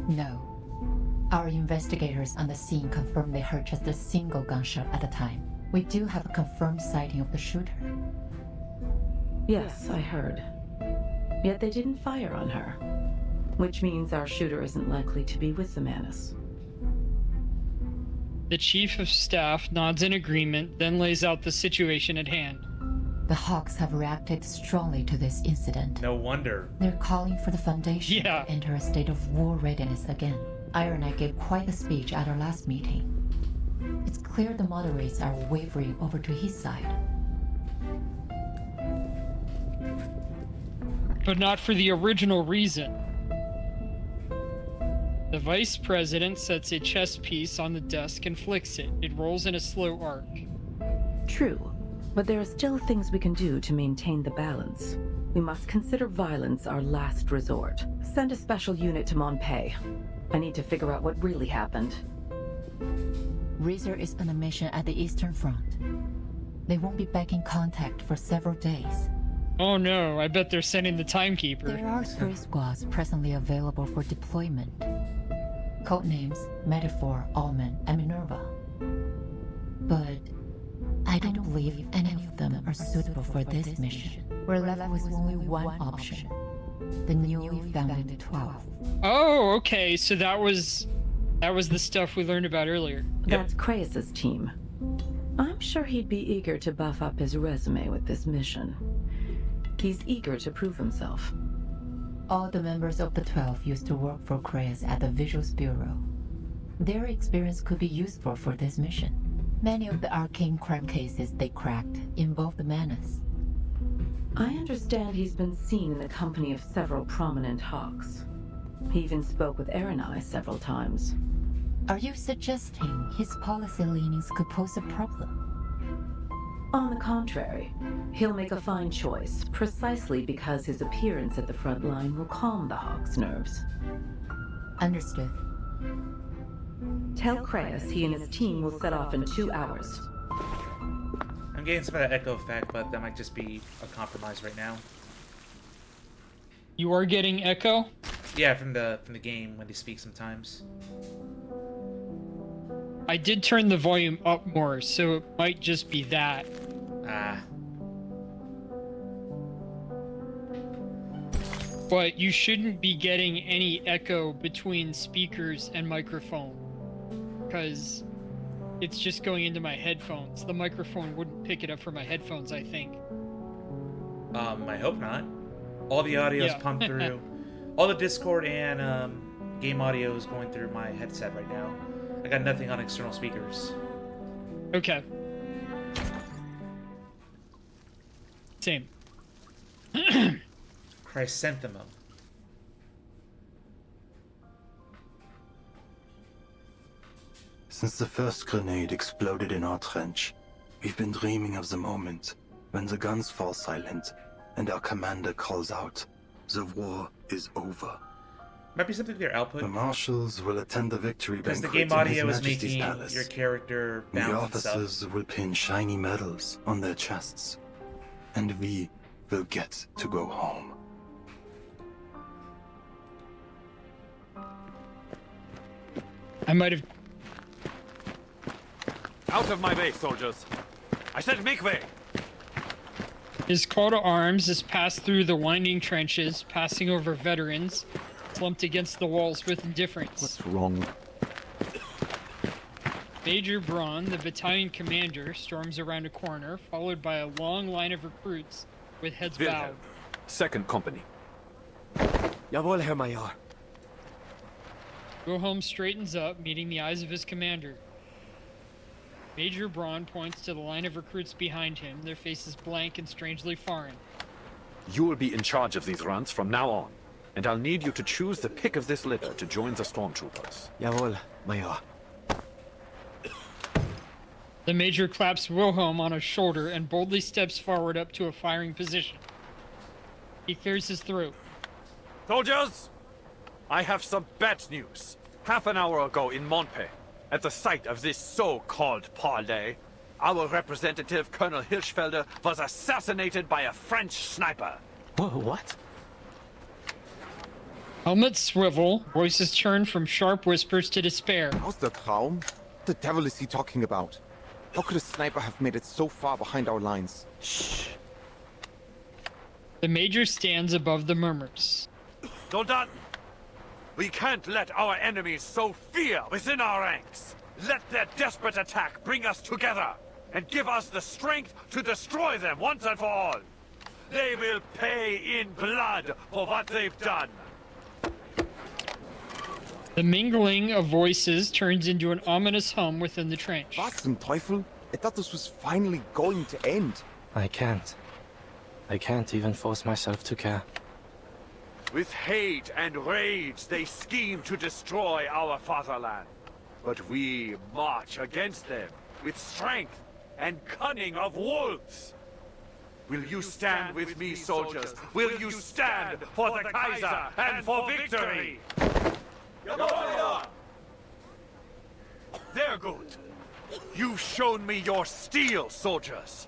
Speaker 7: No. Our investigators on the scene confirmed they heard just a single gunshot at a time. We do have a confirmed sighting of the shooter.
Speaker 13: Yes, I heard. Yet they didn't fire on her. Which means our shooter isn't likely to be with the Manus.
Speaker 2: The Chief of Staff nods in agreement, then lays out the situation at hand.
Speaker 7: The Hawks have reacted strongly to this incident.
Speaker 1: No wonder.
Speaker 7: They're calling for the Foundation to enter a state of war readiness again. Iron Knight gave quite a speech at our last meeting. It's clear the moderates are wavering over to his side.
Speaker 2: But not for the original reason. The Vice President sets a chess piece on the desk and flicks it. It rolls in a slow arc.
Speaker 13: True, but there are still things we can do to maintain the balance. We must consider violence our last resort. Send a special unit to Montpei. I need to figure out what really happened.
Speaker 7: Razor is on a mission at the Eastern Front. They won't be back in contact for several days.
Speaker 2: Oh no, I bet they're sending the Timekeeper.
Speaker 7: There are 3 squads presently available for deployment. Codenames Metaphor, Almond, and Minerva. But I don't believe any of them are suitable for this mission. We're left with only one option. The newly founded 12.
Speaker 2: Oh, okay, so that was the stuff we learned about earlier.
Speaker 13: That's Kraeus' team. I'm sure he'd be eager to buff up his resume with this mission. He's eager to prove himself.
Speaker 7: All the members of the 12 used to work for Kraeus at the Visuals Bureau. Their experience could be useful for this mission. Many of the arcane crime cases they cracked involve the Manus.
Speaker 13: I understand he's been seen in the company of several prominent Hawks. He even spoke with Aranai several times.
Speaker 7: Are you suggesting his policy leanings could pose a problem?
Speaker 13: On the contrary, he'll make a fine choice, precisely because his appearance at the front line will calm the Hawk's nerves.
Speaker 7: Understood.
Speaker 13: Tell Kraeus he and his team will set off in 2 hours.
Speaker 1: I'm getting some of that echo effect, but that might just be a compromise right now.
Speaker 2: You are getting echo?
Speaker 1: Yeah, from the game when they speak sometimes.
Speaker 2: I did turn the volume up more, so it might just be that.
Speaker 1: Ah.
Speaker 2: But you shouldn't be getting any echo between speakers and microphone, because it's just going into my headphones. The microphone wouldn't pick it up for my headphones, I think.
Speaker 1: I hope not. All the audio is pumped through. All the Discord and game audio is going through my headset right now. I got nothing on external speakers.
Speaker 2: Okay. Same.
Speaker 1: Chrysanthemum.
Speaker 3: Since the first grenade exploded in our trench, we've been dreaming of the moment when the guns fall silent and our commander calls out, "The war is over."
Speaker 1: Might be something with your output.
Speaker 3: The marshals will attend the victory
Speaker 1: because
Speaker 3: banquet
Speaker 1: the game
Speaker 3: in
Speaker 1: audio
Speaker 3: His
Speaker 1: is
Speaker 3: Majesty's
Speaker 1: making
Speaker 3: palace.
Speaker 1: your character
Speaker 3: The
Speaker 1: bounce and
Speaker 3: officers
Speaker 1: stuff.
Speaker 3: will pin shiny medals on their chests, and we will get to go home.
Speaker 2: I might have...
Speaker 18: Out of my way, soldiers! I said make way!
Speaker 2: His call to arms is passed through the winding trenches, passing over veterans, slumped against the walls with indifference.
Speaker 18: What's wrong?
Speaker 2: Major Braun, the battalion commander, storms around a corner, followed by a long line of recruits with heads bowed.
Speaker 18: Second company.
Speaker 15: Jawohl, Herr Major.
Speaker 2: Wilhelm straightens up, meeting the eyes of his commander. Major Braun points to the line of recruits behind him, their faces blank and strangely foreign.
Speaker 18: You will be in charge of these runs from now on, and I'll need you to choose the pick of this litter to join the stormtroopers.
Speaker 15: Jawohl, Major.
Speaker 2: The major claps Wilhelm on his shoulder and boldly steps forward up to a firing position. He clears his throat.
Speaker 18: Soldiers! I have some bad news. Half an hour ago in Montpei, at the site of this so-called parley, our representative, Colonel Hirschfelder, was assassinated by a French sniper.
Speaker 15: What?
Speaker 2: Helmets swivel, voices turn from sharp whispers to despair.
Speaker 17: How's the Traum? The devil is he talking about? How could a sniper have made it so far behind our lines?
Speaker 15: Shh.
Speaker 2: The major stands above the murmurs.
Speaker 18: Soldaten! We can't let our enemies sow fear within our ranks. Let their desperate attack bring us together, and give us the strength to destroy them once and for all. They will pay in blood for what they've done.
Speaker 2: The mingling of voices turns into an ominous hum within the trench.
Speaker 17: Was zum Teufel? I thought this was finally going to end.
Speaker 16: I can't. I can't even force myself to care.
Speaker 18: With hate and rage, they scheme to destroy our fatherland. But we march against them with strength and cunning of wolves. Will you stand with me, soldiers? Will you stand for the Kaiser and for victory? They're good. You've shown me your steel, soldiers.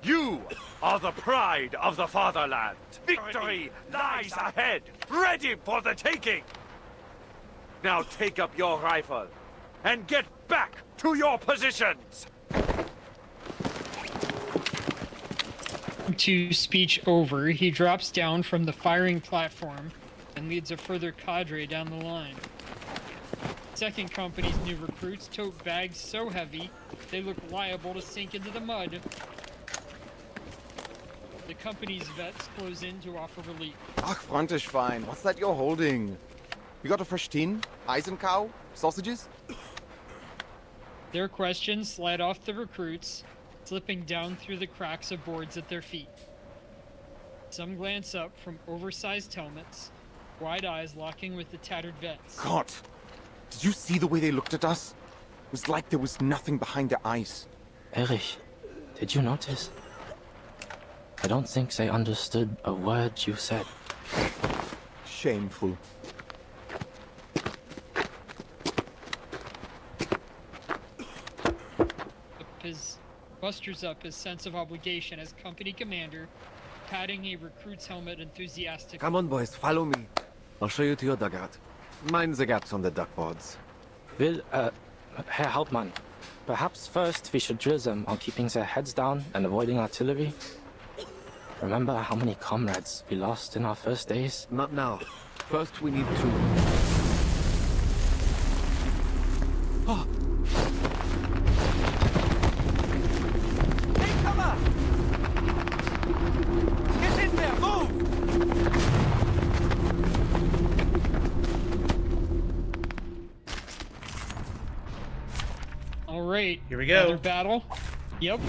Speaker 18: You are the pride of the fatherland. Victory lies ahead, ready for the taking. Now take up your rifle and get back to your positions.
Speaker 2: To speech over, he drops down from the firing platform and leads a further cadre down the line. Second company's new recruits tote bags so heavy they look liable to sink into the mud. The company's vets close in to offer relief.
Speaker 17: Ach, Frontischwein, what's that you're holding? You got a fresh tin? Eisencow? Sausages?
Speaker 2: Their questions slide off the recruits, slipping down through the cracks of boards at their feet. Some glance up from oversized helmets, wide eyes locking with the tattered vets.
Speaker 17: God, did you see the way they looked at us? It was like there was nothing behind their eyes.
Speaker 16: Erich, did you notice? I don't think they understood a word you said.
Speaker 17: Shameful.
Speaker 2: Busters up his sense of obligation as company commander, patting a recruit's helmet enthusiastically.
Speaker 15: Come on, boys, follow me. I'll show you to your dugout. Mind the gaps on the duckboards.
Speaker 16: Herr Hauptmann, perhaps first we should drill them on keeping their heads down and avoiding artillery? Remember how many comrades we lost in our first days?
Speaker 15: Not now. First we need to...
Speaker 5: Oh. Take cover! Get in there, move!
Speaker 2: All right,
Speaker 1: here we go.
Speaker 2: Another battle. Yep.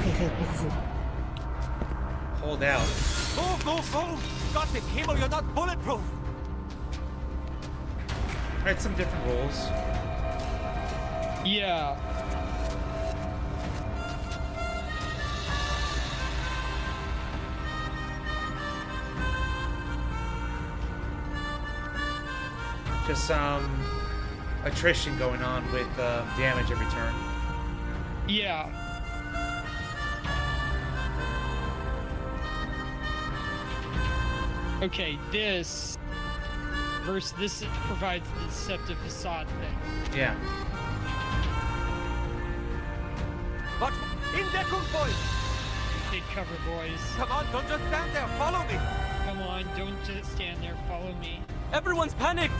Speaker 1: Hold out.
Speaker 5: Move, move, move! Got the cable, you're not bulletproof!
Speaker 1: Alright, some different rules.
Speaker 2: Yeah.
Speaker 1: Just some attrition going on with damage every turn.
Speaker 2: Yeah. Okay, this provides the deceptive facade thing.
Speaker 1: Yeah.
Speaker 5: But in Deckung, boys!
Speaker 2: Take cover, boys.
Speaker 5: Come on, don't just stand there, follow me!
Speaker 2: Come on, don't just stand there, follow me.
Speaker 5: Everyone's panicked!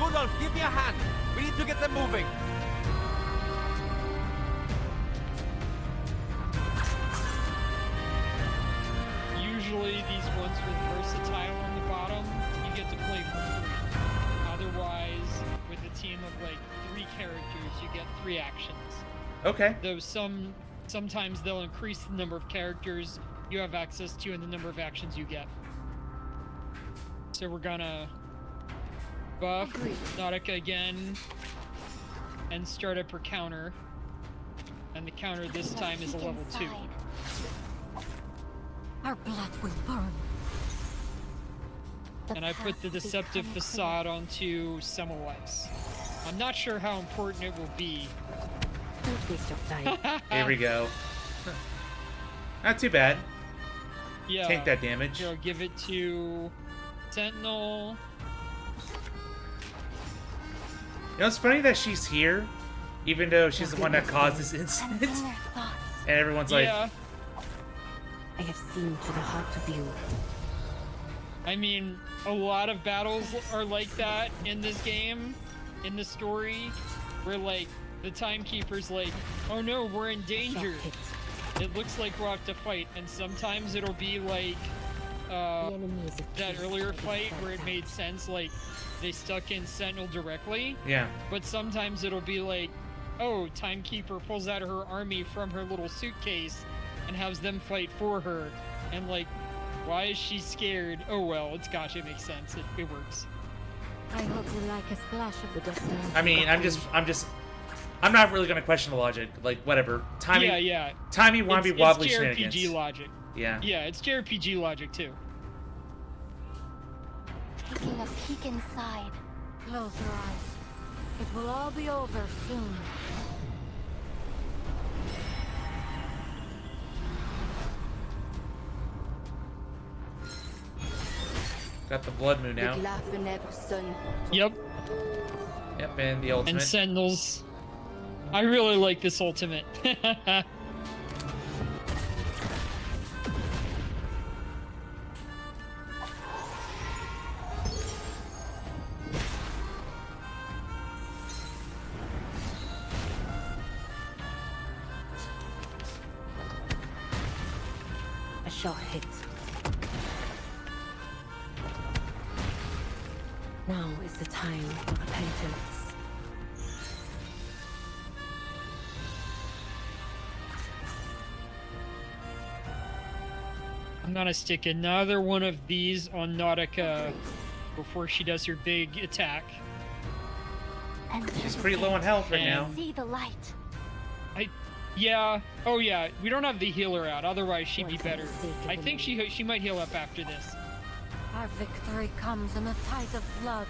Speaker 5: Rudolph, give me a hand. We need to get them moving.
Speaker 2: Usually these ones with versatile on the bottom, you get to play for free. Otherwise, with a team of like 3 characters, you get 3 actions.
Speaker 1: Okay.
Speaker 2: Though sometimes they'll increase the number of characters you have access to and the number of actions you get. So we're gonna buff Nautica again and start up her counter. And the counter this time is a level 2.
Speaker 12: Our blood will burn.
Speaker 2: And I put the deceptive facade onto Semmelweis. I'm not sure how important it will be.
Speaker 12: Don't waste your time.
Speaker 1: Here we go. Not too bad.
Speaker 2: Yeah.
Speaker 1: Take that damage.
Speaker 2: Here, I'll give it to Sentinel.
Speaker 1: You know, it's funny that she's here, even though she's the one that caused this incident. And everyone's like,
Speaker 12: I have seen to the heart of you.
Speaker 2: I mean, a lot of battles are like that in this game, in the story, where like the timekeeper's like, oh no, we're in danger. It looks like we'll have to fight, and sometimes it'll be like that earlier fight where it made sense, like they stuck in Sentinel directly.
Speaker 1: Yeah.
Speaker 2: But sometimes it'll be like, oh, timekeeper pulls out her army from her little suitcase and has them fight for her, and like, why is she scared? Oh well, it's gacha, it makes sense. It works.
Speaker 4: I hope you like a splash of the destiny.
Speaker 1: I mean, I'm not really gonna question the logic. Like, whatever. Timey,
Speaker 2: Yeah.
Speaker 1: Timey, wobbly, wobbly
Speaker 2: it's
Speaker 1: shenanigans.
Speaker 2: JRPG logic.
Speaker 1: Yeah.
Speaker 2: Yeah, it's JRPG logic too.
Speaker 4: Taking a peek inside. Close your eyes. It will all be over soon.
Speaker 1: Got the blood moon out.
Speaker 2: Yep.
Speaker 1: Yep, and the ultimate.
Speaker 2: And Sentinels. I really like this ultimate.
Speaker 12: A shot hit. Now is the time for repentance.
Speaker 2: I'm gonna stick another one of these on Nautica before she does her big attack.
Speaker 1: She's pretty low on health right now.
Speaker 4: See the light.
Speaker 2: Yeah. Oh yeah. We don't have the healer out. Otherwise, she'd be better. I think she might heal up after this.
Speaker 4: Our victory comes in a tide of blood.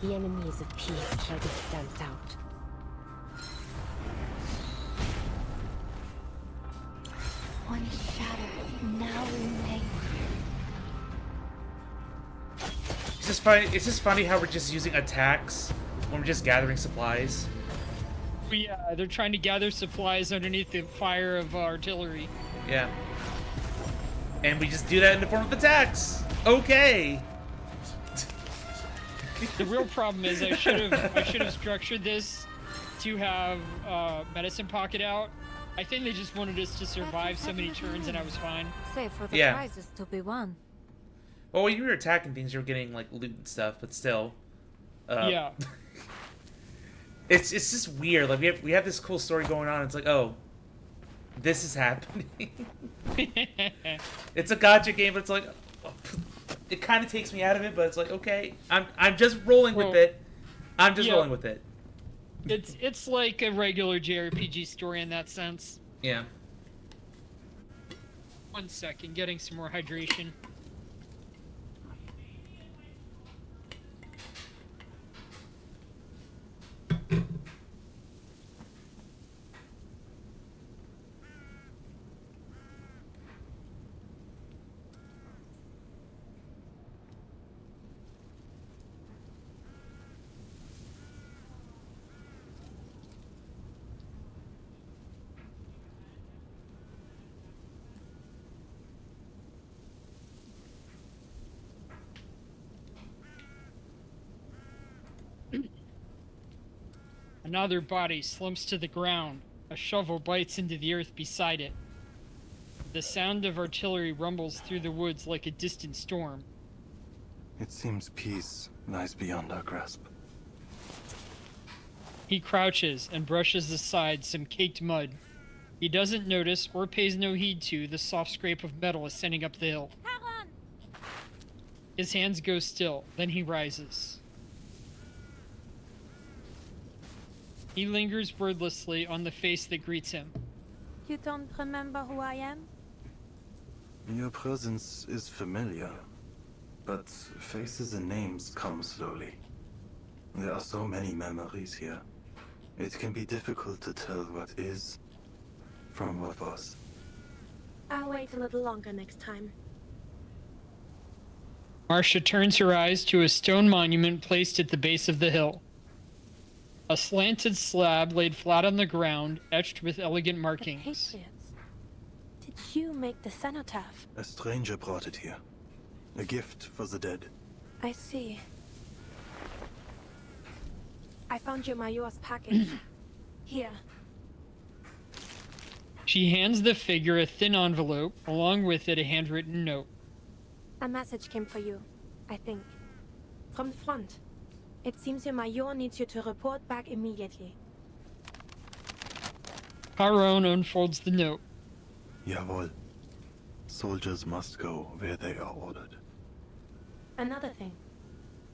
Speaker 12: The enemies of peace shall be stamped out.
Speaker 4: One shadow now remains.
Speaker 1: It's just funny how we're just using attacks when we're just gathering supplies.
Speaker 2: But yeah, they're trying to gather supplies underneath the fire of artillery.
Speaker 1: Yeah. And we just do that in the form of attacks. Okay.
Speaker 2: The real problem is I should have structured this to have medicine pocket out. I think they just wanted us to survive so many turns, and I was fine.
Speaker 4: Save for the prizes to be won.
Speaker 1: Well, when you were attacking things, you were getting like loot and stuff, but still.
Speaker 2: Yeah.
Speaker 1: It's just weird. Like we have this cool story going on. It's like, oh, this is happening. It's a gacha game, but it's like, it kind of takes me out of it. But it's like, okay, I'm just rolling with it. I'm just rolling with it.
Speaker 2: It's like a regular JRPG story in that sense.
Speaker 1: Yeah.
Speaker 2: 1 second, getting some more hydration. Another body slumps to the ground. A shovel bites into the earth beside it. The sound of artillery rumbles through the woods like a distant storm.
Speaker 3: It seems peace lies beyond our grasp.
Speaker 2: He crouches and brushes aside some caked mud. He doesn't notice or pays no heed to the soft scrape of metal ascending up the hill. His hands go still, then he rises. He lingers wordlessly on the face that greets him.
Speaker 19: You don't remember who I am?
Speaker 3: Your presence is familiar, but faces and names come slowly. There are so many memories here. It can be difficult to tell what is from what was.
Speaker 19: I'll wait a little longer next time.
Speaker 2: Marcia turns her eyes to a stone monument placed at the base of the hill. A slanted slab laid flat on the ground, etched with elegant markings.
Speaker 19: Patriots. Did you make the cenotaph?
Speaker 3: A stranger brought it here. A gift for the dead.
Speaker 19: I see. I found your Mayor's package. Here.
Speaker 2: She hands the figure a thin envelope, along with it a handwritten note.
Speaker 19: A message came for you, I think. From the front. It seems your Mayor needs you to report back immediately.
Speaker 2: Chiron unfolds the note.
Speaker 3: Jawohl. Soldiers must go where they are ordered.
Speaker 19: Another thing.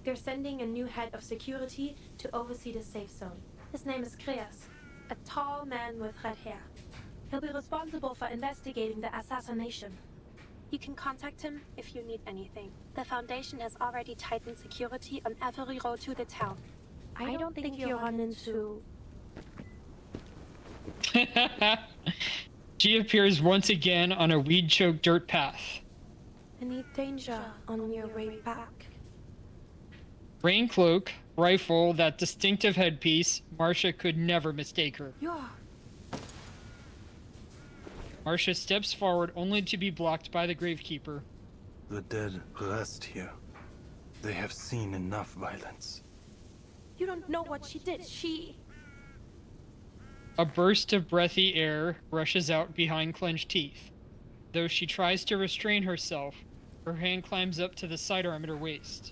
Speaker 19: They're sending a new head of security to oversee the safe zone. His name is Kreas, a tall man with red hair. He'll be responsible for investigating the assassination. You can contact him if you need anything. The Foundation has already tightened security on every road to the town. I don't think you'll run into...
Speaker 2: She appears once again on a weed-choked dirt path.
Speaker 19: any danger on your way back.
Speaker 2: Rain cloak, rifle, that distinctive headpiece. Marcia could never mistake her.
Speaker 19: Yeah.
Speaker 2: Marcia steps forward only to be blocked by the gravekeeper.
Speaker 3: The dead rest here. They have seen enough violence.
Speaker 19: You don't know what she did. She...
Speaker 2: A burst of breathy air rushes out behind clenched teeth. Though she tries to restrain herself, her hand climbs up to the sidearm at her waist.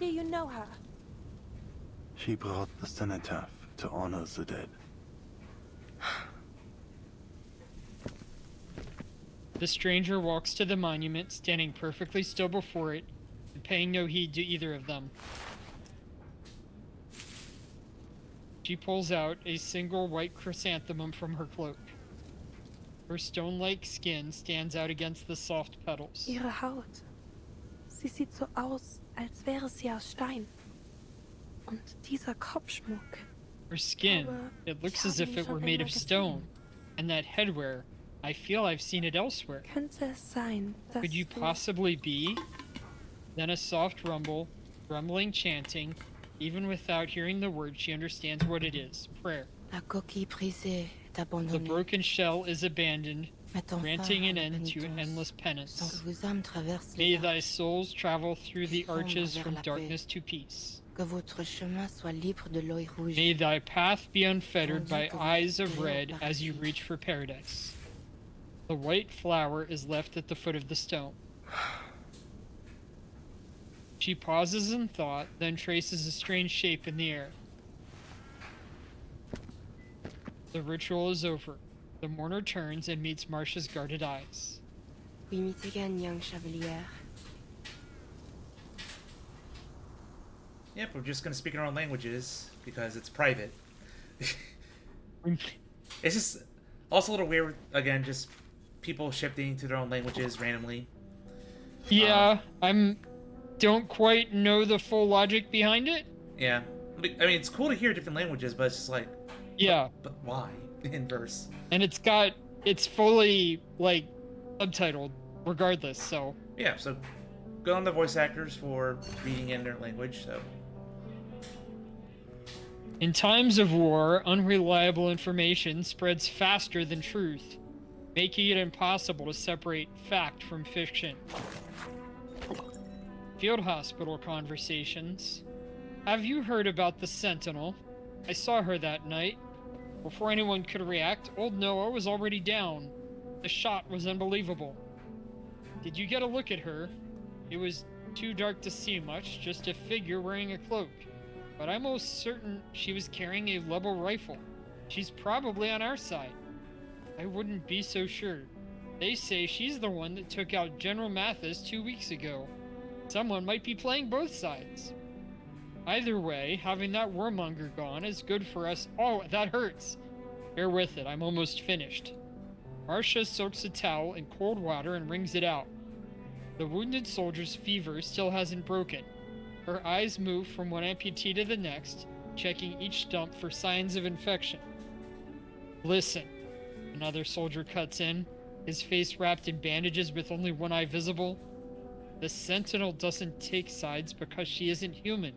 Speaker 19: Do you know her?
Speaker 3: She brought the cenotaph to honor the dead.
Speaker 2: The stranger walks to the monument, standing perfectly still before it, and paying no heed to either of them. She pulls out a single white chrysanthemum from her cloak. Her stone-like skin stands out against the soft petals.
Speaker 19: Ihre Haut. Sie sieht so aus, als wäre sie aus Stein. Und dieser Kopfschmuck.
Speaker 2: Her skin, it looks as if it were made of stone. And that headwear, I feel I've seen it elsewhere.
Speaker 19: Könnte es sein, dass
Speaker 2: Could you possibly be? Then a soft rumble, rumbling chanting. Even without hearing the words, she understands what it is. Prayer.
Speaker 12: La coquille brisée est abandonnée.
Speaker 2: The broken shell is abandoned,
Speaker 12: Mettons
Speaker 2: granting
Speaker 12: fin à
Speaker 2: an
Speaker 12: la
Speaker 2: end to
Speaker 12: pénitence.
Speaker 2: endless
Speaker 12: Sans
Speaker 2: penance.
Speaker 12: que vos âmes traversent
Speaker 2: May
Speaker 12: les
Speaker 2: thy souls travel through the arches
Speaker 12: vers
Speaker 2: from
Speaker 12: la paix.
Speaker 2: darkness to peace.
Speaker 12: Que votre chemin soit libre de l'œil rouge.
Speaker 2: May thy path be unfettered by
Speaker 12: Tandis que
Speaker 2: eyes
Speaker 12: vous
Speaker 2: of
Speaker 12: courez au
Speaker 2: red as you reach for paradise. The white flower is left at the foot of the stone. She pauses in thought, then traces a strange shape in the air. The ritual is over. The mourner turns and meets Marcia's guarded eyes.
Speaker 12: Oui, mitigan, young chevalier.
Speaker 1: Yep, we're just gonna speak in our own languages because it's private. It's just also a little weird, again, just people shifting to their own languages randomly.
Speaker 2: Yeah, don't quite know the full logic behind it.
Speaker 1: Yeah, I mean, it's cool to hear different languages, but it's just like,
Speaker 2: yeah,
Speaker 1: but why in verse?
Speaker 2: And it's fully like subtitled regardless. So
Speaker 1: yeah, so go on the voice actors for reading in their language. So
Speaker 2: in times of war, unreliable information spreads faster than truth, making it impossible to separate fact from fiction. Field hospital conversations. Have you heard about the Sentinel? I saw her that night. Before anyone could react, old Noah was already down. The shot was unbelievable. Did you get a look at her? It was too dark to see much, just a figure wearing a cloak. But I'm most certain she was carrying a level rifle. She's probably on our side. I wouldn't be so sure. They say she's the one that took out General Mathis 2 weeks ago. Someone might be playing both sides. Either way, having that warmonger gone is good for us. Oh, that hurts. Bear with it, I'm almost finished. Marcia soaks a towel in cold water and wrings it out. The wounded soldier's fever still hasn't broken. Her eyes move from one amputee to the next, checking each stump for signs of infection. Listen, another soldier cuts in, his face wrapped in bandages with only one eye visible. The Sentinel doesn't take sides because she isn't human.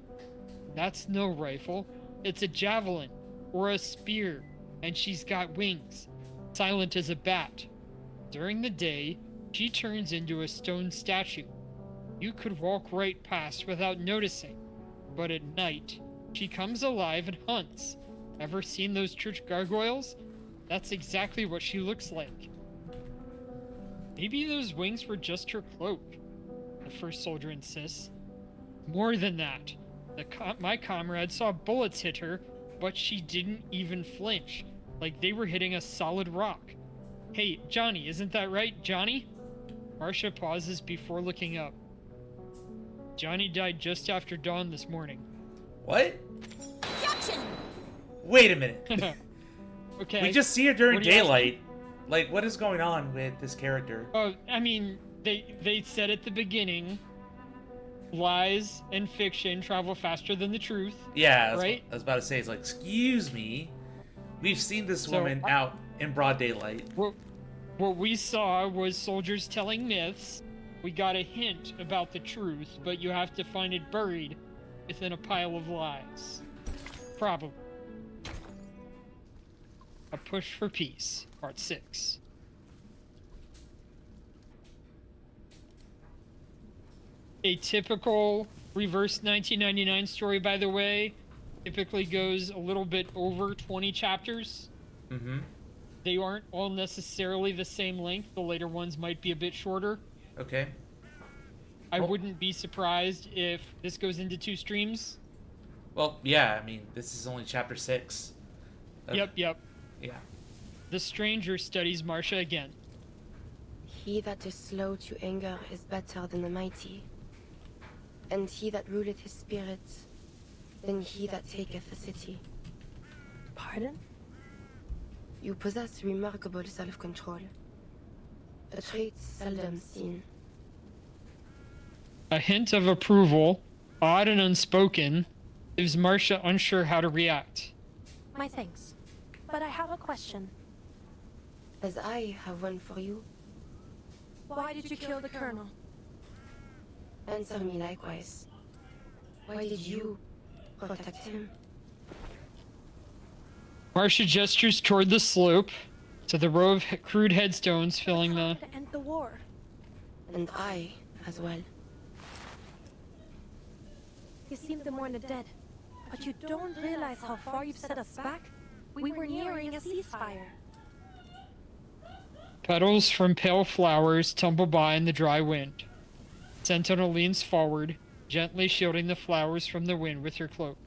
Speaker 2: That's no rifle. It's a javelin or a spear, and she's got wings, silent as a bat. During the day, she turns into a stone statue. You could walk right past without noticing, but at night, She comes alive and hunts. Ever seen those church gargoyles? That's exactly what she looks like. Maybe those wings were just her cloak, the first soldier insists. More than that. My comrade saw bullets hit her, but she didn't even flinch, like they were hitting a solid rock. Hey, Johnny, isn't that right, Johnny? Marcia pauses before looking up. Johnny died just after dawn this morning.
Speaker 1: What?
Speaker 10: Objection!
Speaker 1: Wait a minute.
Speaker 2: Okay.
Speaker 1: We just see her during
Speaker 2: What are you
Speaker 1: daylight. Like, what is going on with this character?
Speaker 2: Oh, I mean, they said at the beginning, lies and fiction travel faster than the truth.
Speaker 1: Yeah, that's
Speaker 2: right.
Speaker 1: what I was about to say. It's like, excuse me, we've seen this
Speaker 2: So,
Speaker 1: woman out in broad daylight.
Speaker 2: What we saw was soldiers telling myths. We got a hint about the truth, but you have to find it buried within a pile of lies. Probably. A Push for Peace, Part 6. A typical reverse 1999 story, by the way, typically goes a little bit over 20 chapters.
Speaker 1: Mm-hmm.
Speaker 2: They aren't all necessarily the same length. The later ones might be a bit shorter.
Speaker 1: Okay.
Speaker 2: I wouldn't be surprised if this goes into 2 streams.
Speaker 1: Well, yeah, I mean, this is only chapter 6.
Speaker 2: Yep.
Speaker 1: Yeah.
Speaker 2: The stranger studies Marcia again.
Speaker 12: He that is slow to anger is better than the mighty, and he that ruleth his spirit than he that taketh the city.
Speaker 19: Pardon?
Speaker 12: You possess remarkable self-control, a trait seldom seen.
Speaker 2: A hint of approval, odd and unspoken, leaves Marcia unsure how to react.
Speaker 19: My thanks. But I have a question.
Speaker 12: As I have one for you.
Speaker 19: Why did you kill the colonel?
Speaker 12: Answer me likewise. Why did you protect him?
Speaker 2: Marcia gestures toward the slope, to the row of crude headstones filling the...
Speaker 19: To end the war.
Speaker 12: And I as well.
Speaker 19: You seem to mourn the dead, but you don't realize how far you've set us back. We were nearing a ceasefire.
Speaker 2: Petals from pale flowers tumble by in the dry wind. Sentinel leans forward, gently shielding the flowers from the wind with her cloak.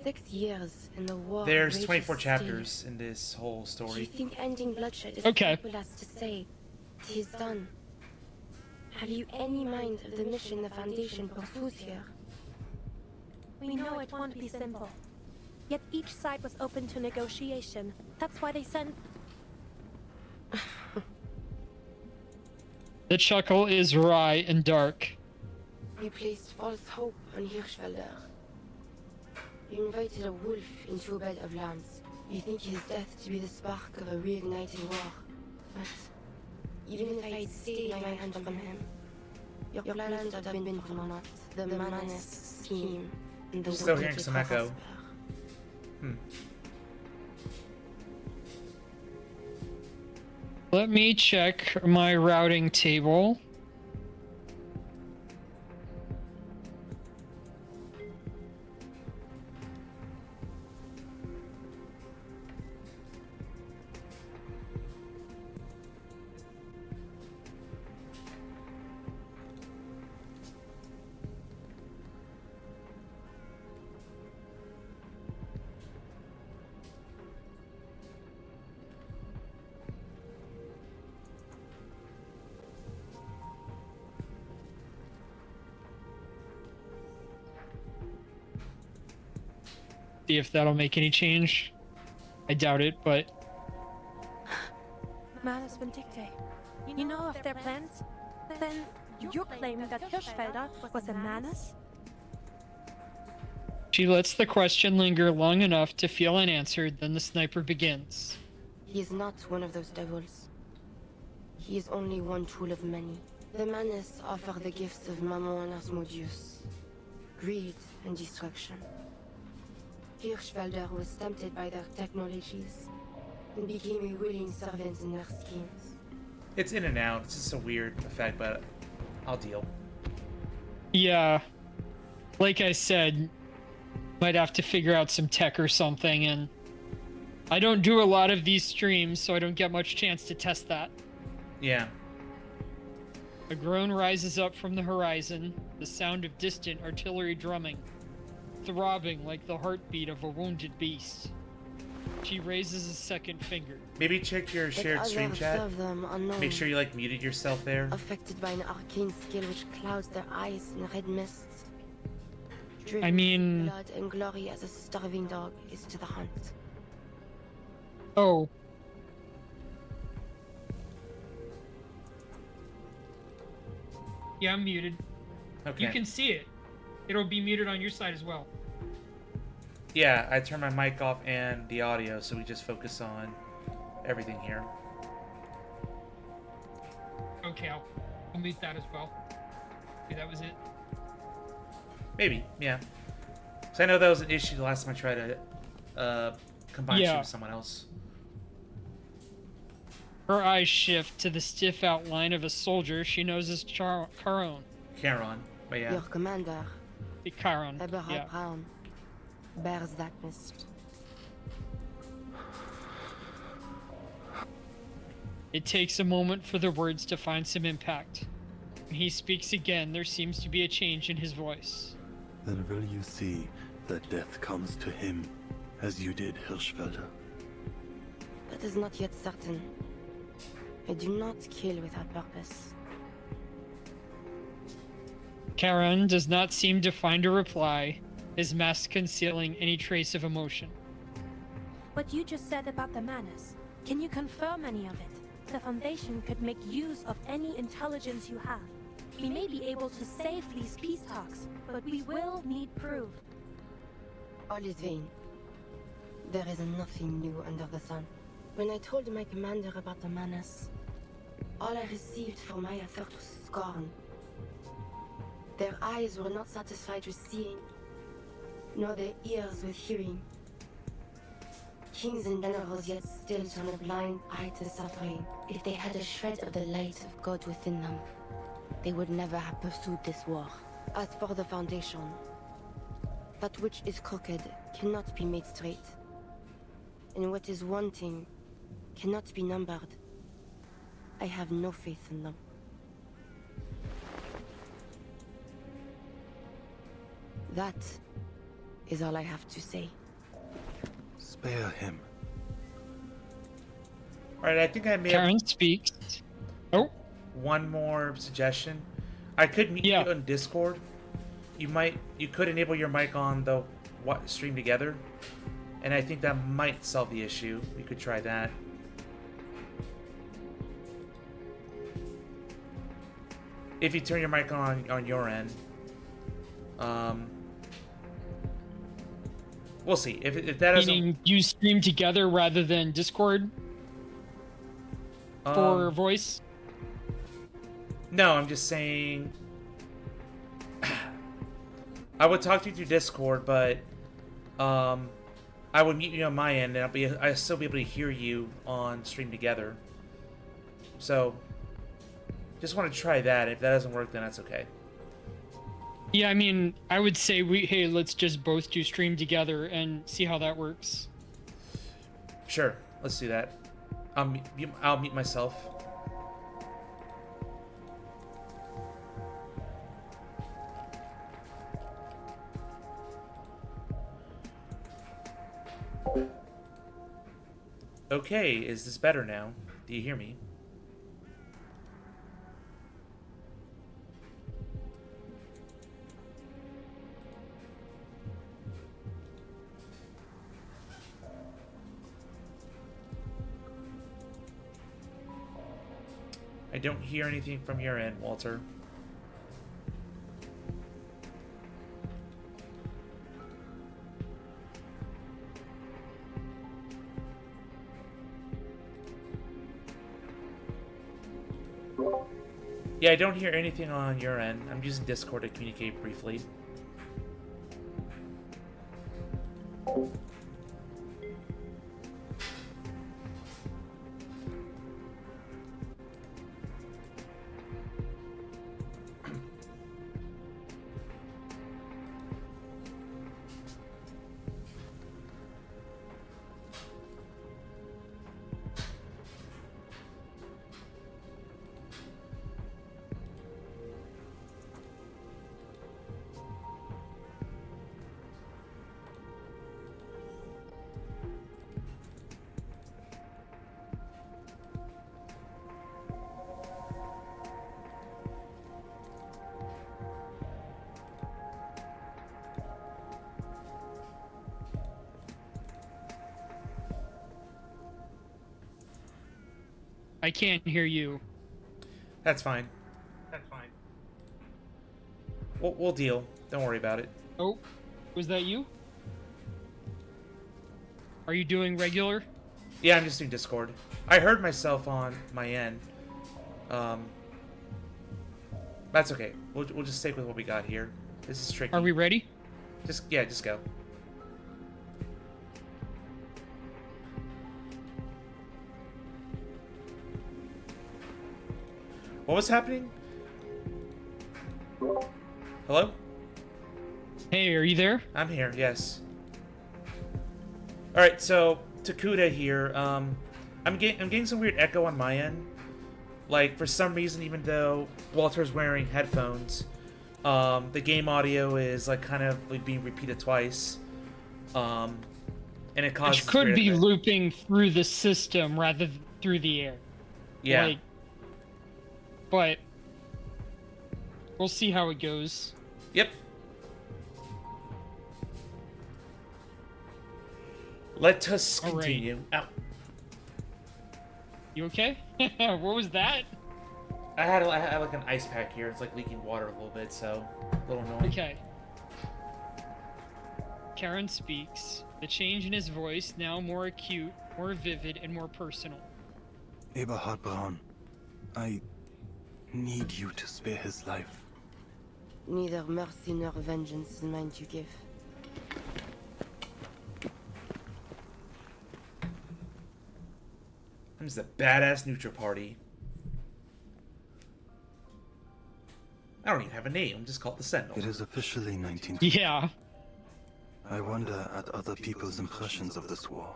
Speaker 12: 6 years in the war.
Speaker 1: There's
Speaker 12: rages
Speaker 1: 24
Speaker 12: still.
Speaker 1: chapters in this whole
Speaker 12: Do
Speaker 1: story.
Speaker 12: you think ending bloodshed is
Speaker 2: Okay.
Speaker 12: as simple as to say, "'Tis done"? Have you any mind of the mission the Foundation pursues here?
Speaker 19: We know it won't be simple. Yet each side was open to negotiation. That's why they sent...
Speaker 2: The chuckle is wry and dark.
Speaker 12: You placed false hope on Hirschfelder. You invited a wolf into a bed of lambs. You think his death to be the spark of a reignited war. But even if I'd stayed my hand from him, your plans would have been for naught. The madness scheme and the
Speaker 1: Still
Speaker 12: will
Speaker 1: hearing
Speaker 12: to
Speaker 1: some echo.
Speaker 12: prosper.
Speaker 2: Let me check my routing table. See if that'll make any change. I doubt it, but
Speaker 19: Manus Vindicte. You know of their plans? Then you're claiming that Hirschfelder was a Manus?
Speaker 2: she lets the question linger long enough to feel unanswered, then the sniper begins.
Speaker 12: He is not one of those devils. He is only one tool of many. The Manus offer the gifts of Mammon and Asmodeus, greed and destruction. Hirschfelder was tempted by their technologies and became a willing servant in their schemes.
Speaker 1: It's in and out. It's just a weird effect, but I'll deal.
Speaker 2: Yeah. Like I said, Might have to figure out some tech or something, and I don't do a lot of these streams, so I don't get much chance to test that.
Speaker 1: Yeah.
Speaker 2: A groan rises up from the horizon, the sound of distant artillery drumming, throbbing like the heartbeat of a wounded beast. She raises a second finger.
Speaker 1: Maybe check your shared stream chat. Make sure you like muted yourself there.
Speaker 12: Affected by an arcane skill which clouds their eyes in red mists.
Speaker 2: I mean,
Speaker 12: blood and glory as a starving dog is to the hunt.
Speaker 2: Oh. Yeah, I'm muted.
Speaker 1: Okay.
Speaker 2: You can see it. It'll be muted on your side as well.
Speaker 1: Yeah, I turned my mic off and the audio, so we just focus on everything here.
Speaker 2: Okay, I'll mute that as well. Okay, that was it.
Speaker 1: Maybe, yeah. So I know that was an issue the last time I tried to combine stream with someone else.
Speaker 2: Her eyes shift to the stiff outline of a soldier she knows as Charon.
Speaker 1: Charon, but yeah.
Speaker 12: Your commander,
Speaker 2: Charon,
Speaker 12: Eberhard
Speaker 2: yeah.
Speaker 12: Brown, bears that mist.
Speaker 2: It takes a moment for the words to find some impact. When he speaks again, there seems to be a change in his voice.
Speaker 3: Then will you see that death comes to him, as you did, Hirschfelder?
Speaker 12: That is not yet certain. I do not kill without purpose.
Speaker 2: Charon does not seem to find a reply, his mask concealing any trace of emotion.
Speaker 19: What you just said about the Manus, can you confirm any of it? The Foundation could make use of any intelligence you have. We may be able to save these peace talks, but we will need proof.
Speaker 12: All is vain. There is nothing new under the sun. When I told my commander about the Manus, all I received for my effort was scorn. Their eyes were not satisfied with seeing, nor their ears with hearing. Kings and generals yet still turn a blind eye to suffering. If they had a shred of the light of God within them, they would never have pursued this war. As for the Foundation, that which is crooked cannot be made straight, and what is wanting cannot be numbered. I have no faith in them. That is all I have to say.
Speaker 3: Spare him.
Speaker 1: Alright, I think I may
Speaker 2: Karen speaks. Oh.
Speaker 1: One more suggestion. I could meet you on Discord. You could enable your mic on the stream together. And I think that might solve the issue. We could try that. If you turn your mic on your end. We'll see. If that doesn't...
Speaker 2: Meaning you stream together rather than Discord? For voice?
Speaker 1: No, I'm just saying... I would talk to you through Discord, but... I would mute you on my end, and I'd still be able to hear you on stream together. So... just want to try that. If that doesn't work, then that's okay.
Speaker 2: Yeah, I mean, I would say hey, let's just both do stream together and see how that works.
Speaker 1: Sure, let's do that. I'll mute myself. Okay, is this better now? Do you hear me? I don't hear anything from your end, Walter. Yeah, I don't hear anything on your end. I'm using Discord to communicate briefly.
Speaker 2: I can't hear you.
Speaker 1: That's fine. We'll deal. Don't worry about it.
Speaker 2: Oh, was that you? Are you doing regular?
Speaker 1: Yeah, I'm just doing Discord. I heard myself on my end. That's okay. We'll just stick with what we got here. This is tricky.
Speaker 2: Are we ready?
Speaker 1: Just go. What was happening? Hello?
Speaker 2: Hey, are you there?
Speaker 1: I'm here, yes. Alright, so Takuda here. I'm getting some weird echo on my end. Like, for some reason, even though Walter's wearing headphones, the game audio is like kind of like being repeated twice. And it causes
Speaker 2: Which could
Speaker 1: weird
Speaker 2: be
Speaker 1: echo.
Speaker 2: looping through the system rather than through the air.
Speaker 1: Yeah.
Speaker 2: Like, but we'll see how it goes.
Speaker 1: Yep. Let us
Speaker 2: All right.
Speaker 1: continue. Ow.
Speaker 2: You okay? What was that?
Speaker 1: I had like an ice pack here. It's like leaking water a little bit, so a little annoying.
Speaker 2: Okay. Karen speaks. The change in his voice, now more acute, more vivid, and more personal.
Speaker 3: Eberhard Braun, I need you to spare his life.
Speaker 12: Neither mercy nor vengeance is mine to give.
Speaker 1: I'm just a badass neutral party. I don't even have a name. I'm just called the Sentinel.
Speaker 3: It is officially 19.
Speaker 2: Yeah.
Speaker 3: I wonder at other people's impressions of this war.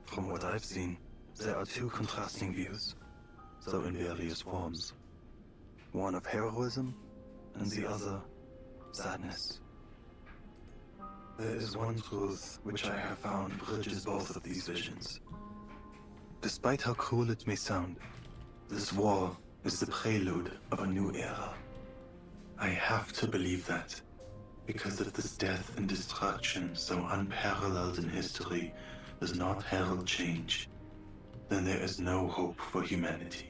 Speaker 3: From what I've seen, there are two contrasting views, though in various forms. One of heroism, and the other, sadness. There is one truth which I have found bridges both of these visions. Despite how cruel it may sound, this war is the prelude of a new era. I have to believe that, because if this death and destruction so unparalleled in history does not herald change, then there is no hope for humanity.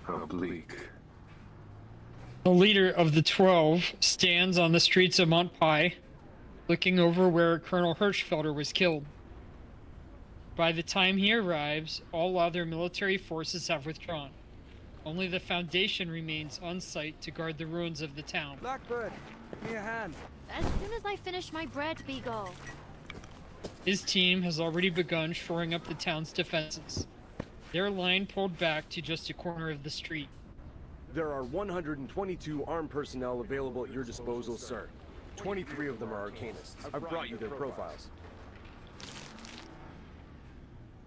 Speaker 8: How bleak.
Speaker 2: The leader of the 12 stands on the streets of Montpie, looking over where Colonel Hirschfelder was killed. By the time he arrives, all other military forces have withdrawn. Only the Foundation remains on site to guard the ruins of the town.
Speaker 5: Blackbird, give me a hand.
Speaker 10: As soon as I finish my bread, Beagle.
Speaker 2: His team has already begun shoring up the town's defenses. Their line pulled back to just a corner of the street.
Speaker 11: There are 122 armed personnel available at your disposal, sir. 23 of them are Arcanists. I've brought you their profiles.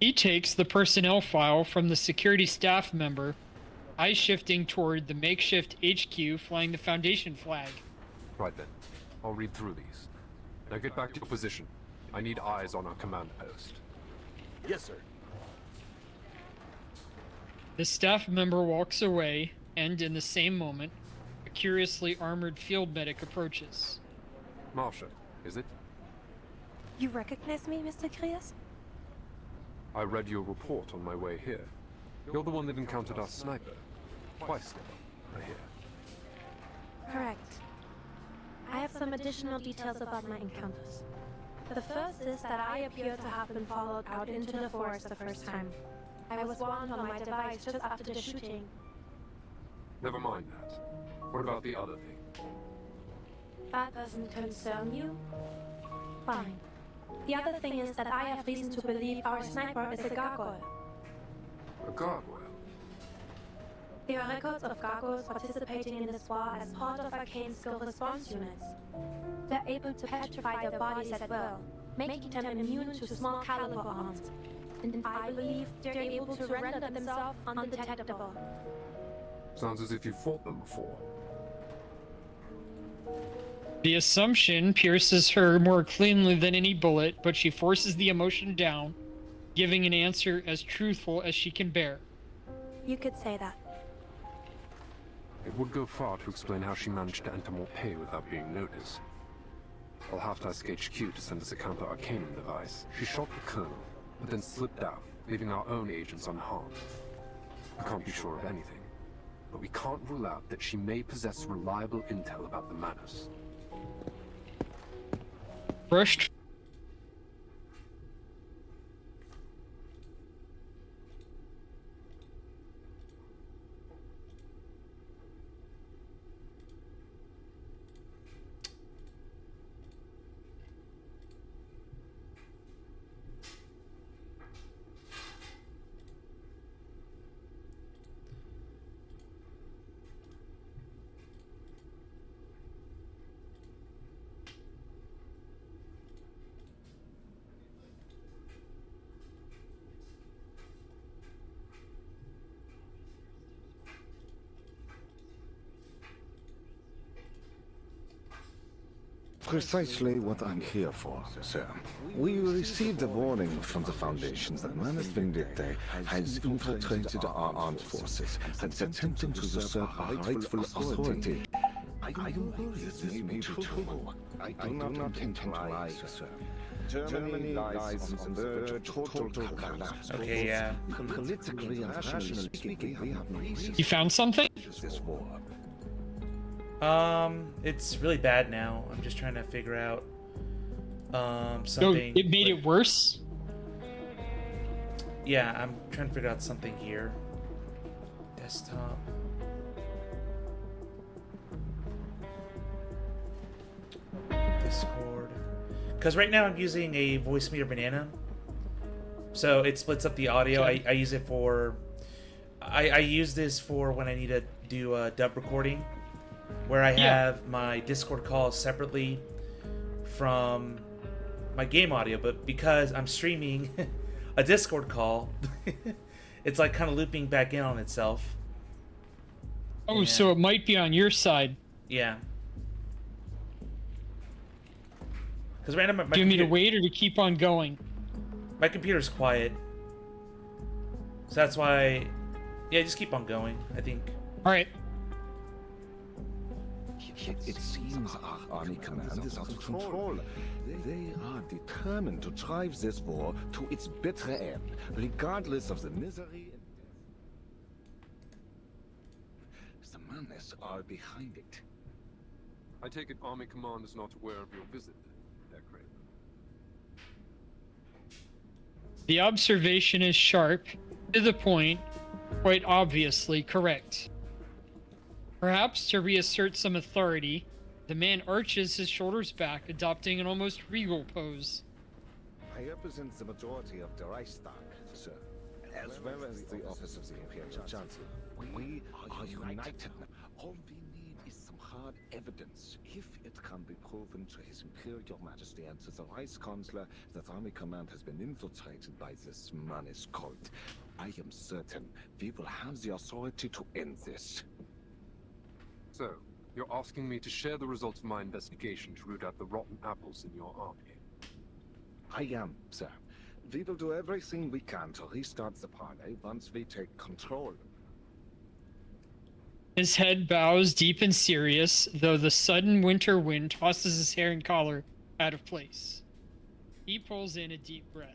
Speaker 2: He takes the personnel file from the security staff member, eyes shifting toward the makeshift HQ flying the Foundation flag.
Speaker 8: Right then. I'll read through these. Now get back to your position. I need eyes on our command post.
Speaker 11: Yes, sir.
Speaker 2: The staff member walks away, and in the same moment, a curiously armored field medic approaches.
Speaker 8: Marsha, is it?
Speaker 19: You recognize me, Mr. Krias?
Speaker 8: I read your report on my way here. You're the one that encountered our sniper. Twice now, I hear.
Speaker 19: Correct. I have some additional details about my encounters. The first is that I appear to have been followed out into the forest the first time. I was warned on my device just after the shooting.
Speaker 8: Never mind that. What about the other thing?
Speaker 19: That doesn't concern you? Fine. The other thing is that I have reason to believe our sniper is a gargoyle.
Speaker 8: A gargoyle?
Speaker 19: There are records of gargoyles participating in this war as part of Arcane skill response units. They're able to petrify their bodies at will, making them immune to small caliber arms. And I believe they're able to render themselves undetectable.
Speaker 8: Sounds as if you fought them before.
Speaker 2: The assumption pierces her more cleanly than any bullet, but she forces the emotion down, giving an answer as truthful as she can bear.
Speaker 19: You could say that.
Speaker 8: It would go far to explain how she managed to enter Montpellier without being noticed. I'll have to ask HQ to send us a counter arcanum device. She shot the colonel, but then slipped out, leaving our own agents unharmed. I can't be sure of anything, but we can't rule out that she may possess reliable intel about the Manus.
Speaker 2: Rushed.
Speaker 14: Precisely what I'm here for, sir. We received a warning from the Foundations that Manus Vindicte has infiltrated our armed forces and is attempting to usurp our rightful authority. I am worried this may be true. I do not intend to lie, sir. Germany lies on the verge of total collapse.
Speaker 1: Okay, yeah.
Speaker 14: Politically and rationally speaking, we have no reason.
Speaker 2: You found something?
Speaker 14: This war.
Speaker 1: It's really bad now. I'm just trying to figure out
Speaker 2: So
Speaker 1: something.
Speaker 2: it made it worse?
Speaker 1: Yeah, I'm trying to figure out something here. Desktop. Discord. Because right now I'm using a voice meter banana. So it splits up the audio. I use it for... I use this for when I need to do a dub recording. Where I have my Discord calls separately from my game audio. But because I'm streaming a Discord call, it's like kind of looping back in on itself.
Speaker 2: Oh, and... so it might be on your side.
Speaker 1: Yeah. Because right now my
Speaker 2: do you want me to wait or to keep on going?
Speaker 1: My computer's quiet. So that's why... Yeah, just keep on going, I think.
Speaker 2: Alright.
Speaker 14: It seems our army command is out of control. They are determined to drive this war to its bitter end, regardless of the misery and death. The Manus are behind it.
Speaker 8: I take it Army Command is not aware of your visit, Herr Crane.
Speaker 2: The observation is sharp, to the point, quite obviously correct. Perhaps to reassert some authority, the man arches his shoulders back, adopting an almost regal pose.
Speaker 14: I represent the majority of the Reichstag, sir, as well as the office of the Imperial Chancellor. We are united. All we need is some hard evidence. If it can be proven to His Imperial Majesty and to the Reichskanzler that Army Command has been infiltrated by this Manus cult, I am certain we will have the authority to end this.
Speaker 8: So, you're asking me to share the results of my investigation to root out the rotten apples in your army?
Speaker 14: I am, sir. We will do everything we can to restart the party once we take control.
Speaker 2: His head bows deep and serious, though the sudden winter wind tosses his hair and collar out of place. He pulls in a deep breath.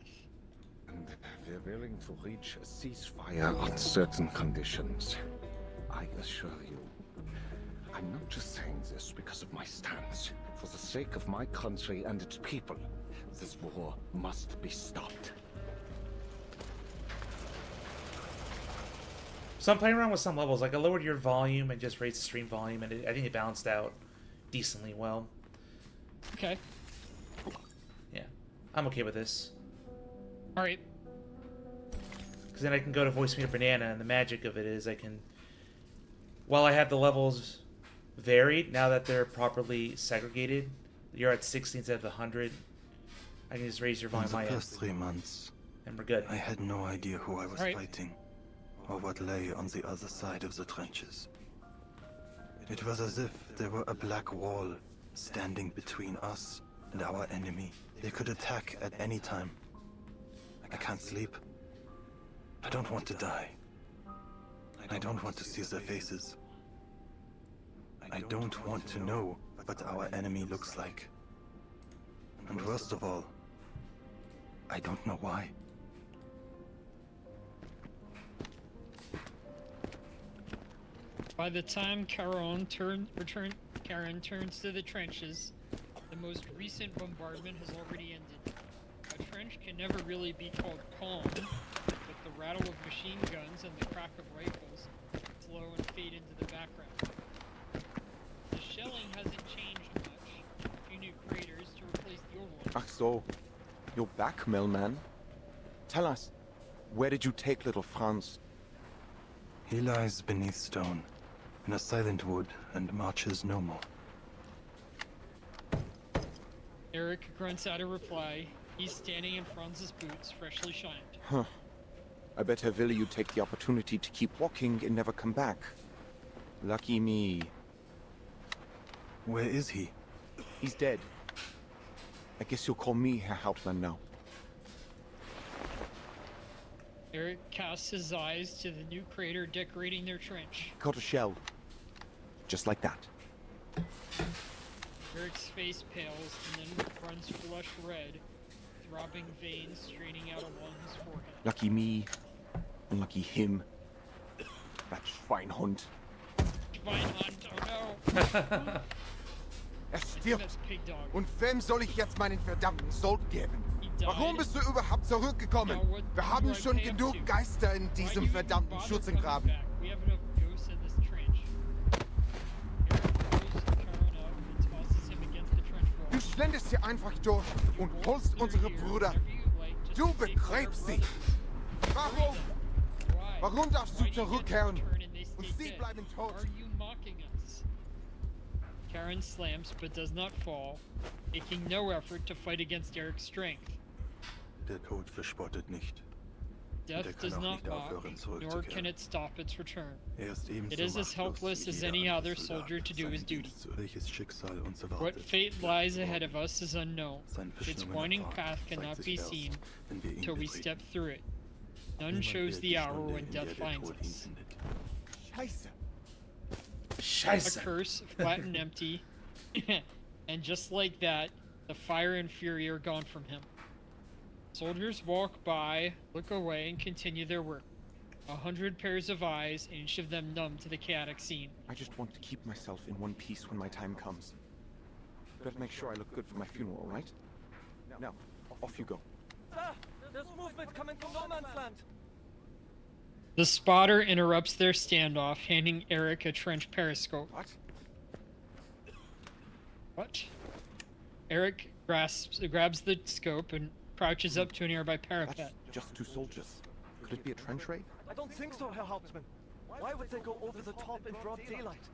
Speaker 14: And we're willing to reach a ceasefire on certain conditions. I assure you. I'm not just saying this because of my stance. For the sake of my country and its people, this war must be stopped.
Speaker 1: So I'm playing around with some levels. Like I lowered your volume and just raised the stream volume, and I think it balanced out decently well.
Speaker 2: Okay.
Speaker 1: Yeah, I'm okay with this.
Speaker 2: All right.
Speaker 1: Because then I can go to voice meter banana, and the magic of it is I can, while I have the levels varied, now that they're properly segregated, you're at 60 instead of 100. I can just raise your volume.
Speaker 3: In the first 3 months,
Speaker 1: and we're good.
Speaker 3: I had no idea who I was fighting, or what lay on the other side of the trenches. It was as if there were a black wall standing between us and our enemy. They could attack at any time. I can't sleep. I don't want to die. I don't want to see their faces. I don't want to know what our enemy looks like. And worst of all, I don't know why.
Speaker 2: By the time Karen turns to the trenches, the most recent bombardment has already ended. A trench can never really be called calm, but the rattle of machine guns and the crack of rifles slow and fade into the background. The shelling hasn't changed much. A few new craters to replace the old ones.
Speaker 17: Ach so. You're back, Millman. Tell us, where did you take little Franz?
Speaker 3: He lies beneath stone, in a silent wood, and marches no more.
Speaker 2: Eric grunts out a reply. He's standing in Franz's boots, freshly shined.
Speaker 17: Huh. I bet Herr Wille you take the opportunity to keep walking and never come back. Lucky me.
Speaker 3: Where is he?
Speaker 17: He's dead. I guess you'll call me Herr Hauptmann now.
Speaker 2: Eric casts his eyes to the new crater decorating their trench.
Speaker 17: Caught a shell. Just like that.
Speaker 2: Eric's face pales and then runs flush red, throbbing veins straining out along his forehead.
Speaker 17: Lucky me. And lucky him. That Schweinhund.
Speaker 2: Schweinhund, oh no!
Speaker 17: Stirbt. Und wem soll ich jetzt meinen verdammten Sold geben? Warum bist du überhaupt zurückgekommen? Wir haben schon genug Geister in diesem verdammten Schützengraben.
Speaker 2: We have enough ghosts in this trench. Eric pulls Karen up and tosses him against the trench wall.
Speaker 17: Du schlendest hier einfach durch und holst unsere Brüder. Du begräbst sie. Warum? Warum darfst du zurückkehren? Und sie bleiben tot.
Speaker 2: Are you mocking us? Karen slams but does not fall, making no effort to fight against Eric's strength.
Speaker 3: Der Tod verspottet nicht.
Speaker 2: Death does not mock, nor can it stop its return. It is as helpless as any other soldier to do his duty. What fate lies ahead of us is unknown. Its winding path cannot be seen until we step through it. None shows the hour when death finds us.
Speaker 1: Scheiße.
Speaker 2: A curse, flat and empty, and just like that, the fire and fury are gone from him. Soldiers walk by, look away, and continue their work. 100 pairs of eyes, and each of them numb to the chaotic scene.
Speaker 17: I just want to keep myself in one piece when my time comes. Better make sure I look good for my funeral, right? Now, off you go.
Speaker 5: Sir, there's movement coming from no man's land.
Speaker 2: The spotter interrupts their standoff, handing Eric a trench periscope. What? Eric grabs the scope and crouches up to a nearby parapet.
Speaker 17: That's just two soldiers. Could it be a trench raid?
Speaker 5: I don't think so, Herr Hauptmann. Why would they go over the top in broad daylight?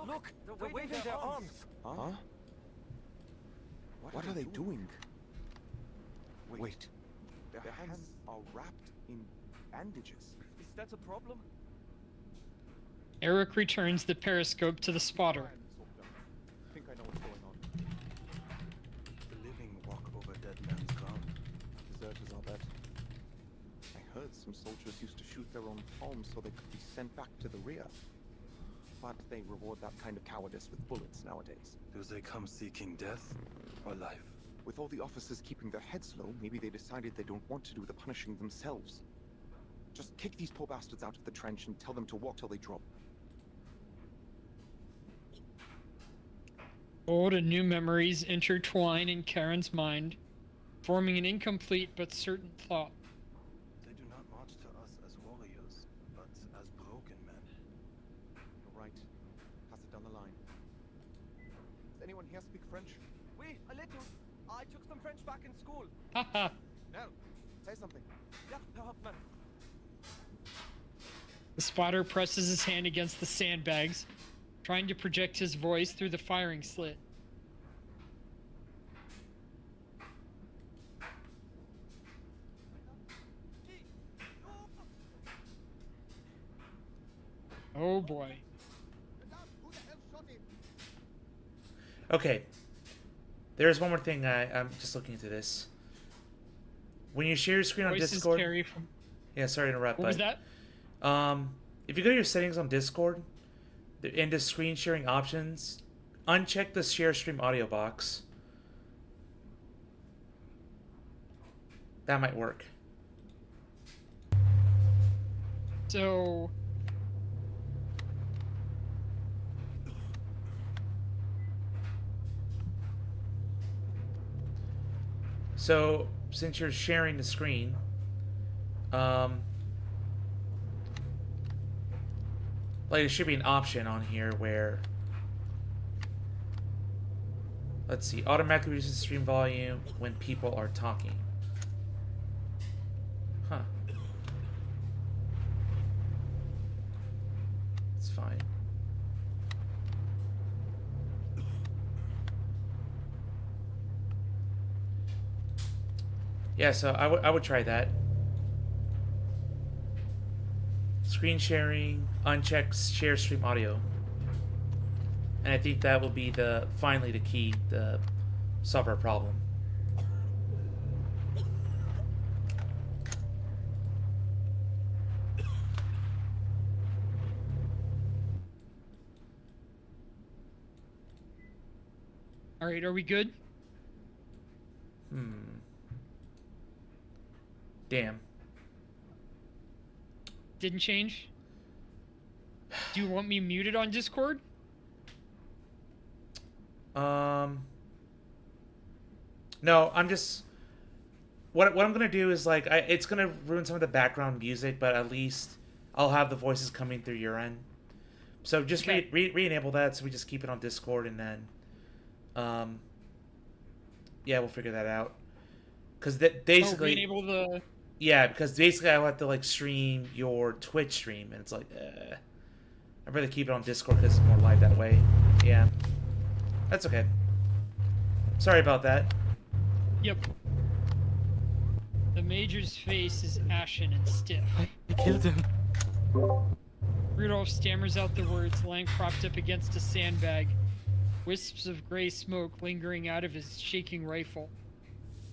Speaker 5: Look, they're waving their arms.
Speaker 17: Huh? What are they doing? Wait. Their hands are wrapped in bandages.
Speaker 5: Is that a problem?
Speaker 2: Eric returns the periscope to the spotter.
Speaker 17: I think I know what's going on.
Speaker 3: The living walk over dead man's ground.
Speaker 17: Deserters, I'll bet. I heard some soldiers used to shoot their own homes so they could be sent back to the rear. But they reward that kind of cowardice with bullets nowadays.
Speaker 3: Do they come seeking death or life?
Speaker 17: With all the officers keeping their heads low, maybe they decided they don't want to do the punishing themselves. Just kick these poor bastards out of the trench and tell them to walk till they drop.
Speaker 2: Old and new memories intertwine in Karen's mind, forming an incomplete but certain thought.
Speaker 3: They do not march to us as warriors, but as broken men.
Speaker 17: You're right. Pass it down the line. Does anyone here speak French?
Speaker 5: Oui, a little. I took some French back in school.
Speaker 2: Haha.
Speaker 17: Nell, say something.
Speaker 5: Yeah, Herr Hauptmann.
Speaker 2: The spotter presses his hand against the sandbags, trying to project his voice through the firing slit. Oh boy.
Speaker 1: Okay. There's one more thing I'm just looking into this. When you share your screen on
Speaker 2: Voice is
Speaker 1: Discord...
Speaker 2: Terry from...
Speaker 1: Yeah, sorry to interrupt.
Speaker 2: What was that?
Speaker 1: If you go to your settings on Discord, into screen sharing options, uncheck the share stream audio box. That might work.
Speaker 2: So...
Speaker 1: So, since you're sharing the screen, like there should be an option on here where, let's see, automatically reduces the stream volume when people are talking. Huh. It's fine. Yeah, so I would try that. Screen sharing, uncheck share stream audio. And I think that will be finally the key to solve our problem.
Speaker 2: All right, are we good?
Speaker 1: Damn.
Speaker 2: Didn't change? Do you want me muted on Discord?
Speaker 1: No, I'm just... What I'm gonna do is, like, it's gonna ruin some of the background music, but at least I'll have the voices coming through your end. So just re-enable that, so we just keep it on Discord, and then... yeah, we'll figure that out. Because basically...
Speaker 2: re-enable the...
Speaker 1: Yeah, because basically I'll have to, like, stream your Twitch stream, and it's like, I'd rather keep it on Discord because it's more live that way. Yeah. That's okay. Sorry about that.
Speaker 2: Yep. The Major's face is ashen and stiff.
Speaker 16: I killed him.
Speaker 2: Rudolph stammers out the words, lying propped up against a sandbag, wisps of gray smoke lingering out of his shaking rifle.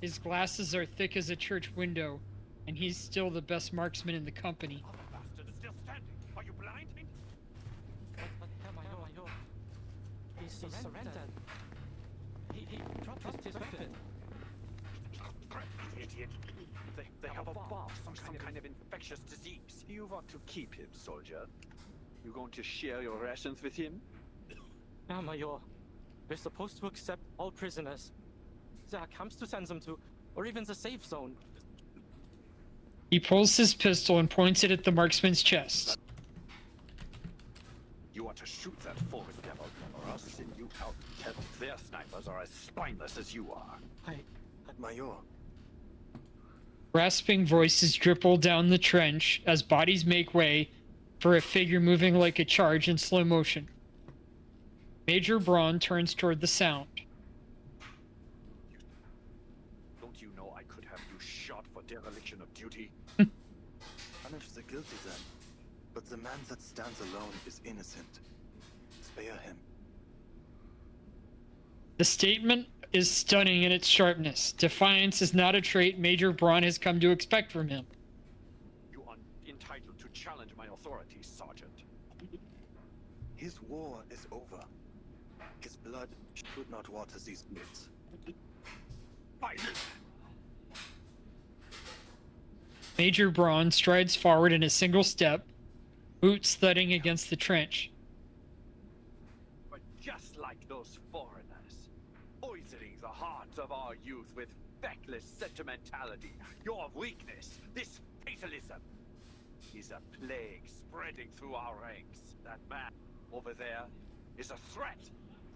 Speaker 2: His glasses are thick as a church window, and he's still the best marksman in the company.
Speaker 5: Bastard is still standing. Are you blind?
Speaker 16: He surrendered. He dropped his weapon.
Speaker 14: Idiot. They have a bomb, some kind of infectious disease. You want to keep him, soldier. You going to share your rations with him?
Speaker 16: Yeah, Major. We're supposed to accept all prisoners. There are camps to send them to, or even the safe zone.
Speaker 2: He pulls his pistol and points it at the marksman's chest.
Speaker 14: You want to shoot that foreign devil, or I'll send you out to tell their snipers are as spineless as you are.
Speaker 3: Major.
Speaker 2: Rasping voices dribble down the trench as bodies make way for a figure moving like a charge in slow motion. Major Braun turns toward the sound.
Speaker 14: Don't you know I could have you shot for dereliction of duty?
Speaker 3: Punish the guilty then. But the man that stands alone is innocent. Spare him.
Speaker 2: The statement is stunning in its sharpness. Defiance is not a trait Major Braun has come to expect from him.
Speaker 14: You are entitled to challenge my authority, Sergeant.
Speaker 3: His war is over. His blood should not water these pits.
Speaker 14: Fight!
Speaker 2: Major Braun strides forward in a single step, boots thudding against the trench.
Speaker 14: But just like those foreigners, poisoning the hearts of our youth with feckless sentimentality, your weakness, this fatalism, is a plague spreading through our ranks. That man over there is a threat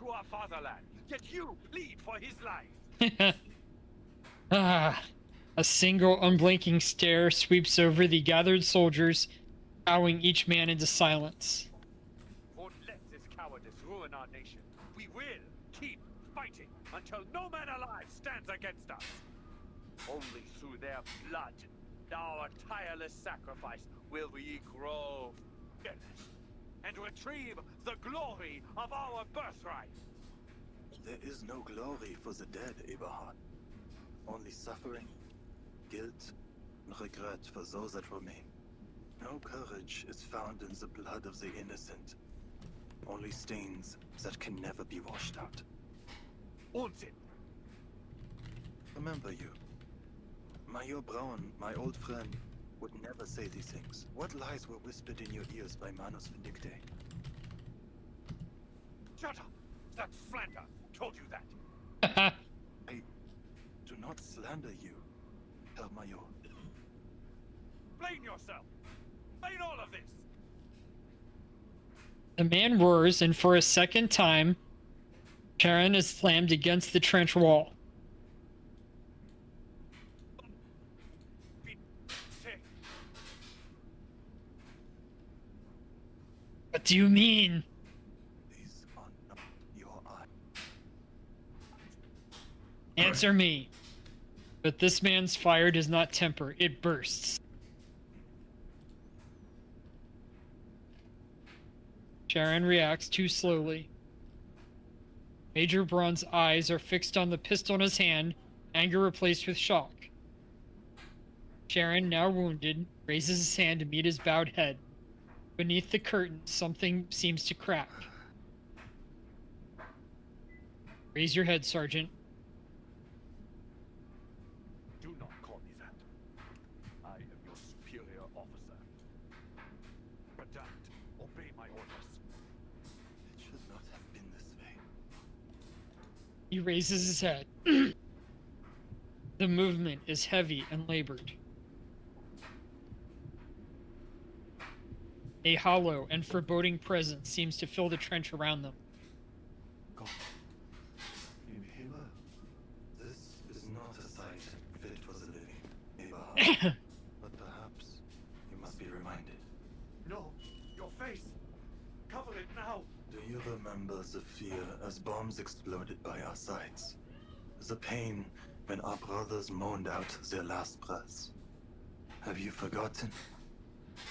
Speaker 14: to our fatherland. Yet you plead for his life.
Speaker 2: A single unblinking stare sweeps over the gathered soldiers, bowing each man into silence.
Speaker 14: Won't let this cowardice ruin our nation. We will keep fighting until no man alive stands against us. Only through their blood, our tireless sacrifice, will we grow fearless and retrieve the glory of our birthright.
Speaker 3: There is no glory for the dead, Eberhard. Only suffering, guilt, and regret for those that remain. No courage is found in the blood of the innocent. Only stains that can never be washed out.
Speaker 14: Unsinn!
Speaker 3: Remember you. Major Braun, my old friend, would never say these things. What lies were whispered in your ears by Manus Vindicte?
Speaker 5: Shut up! That's slander! Who told you that?
Speaker 3: I do not slander you, Herr Major.
Speaker 5: Blame yourself! Blame all of this!
Speaker 2: The man roars, and for a second time, Charon is slammed against the trench wall. What do you mean?
Speaker 3: These are not your eyes.
Speaker 2: Answer me. But this man's fire does not temper, it bursts. Charon reacts too slowly. Major Braun's eyes are fixed on the pistol in his hand, anger replaced with shock. Charon, now wounded, raises his hand to meet his bowed head. Beneath the curtain, something seems to crack. Raise your head, Sergeant.
Speaker 14: Do not call me that. I am your superior officer. Adapt. Obey my orders.
Speaker 3: It should not have been this way.
Speaker 2: He raises his head. The movement is heavy and labored. A hollow and foreboding presence seems to fill the trench around them.
Speaker 3: This is not a sight fit for the living. But perhaps you must be reminded.
Speaker 5: No! Your face! Cover it now!
Speaker 3: Do you remember the fear as bombs exploded by our sides? The pain when our brothers moaned out their last breaths? Have you forgotten?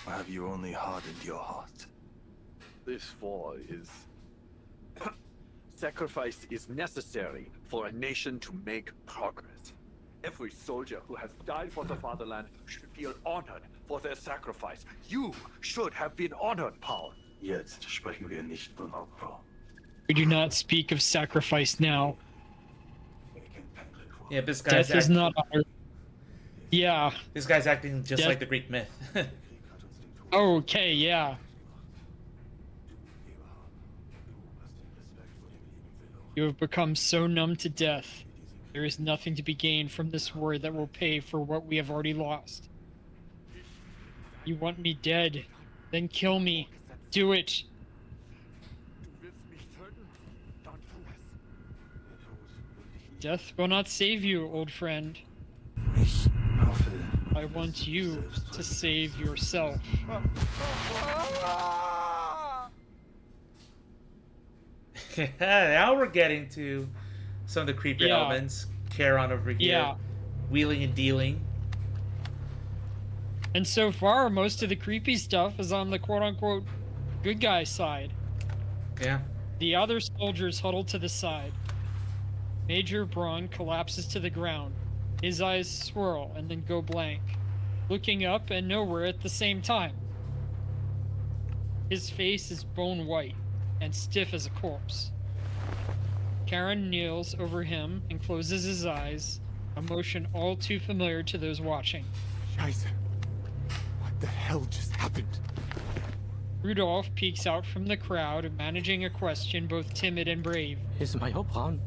Speaker 3: Or have you only hardened your heart?
Speaker 18: This war is... Sacrifice is necessary for a nation to make progress. Every soldier who has died for the fatherland should feel honored for their sacrifice. You should have been honored, Paul.
Speaker 3: Jetzt sprechen wir nicht von Opfer.
Speaker 2: We do not speak of sacrifice now.
Speaker 1: Yeah, this guy's
Speaker 2: Death is not honored. Yeah.
Speaker 1: This guy's acting just
Speaker 2: Death-
Speaker 1: like the Greek myth.
Speaker 2: Okay, yeah. You have become so numb to death. There is nothing to be gained from this war that will pay for what we have already lost. You want me dead? Then kill me. Do it. Death will not save you, old friend. I want you to save yourself.
Speaker 1: Now we're getting to some of the creepier
Speaker 2: Yeah.
Speaker 1: elements. Charon over here,
Speaker 2: Yeah.
Speaker 1: wheeling and dealing.
Speaker 2: And so far, most of the creepy stuff is on the quote-unquote good guy side.
Speaker 1: Yeah.
Speaker 2: The other soldiers huddle to the side. Major Braun collapses to the ground. His eyes swirl and then go blank, looking up and nowhere at the same time. His face is bone white and stiff as a corpse. Karen kneels over him and closes his eyes, a motion all too familiar to those watching.
Speaker 17: Scheiße. What the hell just happened?
Speaker 2: Rudolph peeks out from the crowd, managing a question both timid and brave.
Speaker 16: Is Major Braun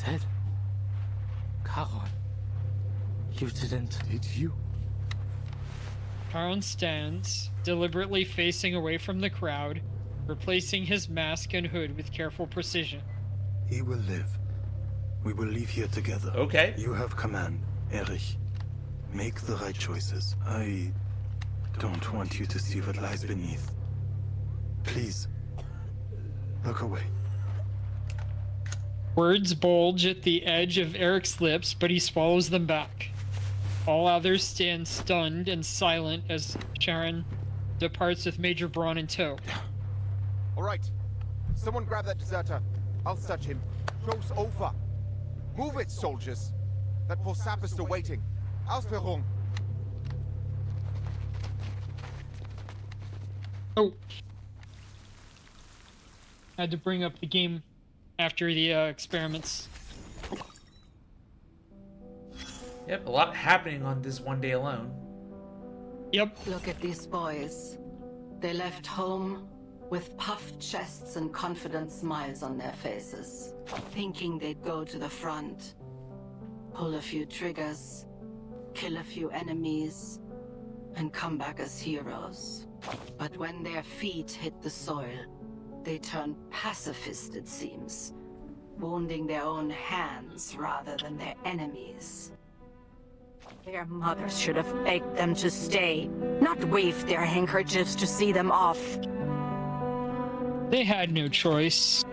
Speaker 16: dead? Caron, you didn't.
Speaker 17: Did you?
Speaker 2: Caron stands, deliberately facing away from the crowd, replacing his mask and hood with careful precision.
Speaker 3: He will live. We will leave here together.
Speaker 1: Okay.
Speaker 3: You have command, Erich. Make the right choices. I don't want you to see what lies beneath. Please, look away.
Speaker 2: Words bulge at the edge of Eric's lips, but he swallows them back. All others stand stunned and silent as Sharon departs with Major Braun in tow.
Speaker 17: All right. Someone grab that deserter. I'll search him. Show's over. Move it, soldiers. That poor sap is still waiting. Ausführung.
Speaker 2: Oh. Had to bring up the game after the experiments.
Speaker 1: Yep, a lot happening on this one day alone.
Speaker 2: Yep.
Speaker 21: Look at these boys. They left home with puffed chests and confident smiles on their faces, thinking they'd go to the front, pull a few triggers, kill a few enemies, and come back as heroes. But when their feet hit the soil, they turned pacifist, it seems, wounding their own hands rather than their enemies.
Speaker 22: Their mothers should have begged them to stay, not waved their handkerchiefs to see them off.
Speaker 2: They had no choice.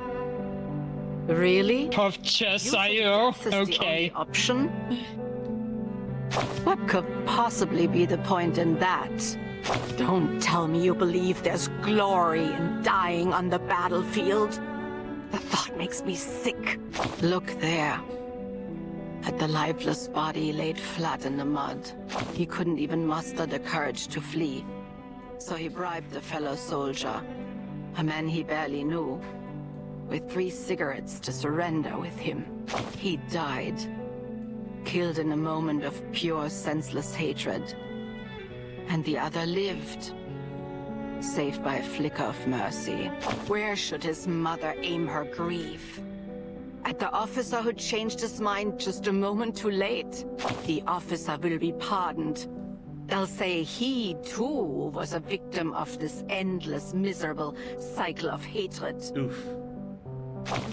Speaker 22: Really?
Speaker 2: Puff chest IO. Okay.
Speaker 22: Option? What could possibly be the point in that? Don't tell me you believe there's glory in dying on the battlefield. The thought makes me sick.
Speaker 21: Look there. At the lifeless body laid flat in the mud. He couldn't even muster the courage to flee. So he bribed a fellow soldier, a man he barely knew, with 3 cigarettes to surrender with him. He died, killed in a moment of pure senseless hatred. And the other lived, saved by a flicker of mercy. Where should his mother aim her grief? At the officer who changed his mind just a moment too late? The officer will be pardoned. They'll say he, too, was a victim of this endless, miserable cycle of hatred.
Speaker 1: Oof.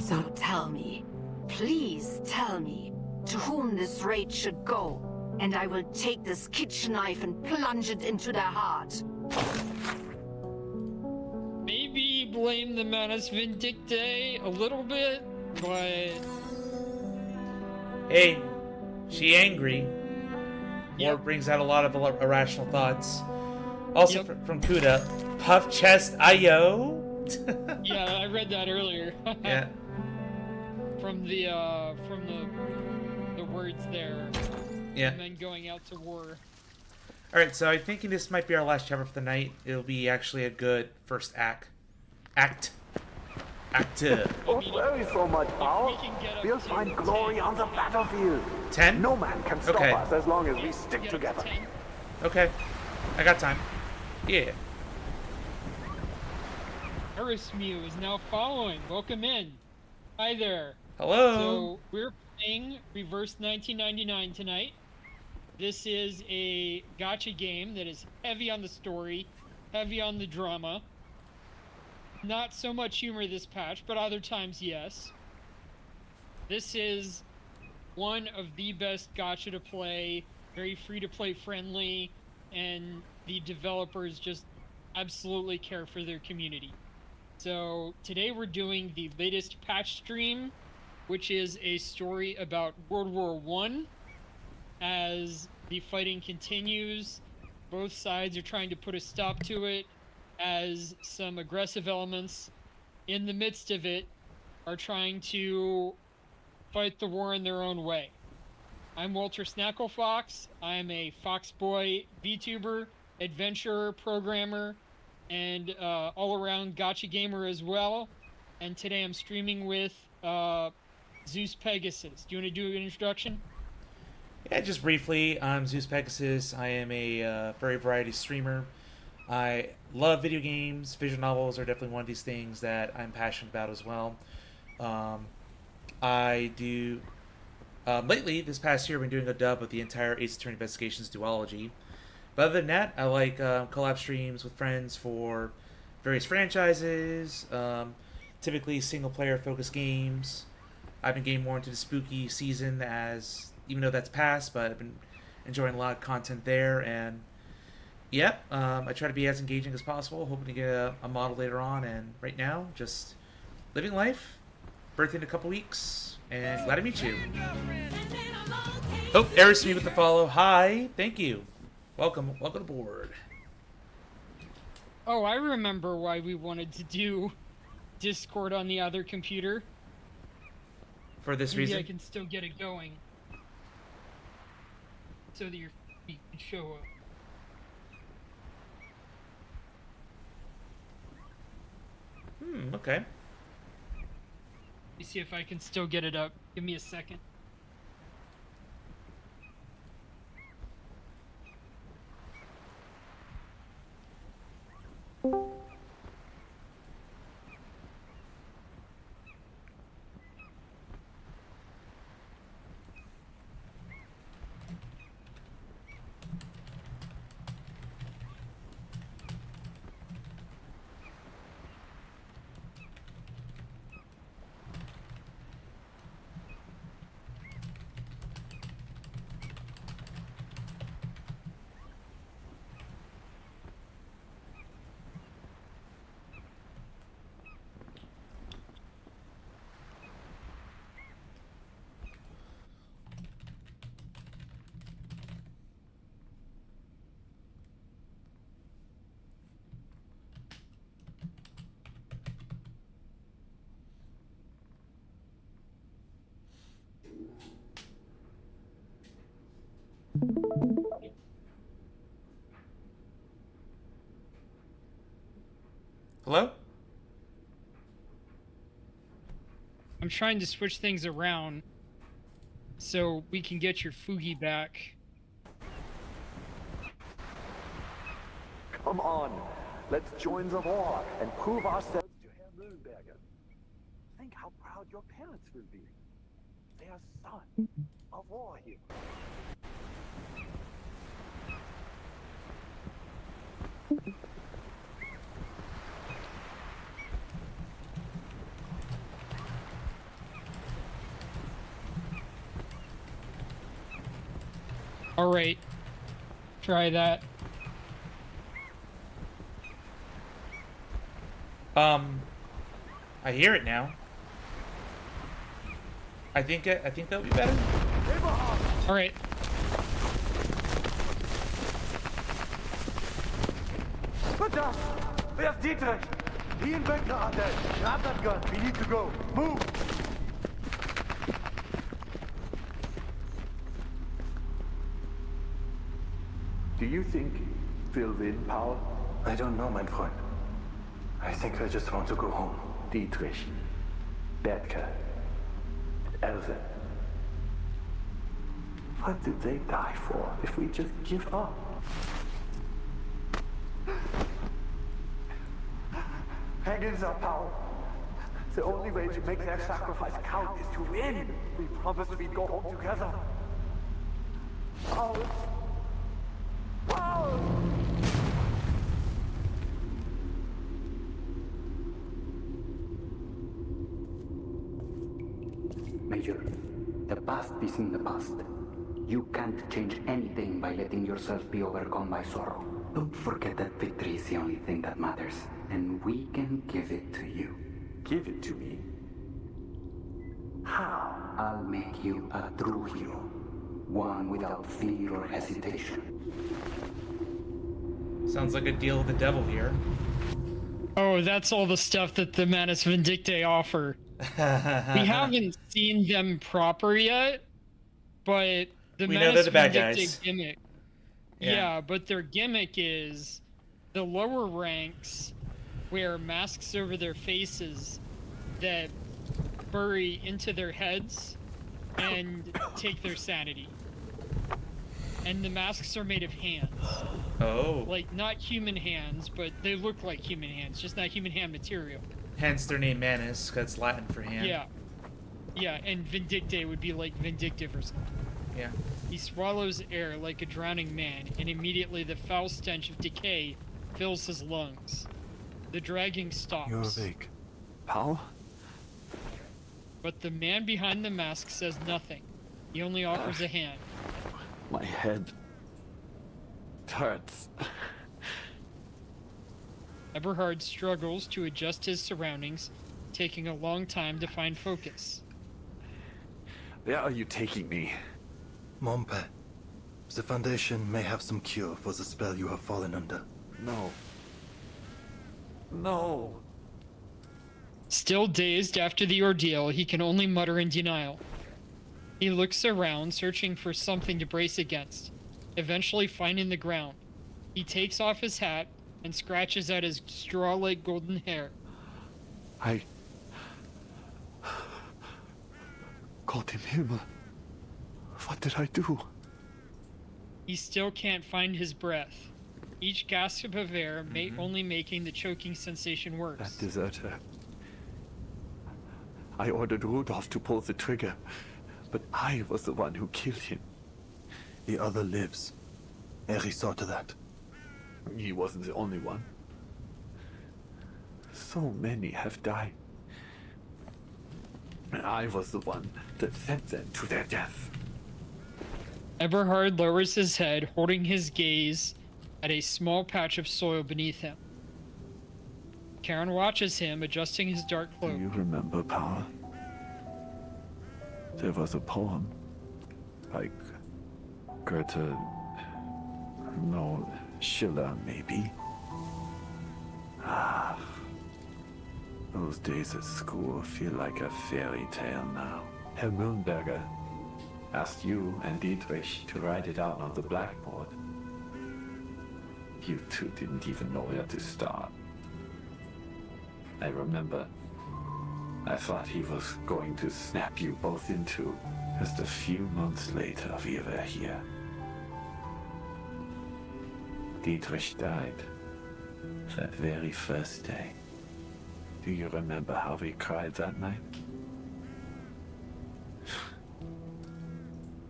Speaker 21: So tell me, please tell me, to whom this rage should go, and I will take this kitchen knife and plunge it into their heart.
Speaker 2: Maybe blame the Manus Vindictae a little bit, but...
Speaker 1: Hey, she angry. Or brings out a lot of irrational thoughts. Also from Kuda, puff chest IO.
Speaker 2: Yeah, I read that earlier.
Speaker 1: Yeah.
Speaker 2: From the words there.
Speaker 1: Yeah.
Speaker 2: And then going out to war.
Speaker 1: Alright, so I'm thinking this might be our last chapter for the night. It'll be actually a good first act. Act.
Speaker 11: Don't worry so much, pal. We'll find glory on the battlefield.
Speaker 1: 10?
Speaker 11: No man can stop
Speaker 1: Okay.
Speaker 11: us as long as we stick together.
Speaker 1: Okay. I got time. Yeah.
Speaker 2: Erismew is now following. Welcome in. Hi there.
Speaker 1: Hello.
Speaker 2: So we're playing Reverse 1999 tonight. This is a gacha game that is heavy on the story, heavy on the drama. Not so much humor this patch, but other times, yes. This is one of the best gacha to play, very free-to-play friendly, and the developers just absolutely care for their community. So today we're doing the latest patch stream, which is a story about World War I. As the fighting continues, both sides are trying to put a stop to it, as some aggressive elements in the midst of it are trying to fight the war in their own way. I'm Walter Snacklefox. I'm a Fox Boy VTuber, adventurer, programmer, and all-around gacha gamer as well. And today I'm streaming with Zeus Pegasus. Do you want to do an introduction?
Speaker 1: Yeah, just briefly, I'm Zeus Pegasus. I am a very variety streamer. I love video games. Visual novels are definitely one of these things that I'm passionate about as well. I do... lately, this past year, I've been doing a dub of the entire Ace Attorney Investigations duology. But other than that, I like collab streams with friends for various franchises, typically single-player focused games. I've been getting more into the spooky season, as even though that's past, but I've been enjoying a lot of content there. And yep, I try to be as engaging as possible, hoping to get a model later on. And right now, just living life, birthday in a couple weeks, and glad to meet you. Oh, Erisme with the follow. Hi, thank you. Welcome aboard.
Speaker 2: Oh, I remember why we wanted to do Discord on the other computer.
Speaker 1: For this
Speaker 2: Maybe
Speaker 1: reason?
Speaker 2: I can still get it going. So that your feet can show up.
Speaker 1: Okay.
Speaker 2: Let me see if I can still get it up. Give me a second.
Speaker 1: Hello?
Speaker 2: I'm trying to switch things around so we can get your Fugi back.
Speaker 18: Come on, let's join the war and prove ourselves to Herr Mühlenberger. Think how proud your parents will be. Their son, a war hero.
Speaker 2: All right, try that.
Speaker 1: I hear it now. I think that'll be better.
Speaker 2: All right.
Speaker 17: But us! There's Dietrich! He and Beckner are dead. Grab that gun. We need to go. Move!
Speaker 18: Do you think we'll win, Paul?
Speaker 3: I don't know, my friend. I think I just want to go home.
Speaker 18: Dietrich, Bertke, Elven. What did they die for if we just give up?
Speaker 17: Hang in there, Paul. The only way to make their sacrifice count is to win. We promised we'd go home together. Paul. Paul!
Speaker 9: Major, the past is in the past. You can't change anything by letting yourself be overcome by sorrow. Don't forget that victory is the only thing that matters, and we can give it to you.
Speaker 18: Give it to me?
Speaker 9: How? I'll make you a true hero. One without fear or hesitation.
Speaker 1: Sounds like a deal with the devil here.
Speaker 2: Oh, that's all the stuff that the Manus Vindictae offer. We haven't seen them proper yet, but the
Speaker 1: We know they're
Speaker 2: Manus
Speaker 1: the bad
Speaker 2: Vindictae
Speaker 1: guys.
Speaker 2: gimmick.
Speaker 1: Yeah.
Speaker 2: Yeah, but their gimmick is the lower ranks wear masks over their faces that bury into their heads and take their sanity. And the masks are made of hands.
Speaker 1: Oh.
Speaker 2: Like, not human hands, but they look like human hands, just not human hand material.
Speaker 1: Hence their name Manus, because Latin for hand.
Speaker 2: Yeah. Yeah, and Vindictae would be like vindictive or something.
Speaker 1: Yeah.
Speaker 2: He swallows air like a drowning man, and immediately the foul stench of decay fills his lungs. The dragging stops.
Speaker 3: You're awake.
Speaker 18: Paul?
Speaker 2: But the man behind the mask says nothing. He only offers a hand.
Speaker 18: My head hurts.
Speaker 2: Eberhard struggles to adjust his surroundings, taking a long time to find focus.
Speaker 18: Where are you taking me?
Speaker 3: Mompe, the Foundation may have some cure for the spell you have fallen under.
Speaker 18: No. No.
Speaker 2: Still dazed after the ordeal, he can only mutter in denial. He looks around, searching for something to brace against, eventually finding the ground. He takes off his hat and scratches at his straw-like golden hair.
Speaker 18: Gott im Himmel. What did I do?
Speaker 2: He still can't find his breath. Each gasp of air only making the choking sensation worse.
Speaker 18: That deserter. I ordered Rudolph to pull the trigger, but I was the one who killed him.
Speaker 3: The other lives. Eri saw to that.
Speaker 18: He wasn't the only one. So many have died. And I was the one that sent them to their death.
Speaker 2: Eberhard lowers his head, holding his gaze at a small patch of soil beneath him. Karen watches him, adjusting his dark cloak.
Speaker 18: Do you remember, Paul? There was a poem. Like Goethe... No, Schiller, maybe. Ah. Those days at school feel like a fairy tale now. Herr Mühlenberger, Asked you and Dietrich to write it out on the blackboard. You two didn't even know where to start. I remember. I thought he was going to snap you both in two. Just a few months later, we were here. Dietrich died. That very first day. Do you remember how we cried that night?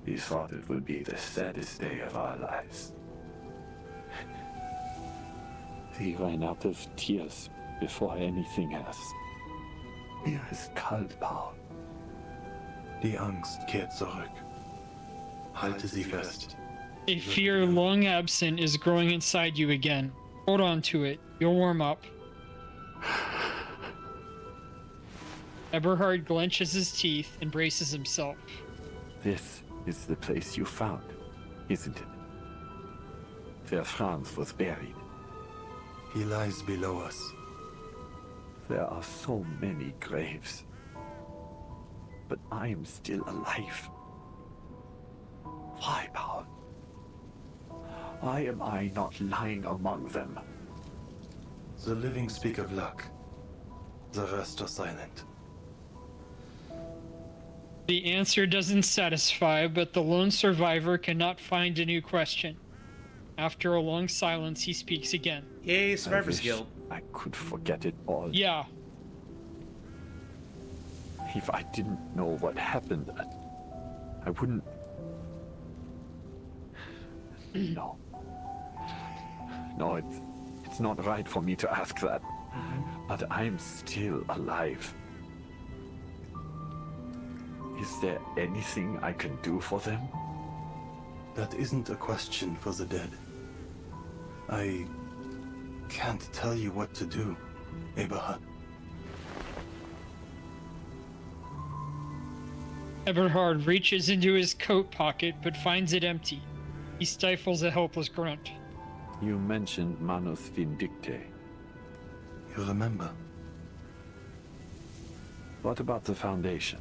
Speaker 18: We thought it would be the saddest day of our lives. We ran out of tears before anything else. Mir ist kalt, Paul.
Speaker 3: Die Angst kehrt zurück. Halte sie fest.
Speaker 2: A fear long absent is growing inside you again. Hold on to it. You'll warm up. Eberhard clenches his teeth and braces himself.
Speaker 18: This is the place you found, isn't it? Where Franz was buried.
Speaker 3: He lies below us.
Speaker 18: There are so many graves. But I am still alive. Why, Paul? Why am I not lying among them?
Speaker 3: The living speak of luck. The rest are silent.
Speaker 2: The answer doesn't satisfy, but the lone survivor cannot find a new question. After a long silence, he speaks again.
Speaker 1: Yay, Survivor's Guild.
Speaker 18: I could forget it all.
Speaker 2: Yeah.
Speaker 18: If I didn't know what happened, I wouldn't... No. No, it's not right for me to ask that. But I'm still alive. Is there anything I can do for them?
Speaker 3: That isn't a question for the dead. I can't tell you what to do, Eberhard.
Speaker 2: Eberhard reaches into his coat pocket but finds it empty. He stifles a helpless grunt.
Speaker 18: You mentioned Manus Vindicte.
Speaker 3: You remember?
Speaker 18: What about the Foundation?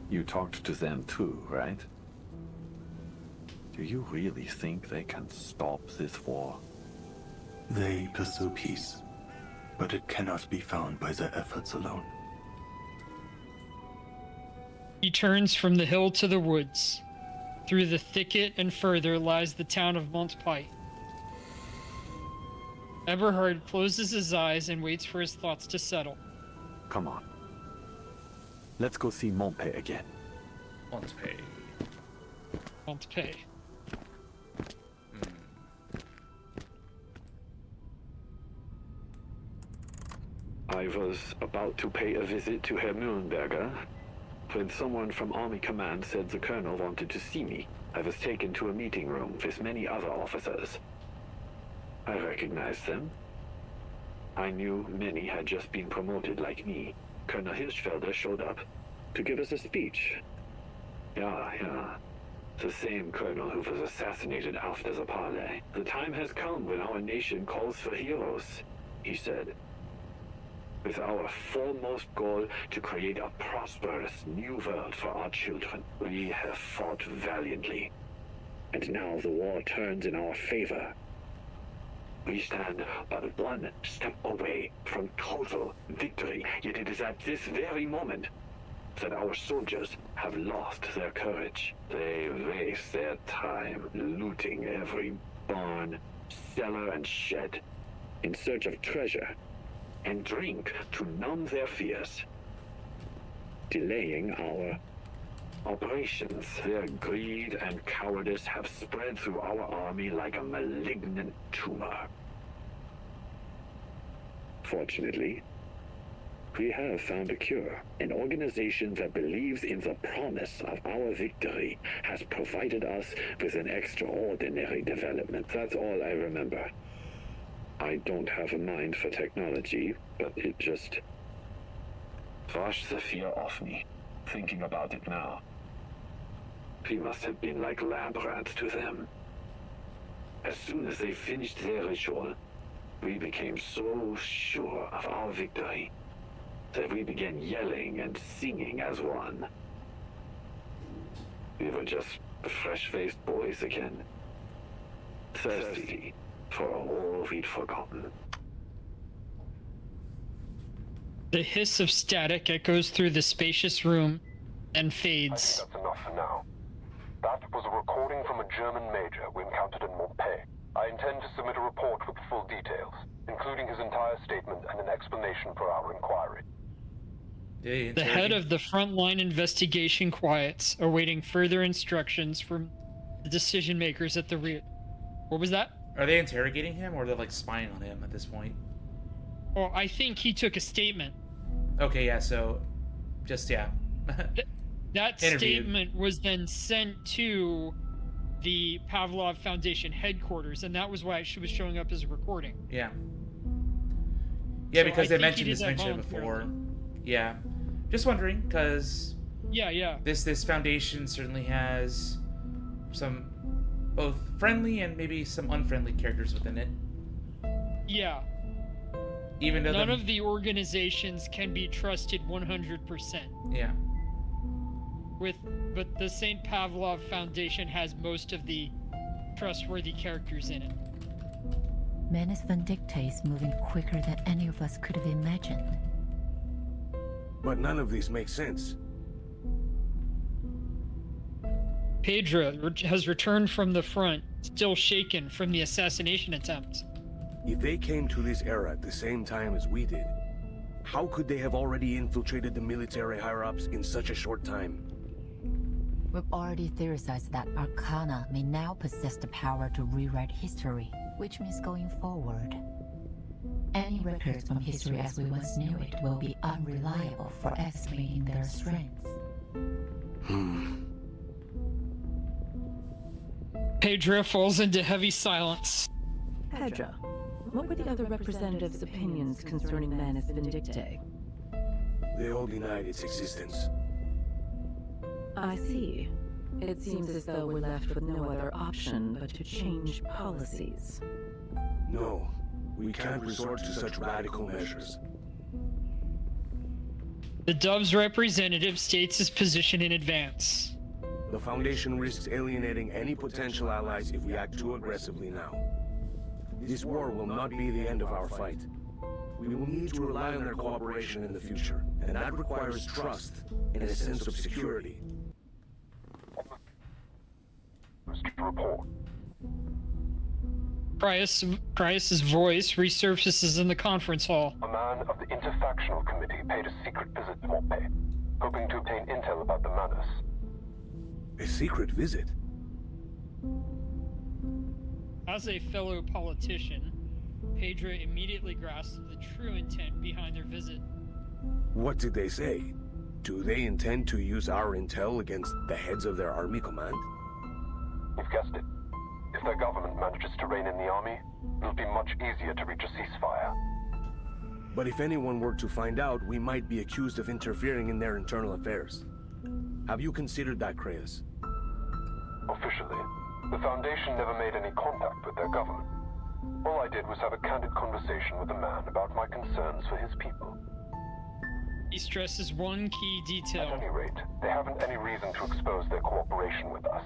Speaker 18: You talked to them too, right? Do you really think they can stop this war?
Speaker 3: They pursue peace, but it cannot be found by their efforts alone.
Speaker 2: He turns from the hill to the woods. Through the thicket and further lies the town of Montpie. Eberhard closes his eyes and waits for his thoughts to settle.
Speaker 18: Come on. Let's go see Montpie again.
Speaker 1: Montpie.
Speaker 2: Montpie.
Speaker 18: I was about to pay a visit to Herr Mühlenberger when someone from Army Command said the colonel wanted to see me. I was taken to a meeting room with many other officers. I recognized them. I knew many had just been promoted like me. Colonel Hirschfelder showed up to give us a speech. Yeah. The same colonel who was assassinated after the parley. The time has come when our nation calls for heroes, he said. With our foremost goal to create a prosperous new world for our children, we have fought valiantly. And now the war turns in our favor. We stand but one step away from total victory, yet it is at this very moment that our soldiers have lost their courage. They waste their time looting every barn, cellar, and shed in search of treasure and drink to numb their fears, delaying our operations. Their greed and cowardice have spread through our army like a malignant tumor. Fortunately, we have found a cure. An organization that believes in the promise of our victory has provided us with an extraordinary development. That's all I remember. I don't have a mind for technology, but it just washed the fear off me, thinking about it now. We must have been like lab rats to them. As soon as they finished their ritual, we became so sure of our victory that we began yelling and singing as one.
Speaker 6: We were just fresh-faced boys again. Thirsty for all we'd forgotten.
Speaker 2: The hiss of static echoes through the spacious room and fades.
Speaker 8: I think that's enough for now. That was a recording from a German major we encountered in Montpellier. I intend to submit a report with full details, including his entire statement and an explanation for our inquiry.
Speaker 2: The head of the frontline investigation quiets, awaiting further instructions from the decision makers at the rear. What was that?
Speaker 1: Are they interrogating him, or are they like spying on him at this point?
Speaker 2: Well, I think he took a statement.
Speaker 1: Okay, yeah. So, just yeah.
Speaker 2: That statement was then sent to the Pavlov Foundation headquarters, and that was why it was showing up as a recording.
Speaker 1: Yeah. Yeah,
Speaker 2: So
Speaker 1: because
Speaker 2: I
Speaker 1: they
Speaker 2: think he
Speaker 1: mentioned
Speaker 2: did
Speaker 1: this
Speaker 2: that
Speaker 1: mention before.
Speaker 2: voluntarily.
Speaker 1: Yeah. Just wondering, because
Speaker 2: Yeah.
Speaker 1: this foundation certainly has some both friendly and maybe some unfriendly characters within it.
Speaker 2: Yeah.
Speaker 1: Even though
Speaker 2: None of the organizations can be trusted 100%.
Speaker 1: Yeah.
Speaker 2: But the St. Pavlov Foundation has most of the trustworthy characters in it.
Speaker 7: Manus Vindicta is moving quicker than any of us could have imagined.
Speaker 11: But none of these makes sense.
Speaker 2: Pedro has returned from the front, still shaken from the assassination attempt.
Speaker 11: If they came to this era at the same time as we did, how could they have already infiltrated the military higher-ups in such a short time?
Speaker 7: We've already theorized that Arcana may now possess the power to rewrite history, which means going forward, any records from history as we once knew it will be unreliable for estimating their strengths.
Speaker 2: Pedro falls into heavy silence.
Speaker 13: Pedro, what were the other representatives' opinions concerning Manus Vindicta?
Speaker 11: They all denied its existence.
Speaker 13: I see. It seems as though we're left with no other option but to change policies.
Speaker 11: No, we can't resort to such radical measures.
Speaker 2: The Dove's representative states his position in advance.
Speaker 11: The Foundation risks alienating any potential allies if we act too aggressively now. This war will not be the end of our fight. We will need to rely on their cooperation in the future, and that requires trust and a sense of security.
Speaker 8: Report.
Speaker 2: Prius's voice resurfaces in the conference hall.
Speaker 8: A man of the Interfactional Committee paid a secret visit to Montpellier, hoping to obtain intel about the Manus.
Speaker 11: A secret visit?
Speaker 2: As a fellow politician, Pedro immediately grasps the true intent behind their visit.
Speaker 11: What did they say? Do they intend to use our intel against the heads of their army command?
Speaker 8: You've guessed it. If their government manages to rein in the army, it'll be much easier to reach a ceasefire.
Speaker 11: But if anyone were to find out, we might be accused of interfering in their internal affairs. Have you considered that, Kratos?
Speaker 8: Officially, the Foundation never made any contact with their government. All I did was have a candid conversation with a man about my concerns for his people.
Speaker 2: He stresses one key detail.
Speaker 8: At any rate, they haven't any reason to expose their cooperation with us.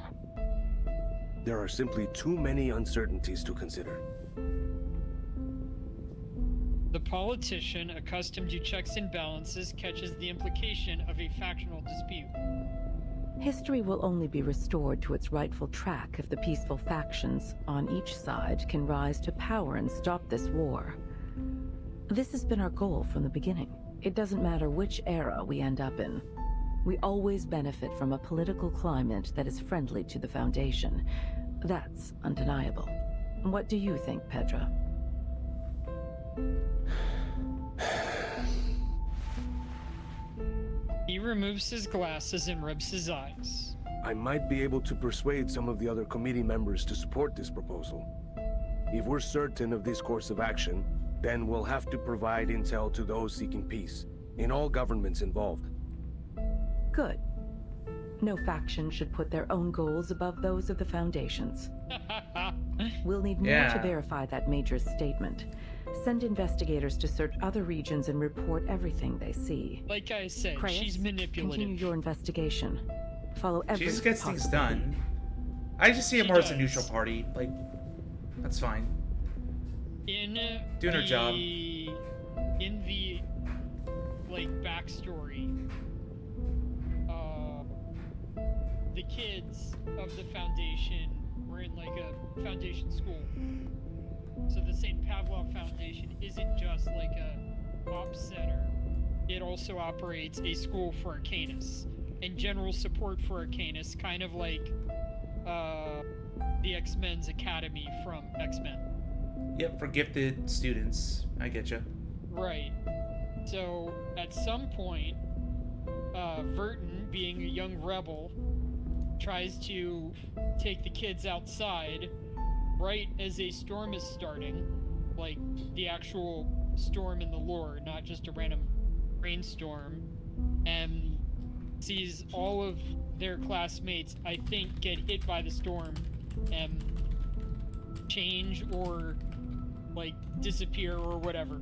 Speaker 11: There are simply too many uncertainties to consider.
Speaker 2: The politician, accustomed to checks and balances, catches the implication of a factional dispute.
Speaker 13: History will only be restored to its rightful track if the peaceful factions on each side can rise to power and stop this war. This has been our goal from the beginning. It doesn't matter which era we end up in. We always benefit from a political climate that is friendly to the Foundation. That's undeniable. What do you think, Pedro?
Speaker 2: He removes his glasses and rubs his eyes.
Speaker 11: I might be able to persuade some of the other committee members to support this proposal. If we're certain of this course of action, then we'll have to provide intel to those seeking peace, in all governments involved.
Speaker 13: Good. No faction should put their own goals above those of the Foundation's. We'll need more to verify that major's statement. Send investigators to search other regions and report everything they see.
Speaker 2: Like I said,
Speaker 13: Kratos,
Speaker 2: she's manipulative.
Speaker 13: Continue your investigation. Follow every
Speaker 1: She just gets things
Speaker 13: possible
Speaker 1: done. I just see it
Speaker 2: She
Speaker 1: more as a
Speaker 2: does.
Speaker 1: neutral party. Like, that's fine.
Speaker 2: In
Speaker 1: Doing her job.
Speaker 2: In the like backstory, the kids of the Foundation were in like a Foundation school. So the St. Pavlov Foundation isn't just like a ops center. It also operates a school for Arcanus and general support for Arcanus, kind of like the X-Men's Academy from X-Men.
Speaker 1: Yep, for gifted students. I get you.
Speaker 2: Right. So at some point, Verton, being a young rebel, tries to take the kids outside right as a storm is starting, like the actual storm in the lore, not just a random rainstorm, and sees all of their classmates, I think, get hit by the storm and change or like disappear or whatever.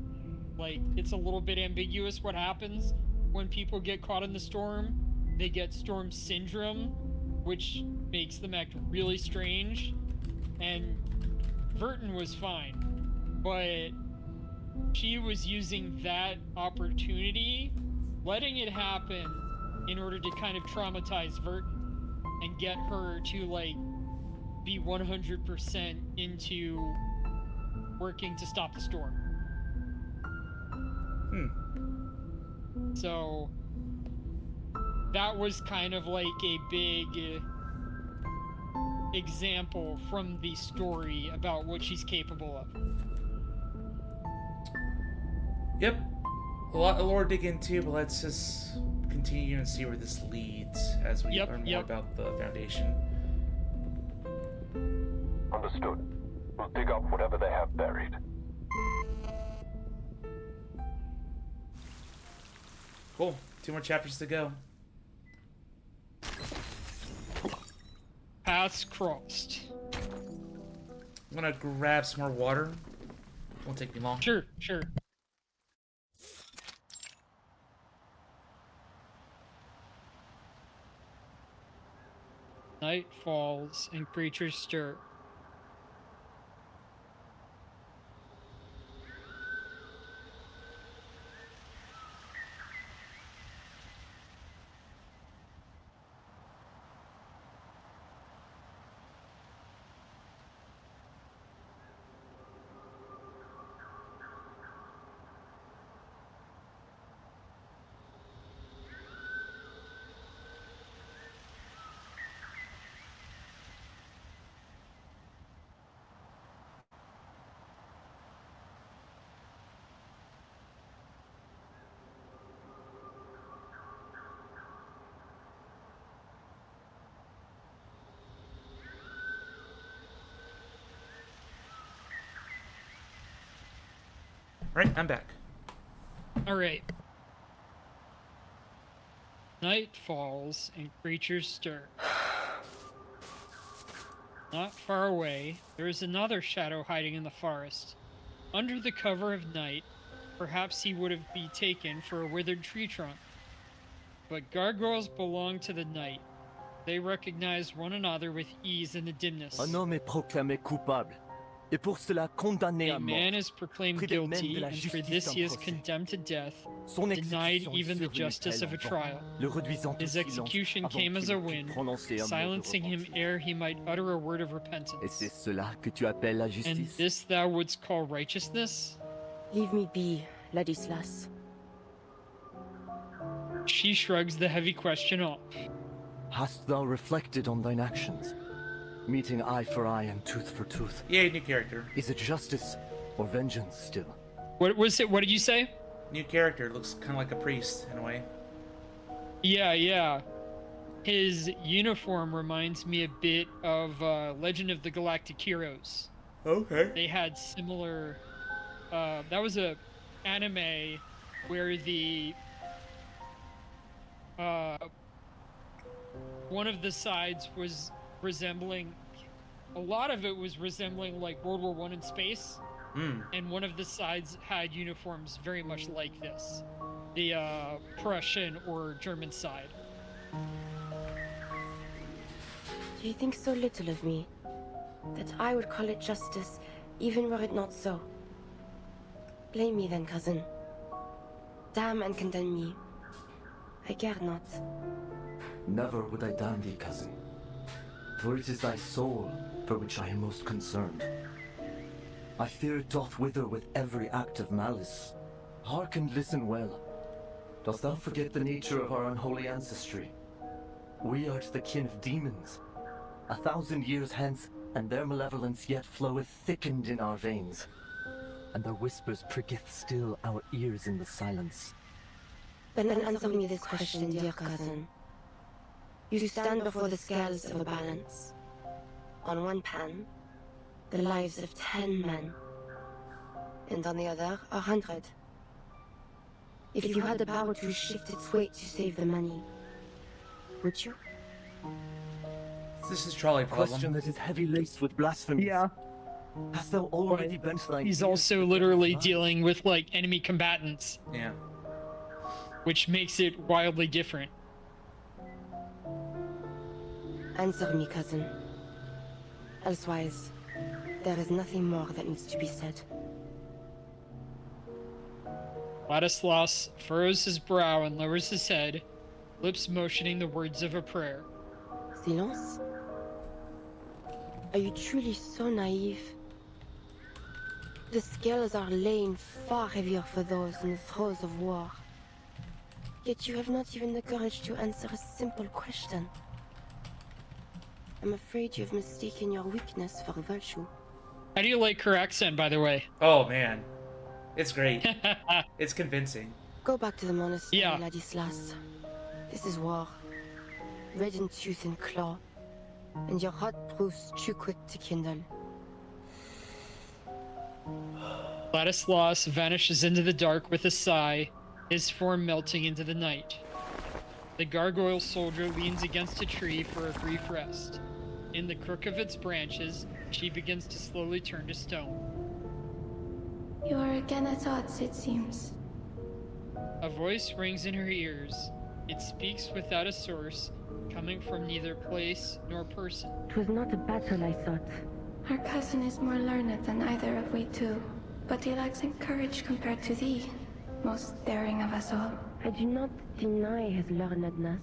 Speaker 2: Like, it's a little bit ambiguous what happens when people get caught in the storm. They get storm syndrome, which makes them act really strange. And Verton was fine, but she was using that opportunity, letting it happen in order to kind of traumatize Verton and get her to like be 100% into working to stop the storm. So that was kind of like a big example from the story about what she's capable of.
Speaker 1: Yep. A lot of lore to dig into, but let's just continue and see where this leads as we learn more about the Foundation.
Speaker 8: Understood. We'll dig up whatever they have buried.
Speaker 1: Cool. 2 more chapters to go.
Speaker 2: Paths crossed.
Speaker 1: I'm gonna grab some more water. Won't take me long.
Speaker 2: Sure. Night falls and creatures stir.
Speaker 1: Right, I'm back.
Speaker 2: Alright. Night falls and creatures stir. Not far away, there is another shadow hiding in the forest. Under the cover of night, perhaps he would have been taken for a withered tree trunk. But gargoyles belong to the night. They recognize one another with ease in the dimness.
Speaker 5: Un homme est proclamé coupable, et pour cela condamné
Speaker 2: A
Speaker 5: à
Speaker 2: man
Speaker 5: mort.
Speaker 2: is proclaimed
Speaker 5: Privé même
Speaker 2: guilty,
Speaker 5: de la
Speaker 2: and for
Speaker 5: justice
Speaker 2: this
Speaker 5: d'un
Speaker 2: he is
Speaker 5: procès.
Speaker 2: condemned to death,
Speaker 5: Son
Speaker 2: denied
Speaker 5: exécution
Speaker 2: even the
Speaker 5: survenait
Speaker 2: justice of a
Speaker 5: avant,
Speaker 2: trial.
Speaker 5: le réduisant au
Speaker 2: His
Speaker 5: silence
Speaker 2: execution
Speaker 5: avant
Speaker 2: came as
Speaker 5: qu'il
Speaker 2: a
Speaker 5: ne pût
Speaker 2: wind,
Speaker 5: prononcer un mot de
Speaker 2: silencing him
Speaker 5: repentir.
Speaker 2: ere he might utter a word of
Speaker 5: Et
Speaker 2: repentance.
Speaker 5: c'est cela que tu appelles la
Speaker 2: And
Speaker 5: justice?
Speaker 2: this thou wouldst call righteousness?
Speaker 12: Leave me be, Ladislas.
Speaker 2: She shrugs the heavy question off.
Speaker 5: Hast thou reflected on thine actions? Meeting eye for eye and tooth for tooth.
Speaker 1: Yay, new character.
Speaker 5: Is it justice or vengeance still?
Speaker 2: What was it? What did you say?
Speaker 1: New character. Looks kind of like a priest in a way.
Speaker 2: Yeah. His uniform reminds me a bit of Legend of the Galactic Heroes.
Speaker 1: Okay.
Speaker 2: They had similar. That was a anime where the one of the sides was resembling. A lot of it was resembling like World War I in space. And one of the sides had uniforms very much like this. The Prussian or German side.
Speaker 12: You think so little of me that I would call it justice, even were it not so. Blame me then, cousin. Damn and condemn me. I care not.
Speaker 3: Never would I damn thee, cousin. For it is thy soul for which I am most concerned. I fear it doth wither with every act of malice. Hark and listen well. Dost thou forget the nature of our unholy ancestry? We are the kin of demons. 1,000 years hence, and their malevolence yet floweth thickened in our veins. And their whispers pricketh still our ears in the silence.
Speaker 12: Then answer me this question, dear cousin. You stand before the scales of a balance. On one pan, the lives of 10 men, and on the other, 100. If you had the power to shift its weight to save the money, would you?
Speaker 1: This is trolley problem.
Speaker 3: Question that is heavy laced with blasphemy.
Speaker 2: Yeah.
Speaker 3: Hast thou already bent thy
Speaker 2: He's
Speaker 3: ears
Speaker 2: also
Speaker 3: to
Speaker 2: literally dealing with, like, enemy combatants.
Speaker 1: Yeah.
Speaker 2: Which makes it wildly different.
Speaker 12: Answer me, cousin. Elsewise, there is nothing more that needs to be said.
Speaker 2: Ladislas furrows his brow and lowers his head, lips motioning the words of a prayer.
Speaker 12: Silence? Are you truly so naive? The scales are laying far heavier for those in the throes of war. Yet you have not even the courage to answer a simple question. I'm afraid you have mistaken your weakness for virtue.
Speaker 2: How do you like her accent, by the way?
Speaker 1: Oh man, it's great. It's convincing.
Speaker 12: Go back to the monastery, Ladislas. This is war. Red in tooth and claw. And your heart proves too quick to kindle.
Speaker 2: Ladislas vanishes into the dark with a sigh, his form melting into the night. The gargoyle soldier leans against a tree for a brief rest. In the crook of its branches, she begins to slowly turn to stone.
Speaker 15: You are again at odds, it seems.
Speaker 2: A voice rings in her ears. It speaks without a source, coming from neither place nor person.
Speaker 12: It was not a battle, I thought.
Speaker 15: Our cousin is more learned than either of we two, but he lacks in courage compared to thee, most daring of us all.
Speaker 12: I do not deny his learnedness,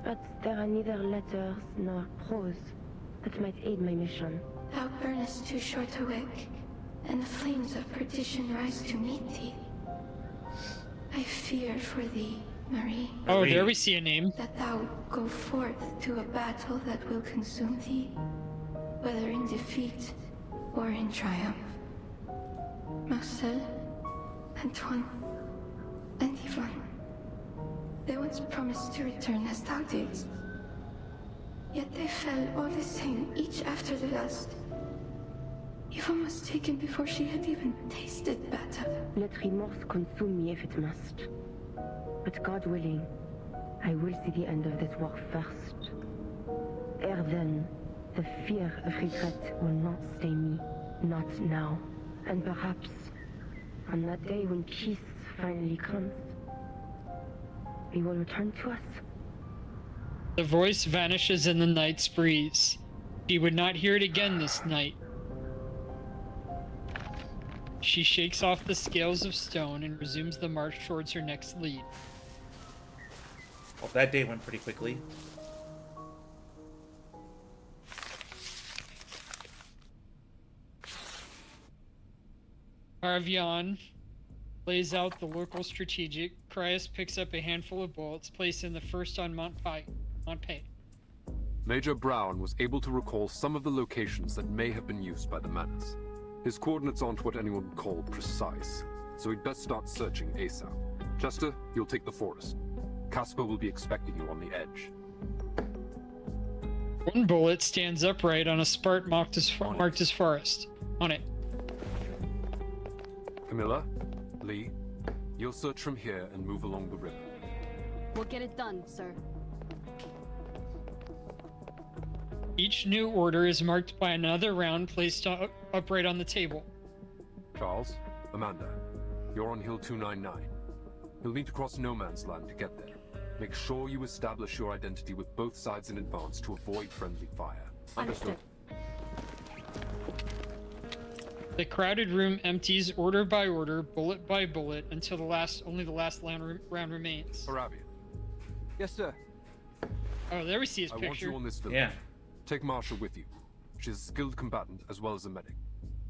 Speaker 12: but there are neither letters nor prose that might aid my mission.
Speaker 15: Thou burnest too short a wick, and the flames of perdition rise to meet thee. I fear for thee, Marie.
Speaker 2: Oh, there we see a name.
Speaker 15: That thou go forth to a battle that will consume thee, whether in defeat or in triumph. Marcel, Antoine, and Yvonne. They once promised to return as thou didst. Yet they fell all the same, each after the last. Yvonne was taken before she had even tasted battle.
Speaker 12: Let remorse consume me if it must. But God willing, I will see the end of this war first. Ere then, the fear of regret will not stay me. Not now. And perhaps, on that day when peace finally comes, he will return to us.
Speaker 2: The voice vanishes in the night's breeze. She would not hear it again this night. She shakes off the scales of stone and resumes the march towards her next lead.
Speaker 1: Well, that day went pretty quickly.
Speaker 2: Arvion lays out the local strategic. Crius picks up a handful of bullets placed in the first on Montpay.
Speaker 8: Major Brown was able to recall some of the locations that may have been used by the Manus. His coordinates aren't what anyone would call precise, so he'd best start searching ASAP. Chester, you'll take the forest. Casper will be expecting you on the edge.
Speaker 2: One bullet stands upright on a spot marked as forest. On it.
Speaker 8: Camilla, Lee, you'll search from here and move along the river.
Speaker 20: We'll get it done, sir.
Speaker 2: Each new order is marked by another round placed upright on the table.
Speaker 8: Charles, Amanda, you're on Hill 299. You'll need to cross no man's land to get there. Make sure you establish your identity with both sides in advance to avoid friendly fire.
Speaker 19: Understood.
Speaker 2: The crowded room empties order by order, bullet by bullet, until only the last round remains.
Speaker 8: Arabian.
Speaker 17: Yes, sir.
Speaker 2: Oh, there we see his
Speaker 8: I
Speaker 2: picture.
Speaker 8: want you on this village.
Speaker 1: Yeah.
Speaker 8: Take Marsha with you. She's a skilled combatant as well as a medic.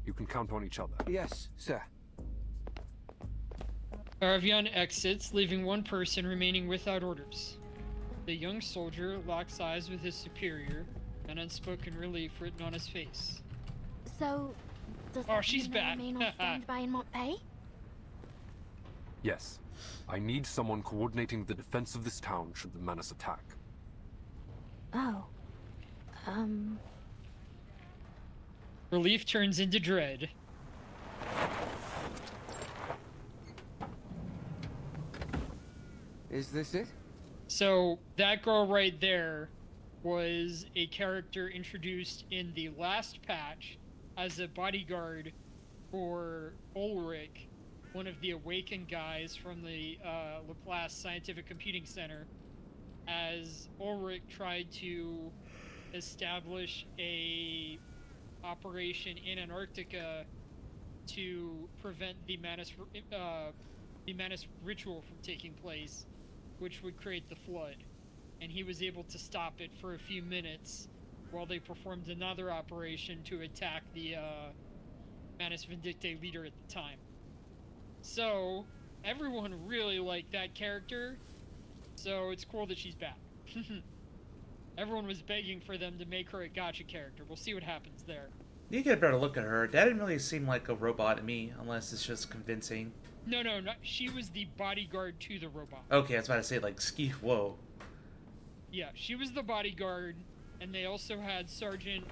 Speaker 8: You can count on each other.
Speaker 17: Yes, sir.
Speaker 2: Aravian exits, leaving one person remaining without orders. The young soldier locks eyes with his superior, an unspoken relief written on his face.
Speaker 4: So, does
Speaker 2: Oh,
Speaker 4: that
Speaker 2: she's
Speaker 4: mean they
Speaker 2: back.
Speaker 4: remain on standby in Montpay?
Speaker 8: Yes. I need someone coordinating the defense of this town should the menace attack.
Speaker 4: Oh.
Speaker 2: Relief turns into dread.
Speaker 17: Is this it?
Speaker 2: So, that girl right there was a character introduced in the last patch as a bodyguard for Ulrich, one of the awakened guys from the Laplace Scientific Computing Center, as Ulrich tried to establish a operation in Antarctica to prevent the Manus ritual from taking place, which would create the flood. And he was able to stop it for a few minutes while they performed another operation to attack the Manus Vindictae leader at the time. So, everyone really liked that character, so it's cool that she's back. Everyone was begging for them to make her a gacha character. We'll see what happens there.
Speaker 1: You get a better look at her. That didn't really seem like a robot to me, unless it's just convincing.
Speaker 2: No, she was the bodyguard to the robot.
Speaker 1: Okay, I was about to say, like, ski. Whoa.
Speaker 2: Yeah, she was the bodyguard, and they also had Sergeant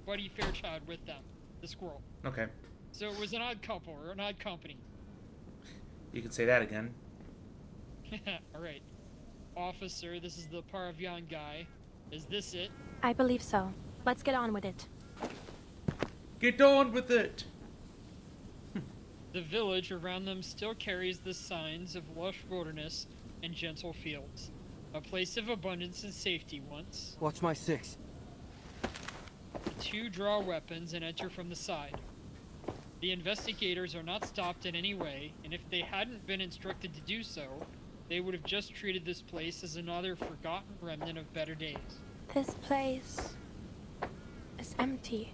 Speaker 2: Buddy Fairchild with them, the squirrel.
Speaker 1: Okay.
Speaker 2: So it was an odd couple, or an odd company.
Speaker 1: You can say that again.
Speaker 2: Alright. Officer, this is the Paravian guy. Is this it?
Speaker 19: I believe so. Let's get on with it.
Speaker 1: Get on with it!
Speaker 2: The village around them still carries the signs of lush wilderness and gentle fields. A place of abundance and safety once.
Speaker 17: Watch my six.
Speaker 2: The two draw weapons and enter from the side. The investigators are not stopped in any way, and if they hadn't been instructed to do so, they would have just treated this place as another forgotten remnant of better days.
Speaker 19: This place is empty.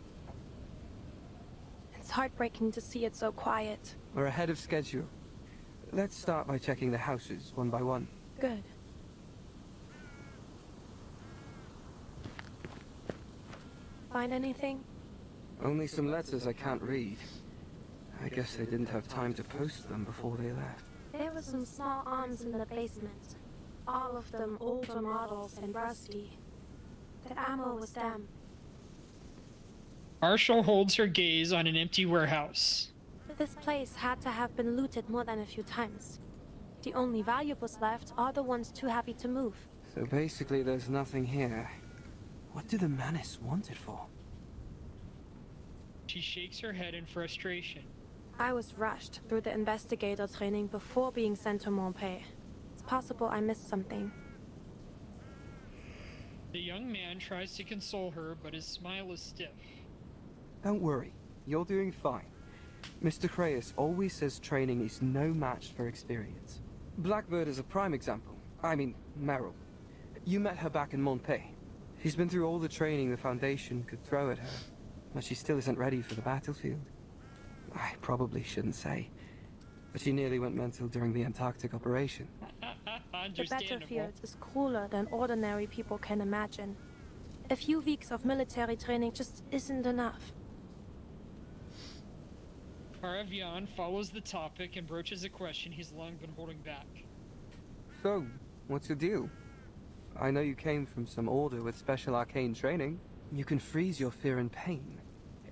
Speaker 19: It's heartbreaking to see it so quiet.
Speaker 17: We're ahead of schedule. Let's start by checking the houses one by one.
Speaker 19: Good. Find anything?
Speaker 17: Only some letters I can't read. I guess they didn't have time to post them before they left.
Speaker 19: There were some small arms in the basement. All of them older models and rusty. The ammo was damp.
Speaker 2: Marshall holds her gaze on an empty warehouse.
Speaker 19: This place had to have been looted more than a few times. The only valuables left are the ones too heavy to move.
Speaker 17: So basically there's nothing here. What do the Manus want it for?
Speaker 2: She shakes her head in frustration.
Speaker 19: I was rushed through the investigator training before being sent to Montpay. It's possible I missed something.
Speaker 2: The young man tries to console her, but his smile is stiff.
Speaker 17: Don't worry, you're doing fine. Mr. Creus always says training is no match for experience. Blackbird is a prime example. I mean, Meryl. You met her back in Montpay. She's been through all the training the Foundation could throw at her, but she still isn't ready for the battlefield. I probably shouldn't say, but she nearly went mental during the Antarctic operation.
Speaker 19: The battlefield is crueler than ordinary people can imagine. A few weeks of military training just isn't enough.
Speaker 2: Paravian follows the topic and broaches a question he's long been holding back.
Speaker 17: So, what's your deal? I know you came from some order with special arcane training. You can freeze your fear and pain.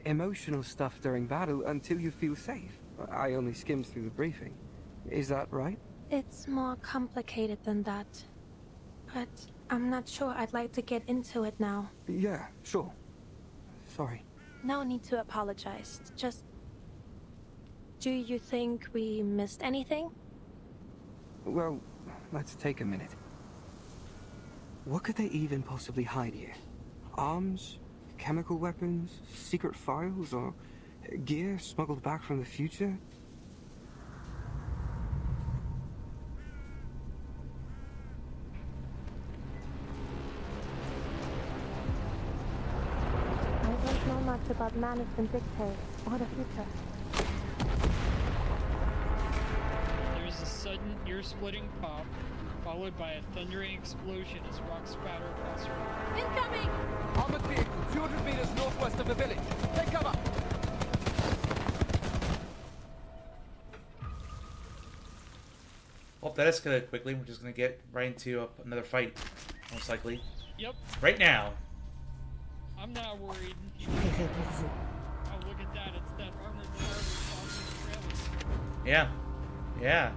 Speaker 17: Emotional stuff during battle until you feel safe. I only skimmed through the briefing. Is that right?
Speaker 19: It's more complicated than that. But I'm not sure I'd like to get into it now.
Speaker 17: Yeah, sure. Sorry.
Speaker 19: No need to apologize. Just... do you think we missed anything?
Speaker 17: Well, let's take a minute. What could they even possibly hide here? Arms? Chemical weapons? Secret files? Or gear smuggled back from the future?
Speaker 19: I don't know much about management dictates or the future.
Speaker 2: There's a sudden ear-splitting pop, followed by a thundering explosion as rocks spatter across the room.
Speaker 10: Incoming!
Speaker 5: Armored vehicle, 200 meters northwest of the village. Take cover!
Speaker 1: Well, that escalated quickly. We're just gonna get right into another fight, most likely.
Speaker 2: Yep.
Speaker 1: Right now.
Speaker 2: I'm not worried. Oh, look at that. It's that armored car we saw in the trailer.
Speaker 1: Yeah. Yeah.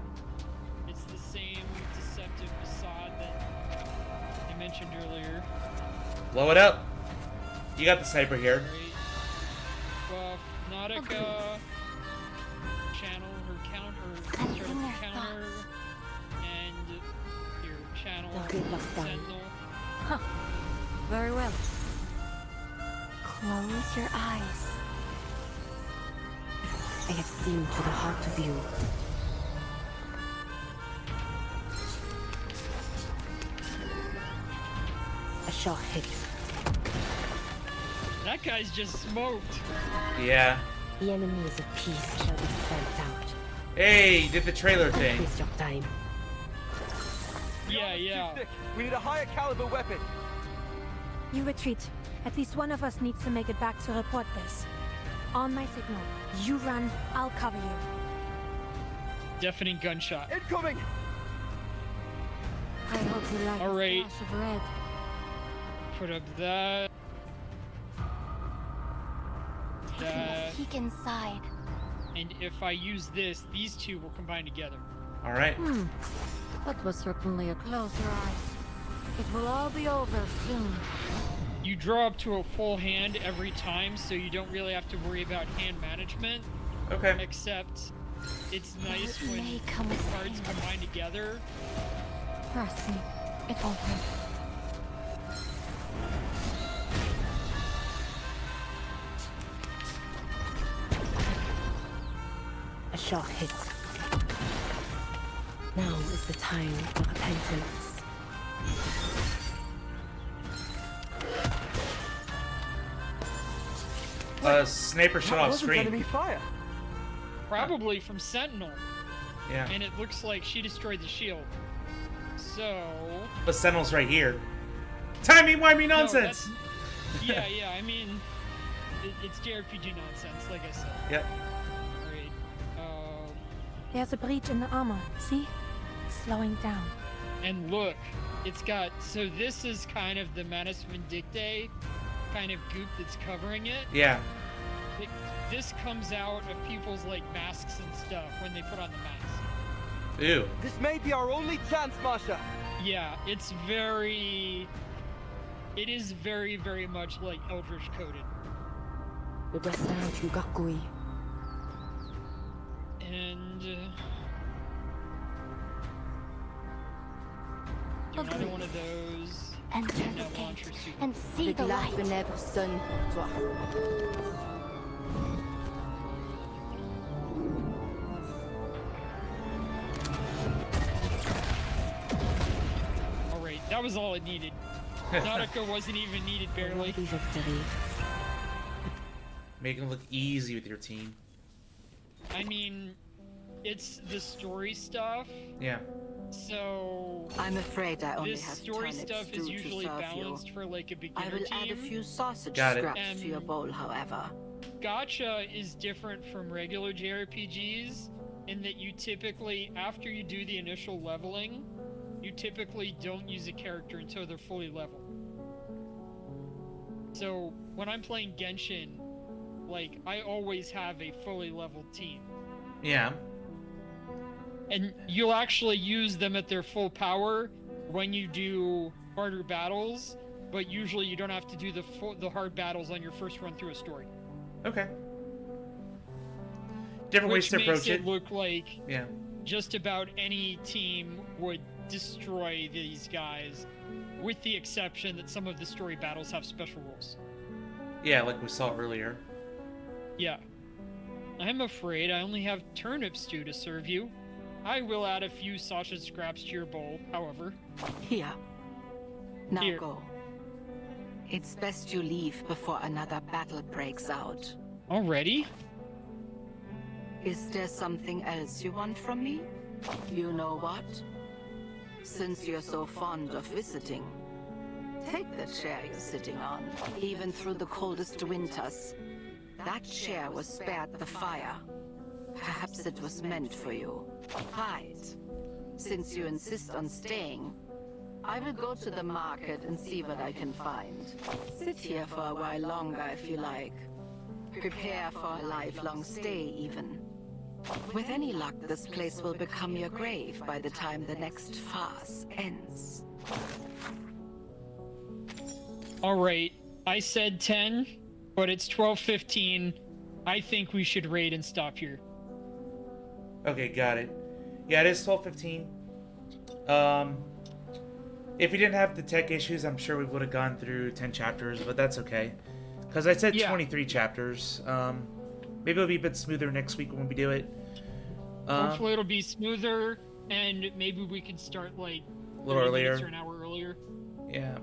Speaker 2: It's the same deceptive facade that I mentioned earlier.
Speaker 1: Blow it up. You got the sniper here.
Speaker 2: Buff, Nautica, channel her counter, and your channel Sentinel.
Speaker 4: Huh. Very well. Close your eyes. I have seen to the heart of you. A shot hit.
Speaker 2: That guy's just smoked.
Speaker 1: Yeah.
Speaker 4: The enemies of peace shall be stamped out.
Speaker 1: Hey, you did the trailer thing.
Speaker 4: Waste your time.
Speaker 2: Yeah.
Speaker 5: We need a higher caliber weapon.
Speaker 19: You retreat. At least one of us needs to make it back to report this. On my signal, you run, I'll cover you.
Speaker 2: Deafening gunshot.
Speaker 5: Incoming!
Speaker 4: I hope you like
Speaker 2: All right.
Speaker 4: a splash of red.
Speaker 2: Put up that.
Speaker 4: Taking a peek inside.
Speaker 2: And if I use this, these two will combine together.
Speaker 1: All right.
Speaker 4: That was certainly a close your eyes. It will all be over soon.
Speaker 2: You draw up to a full hand every time, so you don't really have to worry about hand management.
Speaker 1: Okay.
Speaker 2: Except, it's nice
Speaker 4: It
Speaker 2: when
Speaker 4: may come with
Speaker 2: cards
Speaker 4: pain.
Speaker 2: combine together.
Speaker 4: Trust me, it won't hurt. A shot hit. Now is the time for repentance.
Speaker 1: Sniper shot off screen.
Speaker 5: Enemy fire.
Speaker 2: Probably from Sentinel.
Speaker 1: Yeah.
Speaker 2: And it looks like she destroyed the shield. So...
Speaker 1: But Sentinel's right here. Timey-wimey nonsense!
Speaker 2: No, yeah, I mean... it's JRPG nonsense, like I said.
Speaker 1: Yep.
Speaker 2: Alright.
Speaker 19: There's a breach in the armor, see? It's slowing down.
Speaker 2: And look, it's got... So this is kind of the Manus Vindictae kind of goop that's covering it.
Speaker 1: Yeah.
Speaker 2: This comes out of people's, like, masks and stuff when they put on the mask.
Speaker 1: Ew.
Speaker 5: This may be our only chance, Masha.
Speaker 2: Yeah, it's very... It is very, very much, like, Eldritch coded. And... do another one of those.
Speaker 4: Enter the gate and see the light.
Speaker 2: Alright, that was all it needed. Nautica wasn't even needed, barely.
Speaker 1: Making it look easy with your team.
Speaker 2: I mean, it's the story stuff.
Speaker 1: Yeah.
Speaker 2: So...
Speaker 22: I'm afraid I only
Speaker 2: this
Speaker 22: have
Speaker 2: story
Speaker 22: turnips
Speaker 2: stuff is
Speaker 22: stew to
Speaker 2: usually
Speaker 22: serve
Speaker 2: balanced
Speaker 22: you.
Speaker 2: for, like, a beginner
Speaker 22: I will
Speaker 2: team.
Speaker 22: add a few sausage
Speaker 1: Got it.
Speaker 22: scraps to your bowl, however.
Speaker 2: Gacha is different from regular JRPGs in that you typically, after you do the initial leveling, you typically don't use a character until they're fully leveled. So, when I'm playing Genshin, like, I always have a fully leveled team.
Speaker 1: Yeah.
Speaker 2: And you'll actually use them at their full power when you do harder battles, but usually you don't have to do the hard battles on your first run through a story.
Speaker 1: Okay. Different ways to approach
Speaker 2: it. Look like
Speaker 1: yeah,
Speaker 2: just about any team would destroy these guys with the exception that some of the story battles have special rules.
Speaker 1: Yeah, like we saw earlier.
Speaker 2: Yeah. I'm afraid I only have turnip stew to serve you. I will add a few sausage scraps to your bowl, however.
Speaker 22: Here. Now
Speaker 2: Here.
Speaker 22: go. It's best you leave before another battle breaks out.
Speaker 2: Already?
Speaker 22: Is there something else you want from me? You know what? Since you're so fond of visiting, take the chair you're sitting on. Even through the coldest winters, that chair was spared the fire. Perhaps it was meant for you. Hide. Since you insist on staying, I will go to the market and see what I can find. Sit here for a while longer if you like. Prepare for a lifelong stay, even. With any luck, this place will become your grave by the time the next farce ends.
Speaker 2: Alright, I said 10, but it's 12:15. I think we should raid and stop here.
Speaker 1: Okay, got it. Yeah, it is 12:15. If we didn't have the tech issues, I'm sure we would have gone through 10 chapters, but that's okay. Because I said 23 chapters. Maybe it'll be a bit smoother next week when we do it.
Speaker 2: Hopefully it'll be smoother, and maybe we can start like
Speaker 1: A little
Speaker 2: 30
Speaker 1: earlier.
Speaker 2: minutes or an hour earlier.
Speaker 1: Yeah.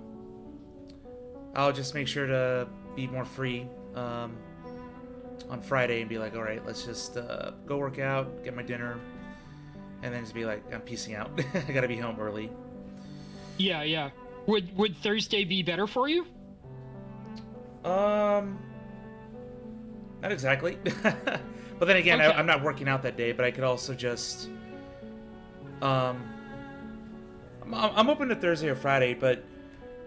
Speaker 1: I'll just make sure to be more free on Friday and be like, all right, let's just go work out, get my dinner, and then just be like, I'm piecing out. I gotta be home early.
Speaker 2: Yeah, yeah. Would Thursday be better for you?
Speaker 1: Not exactly. But then again,
Speaker 2: Okay.
Speaker 1: I'm not working out that day, but I could also just... I'm open to Thursday or Friday, but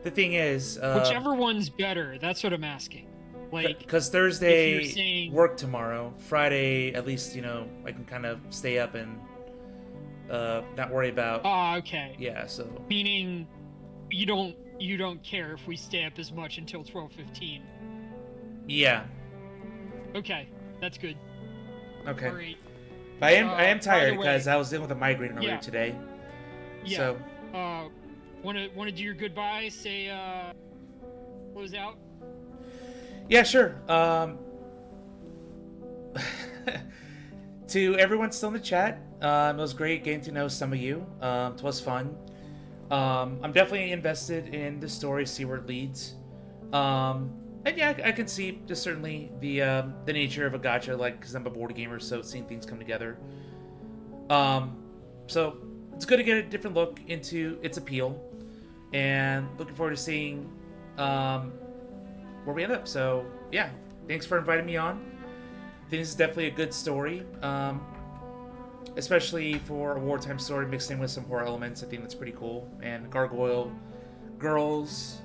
Speaker 1: the thing is...
Speaker 2: Whichever one's better, that's what I'm asking. Like,
Speaker 1: because
Speaker 2: if
Speaker 1: Thursday
Speaker 2: you're saying-
Speaker 1: work tomorrow. Friday, at least, I can kind of stay up and not worry about...
Speaker 2: okay.
Speaker 1: Yeah, so...
Speaker 2: Meaning, you don't care if we stay up as much until 12:15.
Speaker 1: Yeah.
Speaker 2: Okay, that's good.
Speaker 1: Okay.
Speaker 2: All right.
Speaker 1: But I am
Speaker 2: by
Speaker 1: tired
Speaker 2: the way-
Speaker 1: because I was dealing with a migraine earlier
Speaker 2: Yeah.
Speaker 1: today.
Speaker 2: Yeah.
Speaker 1: So...
Speaker 2: wanna do your goodbye? Say close out.
Speaker 1: Yeah, sure. To everyone still in the chat, it was great getting to know some of you. It was fun. I'm definitely invested in the story, see where it leads. And yeah, I can see just certainly the nature of a gacha, like, because I'm a board gamer, so seeing things come together. So it's good to get a different look into its appeal, and looking forward to seeing where we end up. So yeah, thanks for inviting me on. I think this is definitely a good story, especially for a wartime story mixed in with some horror elements. I think that's pretty cool. And Gargoyle girls,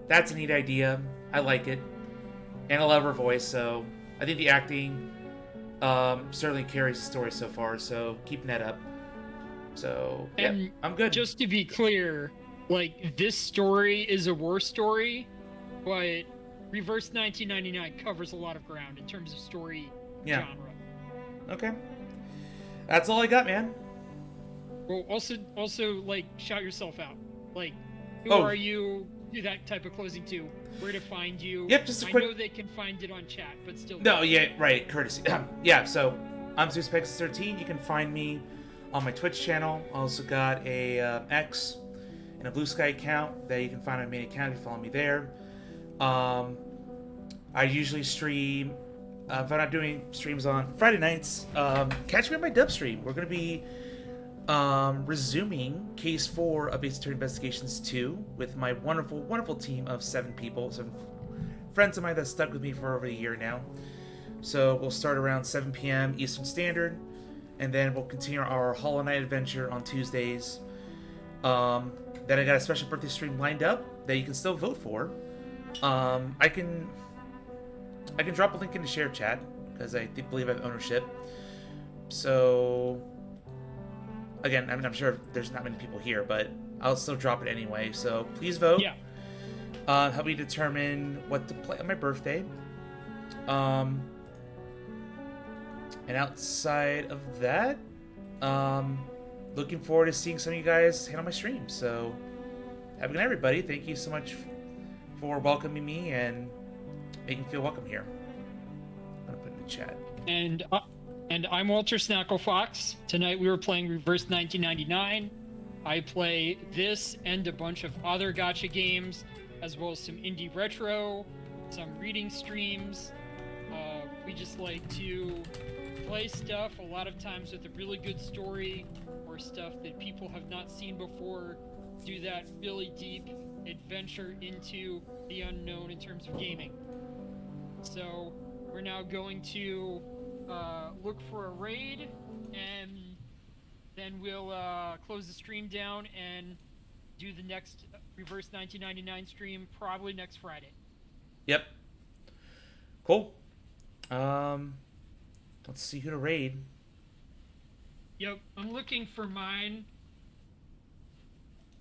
Speaker 1: that's a neat idea. I like it, and I love her voice. So I think the acting certainly carries the story so far. So keeping that up. So yeah,
Speaker 2: And
Speaker 1: I'm good.
Speaker 2: Just to be clear, like, this story is a war story, but Reverse 1999 covers a lot of ground in terms of story
Speaker 1: Yeah.
Speaker 2: genre.
Speaker 1: Okay, that's all I got, man.
Speaker 2: Well, also like, shout yourself out. Like, who
Speaker 1: Oh.
Speaker 2: are you? Do that type of closing too. Where to find you?
Speaker 1: Yep, just a
Speaker 2: I
Speaker 1: quick-
Speaker 2: know they can find it on chat, but still.
Speaker 1: No, yeah, right, courtesy. Yeah, so I'm Zeus 13. You can find me on my Twitch channel. I also got a X and a Blue Sky account that you can find on my main account if you follow me there. I usually stream, if I'm not doing streams on Friday nights, catch me on my dub stream. We're going to be resuming Case 4 of Ace Attorney Investigations 2 with my wonderful, wonderful team of 7 people, 7 friends of mine that stuck with me for over a year now. So we'll start around 7 p.m. Eastern Standard, and then we'll continue our Hollow Knight adventure on Tuesdays. Then I got a special birthday stream lined up that you can still vote for. I can drop a link in the share chat because I believe I have ownership. So again, I mean, I'm sure there's not many people here, but I'll still drop it anyway. So please vote.
Speaker 2: Yeah.
Speaker 1: Help me determine what to play on my birthday. And outside of that, looking forward to seeing some of you guys hit on my stream. So Have a good night, everybody. Thank you so much for welcoming me and making me feel welcome here. I'm gonna put it in the chat.
Speaker 2: And I'm Walter Snacklefox. Tonight we were playing Reverse 1999. I play this and a bunch of other gacha games, as well as some indie retro, some reading streams. We just like to play stuff a lot of times with a really good story or stuff that people have not seen before. Do that really deep adventure into the unknown in terms of gaming. So we're now going to look for a raid, and then we'll close the stream down and do the next Reverse 1999 stream probably next Friday.
Speaker 1: Yep. Cool. Let's see who to raid.
Speaker 2: Yep, I'm looking for mine.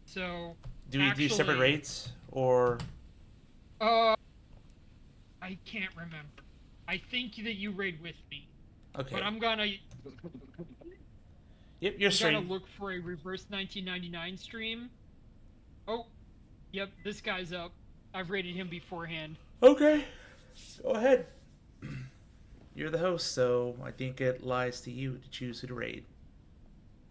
Speaker 2: So
Speaker 1: do we do separate raids or?
Speaker 2: I can't remember. I think that you raid with me.
Speaker 1: Okay.
Speaker 2: But I'm gonna.
Speaker 1: Yep, you're straight.
Speaker 2: I'm gonna look for a Reverse 1999 stream. Oh, yep, this guy's up. I've rated him beforehand.
Speaker 1: Okay, go ahead. You're the host, so I think it lies to you to choose who to raid.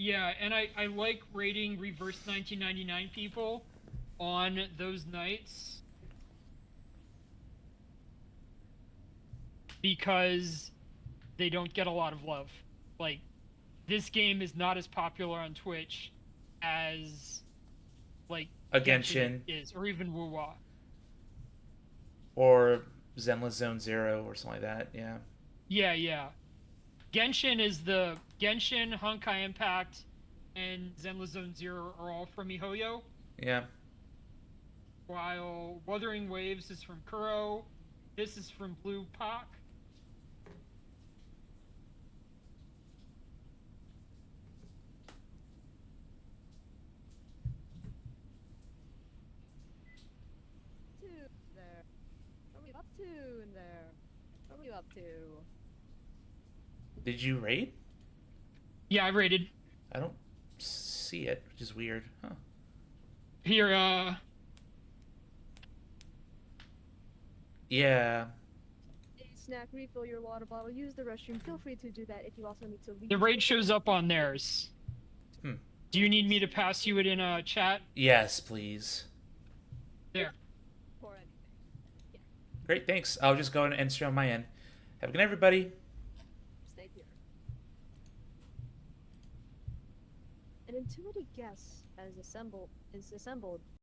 Speaker 2: Yeah, and I like raiding Reverse 1999 people on those nights because they don't get a lot of love. Like, this game is not as popular on Twitch as, like,
Speaker 1: a Genshin
Speaker 2: is, or even Wuwa.
Speaker 1: Or Zenless Zone Zero or something like that, yeah.
Speaker 2: Yeah. Genshin is the Genshin, Honkai Impact, and Zenless Zone Zero are all from miHoYo.
Speaker 1: Yeah.
Speaker 2: While Wuthering Waves is from Kuro. This is from Blue Pak.
Speaker 10: There. What are we up to in there? What are we up to?
Speaker 1: Did you raid?
Speaker 2: Yeah, I raided.
Speaker 1: I don't see it, which is weird. Huh.
Speaker 2: Here,
Speaker 1: Yeah.
Speaker 10: Snack, refill your water bottle, use the restroom. Feel free to do that if you also need to leave.
Speaker 2: the raid shows up on theirs.
Speaker 1: Hmm.
Speaker 2: Do you need me to pass you it in a chat?
Speaker 1: Yes, please.
Speaker 2: There.
Speaker 10: Or anything. Yeah.
Speaker 1: Great, thanks. I'll just go and end stream on my end. Have a good night, everybody.
Speaker 10: Stay here. An intuitive guess is assembled